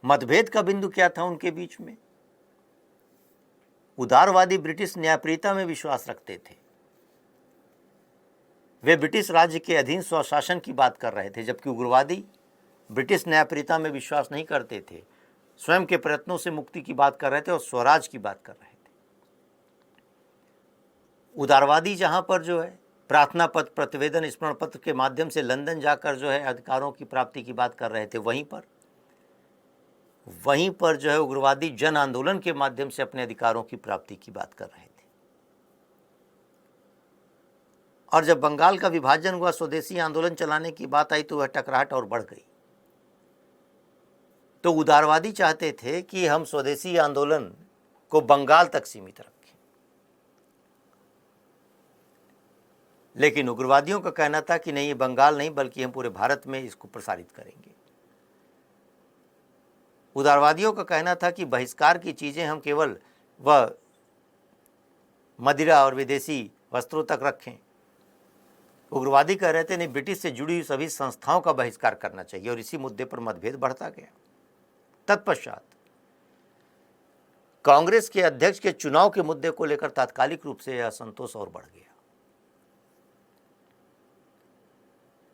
मतभेद का बिंदु क्या था उनके बीच में? उदारवादी ब्रिटिश न्यायप्रियता में विश्वास रखते थे, वे ब्रिटिश राज्य के अधीन स्वशासन की बात कर रहे थे, जबकि उग्रवादी ब्रिटिश न्यायप्रियता में विश्वास नहीं करते थे, स्वयं के प्रयत्नों से मुक्ति की बात कर रहे थे और स्वराज की बात कर रहे थे। उदारवादी जहां पर जो है प्रार्थना पत्र, प्रतिवेदन, स्मरण पत्र के माध्यम से लंदन जाकर जो है अधिकारों की प्राप्ति की बात कर रहे थे, वहीं पर जो है उग्रवादी जन आंदोलन के माध्यम से अपने अधिकारों की प्राप्ति की बात कर रहे थे। और जब बंगाल का विभाजन हुआ, स्वदेशी आंदोलन चलाने की बात आई, तो वह टकराहट और बढ़ गई। तो उदारवादी चाहते थे कि हम स्वदेशी आंदोलन को बंगाल तक सीमित रखें, लेकिन उग्रवादियों का कहना था कि नहीं, ये बंगाल नहीं बल्कि हम पूरे भारत में इसको प्रसारित करेंगे। उदारवादियों का कहना था कि बहिष्कार की चीजें हम केवल वह मदिरा और विदेशी वस्त्रों तक रखें। उग्रवादी कह रहे थे नहीं, ब्रिटिश से जुड़ी हुई सभी संस्थाओं का बहिष्कार करना चाहिए, और इसी मुद्दे पर मतभेद बढ़ता गया। तत्पश्चात कांग्रेस के अध्यक्ष के चुनाव के मुद्दे को लेकर तात्कालिक रूप से यह असंतोष और बढ़ गया।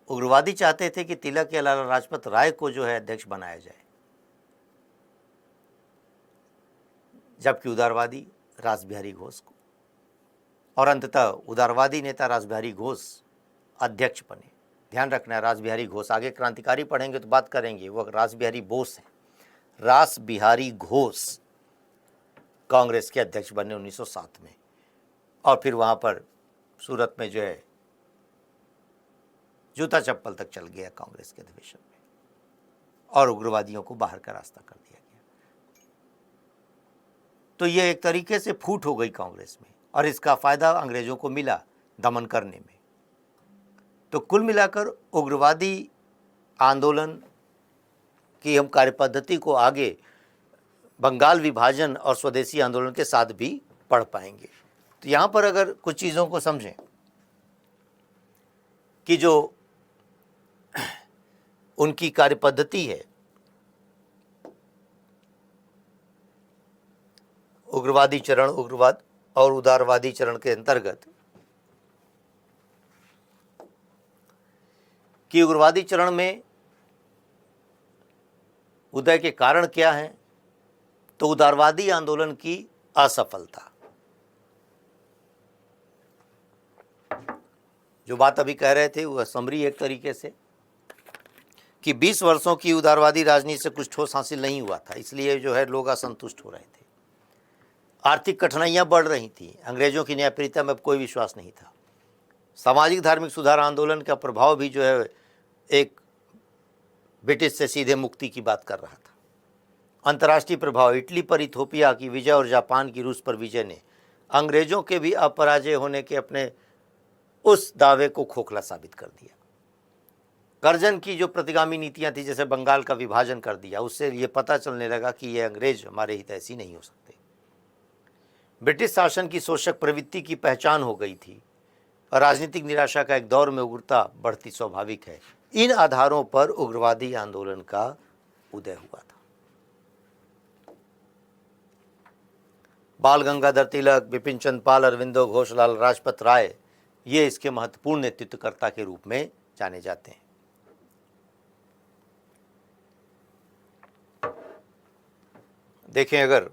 उग्रवादी चाहते थे कि तिलक या लाला लाजपत राय को जो है अध्यक्ष बनाया जाए, जबकि उदारवादी रासबिहारी घोष को, और अंततः उदारवादी नेता रासबिहारी घोष अध्यक्ष बने। ध्यान रखना, रासबिहारी घोष, आगे क्रांतिकारी पढ़ेंगे तो बात करेंगे, वह रासबिहारी बोस है। रासबिहारी घोष कांग्रेस के अध्यक्ष बने 1907 में, और फिर वहां पर सूरत में जो है जूता चप्पल तक चल गया कांग्रेस के अधिवेशन में, और उग्रवादियों को बाहर का रास्ता कर दिया गया। तो यह एक तरीके से फूट हो गई कांग्रेस में, और इसका फायदा अंग्रेजों को मिला दमन करने में। तो कुल मिलाकर उग्रवादी आंदोलन की हम कार्यपद्धति को आगे बंगाल विभाजन और स्वदेशी आंदोलन के साथ भी पढ़ पाएंगे। तो यहाँ पर अगर कुछ चीज़ों को समझें कि जो उनकी कार्यपद्धति है, उग्रवादी चरण, उग्रवाद और उदारवादी चरण के अंतर्गत, कि उग्रवादी चरण में उदय के कारण क्या हैं? तो उदारवादी आंदोलन की असफलता, जो बात अभी कह रहे थे वह समरी एक तरीके से, कि 20 वर्षों की उदारवादी राजनीति से कुछ ठोस हासिल नहीं हुआ था, इसलिए जो है लोग असंतुष्ट हो रहे थे। आर्थिक कठिनाइयां बढ़ रही थी, अंग्रेजों की न्यायप्रियता में अब कोई विश्वास नहीं था। सामाजिक धार्मिक सुधार आंदोलन का प्रभाव भी जो है एक ब्रिटिश से सीधे मुक्ति की बात कर रहा था। अंतर्राष्ट्रीय प्रभाव, इटली पर इथोपिया की विजय और जापान की रूस पर विजय ने अंग्रेजों के भी अपराजय होने के अपने उस दावे को खोखला साबित कर दिया। कर्जन की जो प्रतिगामी नीतियां थी, जैसे बंगाल का विभाजन कर दिया, उससे ये पता चलने लगा कि ये अंग्रेज हमारे हितैषी नहीं हो सकते। ब्रिटिश शासन की शोषक प्रवृत्ति की पहचान हो गई थी, और राजनीतिक निराशा का एक दौर में उग्रता बढ़ती स्वाभाविक है। इन आधारों पर उग्रवादी आंदोलन का उदय हुआ था। बाल गंगाधर तिलक, बिपिन चंद्र पाल, अरविंदो घोष, लाला लाजपत राय, ये इसके महत्वपूर्ण नेतृत्वकर्ता के रूप में जाने जाते हैं। देखें, अगर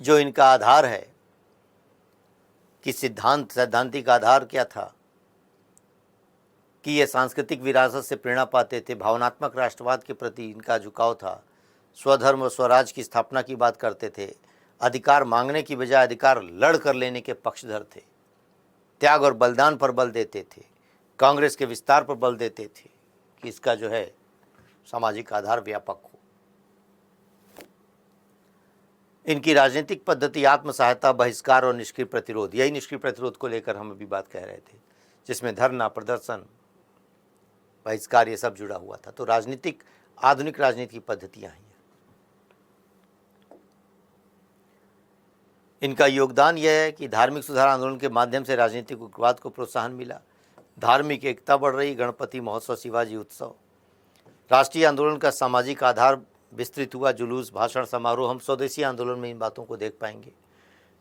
जो इनका आधार है कि सैद्धांतिक आधार क्या था, कि ये सांस्कृतिक विरासत से प्रेरणा पाते थे, भावनात्मक राष्ट्रवाद के प्रति इनका झुकाव था, स्वधर्म और स्वराज की स्थापना की बात करते थे, अधिकार मांगने की बजाय अधिकार लड़ कर लेने के पक्षधर थे, त्याग और बलिदान पर बल देते थे, कांग्रेस के विस्तार पर बल देते थे कि इसका जो है सामाजिक आधार व्यापक हो। इनकी राजनीतिक पद्धति आत्म सहायता, बहिष्कार और निष्क्रिय प्रतिरोध, यही निष्क्रिय प्रतिरोध को लेकर हम अभी बात कह रहे थे, जिसमें धरना, प्रदर्शन, बहिष्कार, ये सब जुड़ा हुआ था। तो राजनीतिक, आधुनिक राजनीति की पद्धतियाँ हैं। इनका योगदान यह है कि धार्मिक सुधार आंदोलन के माध्यम से राजनीतिक उग्रवाद को प्रोत्साहन मिला, धार्मिक एकता बढ़ रही, गणपति महोत्सव, शिवाजी उत्सव, राष्ट्रीय आंदोलन का सामाजिक आधार विस्तृत हुआ, जुलूस, भाषण, समारोह। हम स्वदेशी आंदोलन में इन बातों को देख पाएंगे।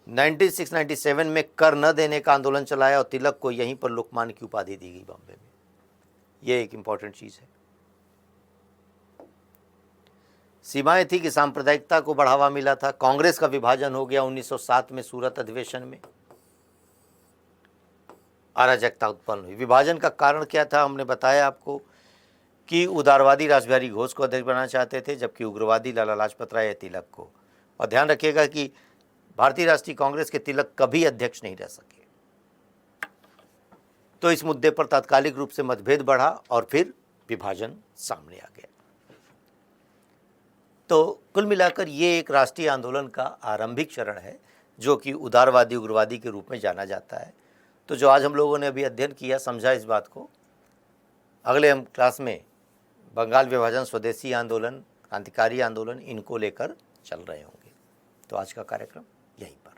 96-97 में कर न देने का आंदोलन चलाया और तिलक को यहीं पर लोकमान्य की उपाधि दी गई बॉम्बे में। ये एक इम्पॉर्टेंट चीज़ है। सीमाएं थी कि सांप्रदायिकता को बढ़ावा मिला था। कांग्रेस का विभाजन हो गया 1907 में सूरत अधिवेशन में, अराजकता उत्पन्न हुई। विभाजन का कारण क्या था? हमने बताया आपको कि उदारवादी रासबिहारी घोष को अध्यक्ष बनाना चाहते थे, जबकि उग्रवादी लाला लाजपत राय तिलक को। और ध्यान रखिएगा कि भारतीय राष्ट्रीय कांग्रेस के तिलक कभी अध्यक्ष नहीं रह सके। तो इस मुद्दे पर तात्कालिक रूप से मतभेद बढ़ा और फिर विभाजन सामने आ गया। तो कुल मिलाकर ये एक राष्ट्रीय आंदोलन का आरंभिक चरण है, जो कि उदारवादी उग्रवादी के रूप में जाना जाता है। तो जो आज हम लोगों ने अभी अध्ययन किया, समझा इस बात को, अगले हम क्लास में बंगाल विभाजन, स्वदेशी आंदोलन, क्रांतिकारी आंदोलन, इनको लेकर चल रहे होंगे। तो आज का कार्यक्रम यहीं पर।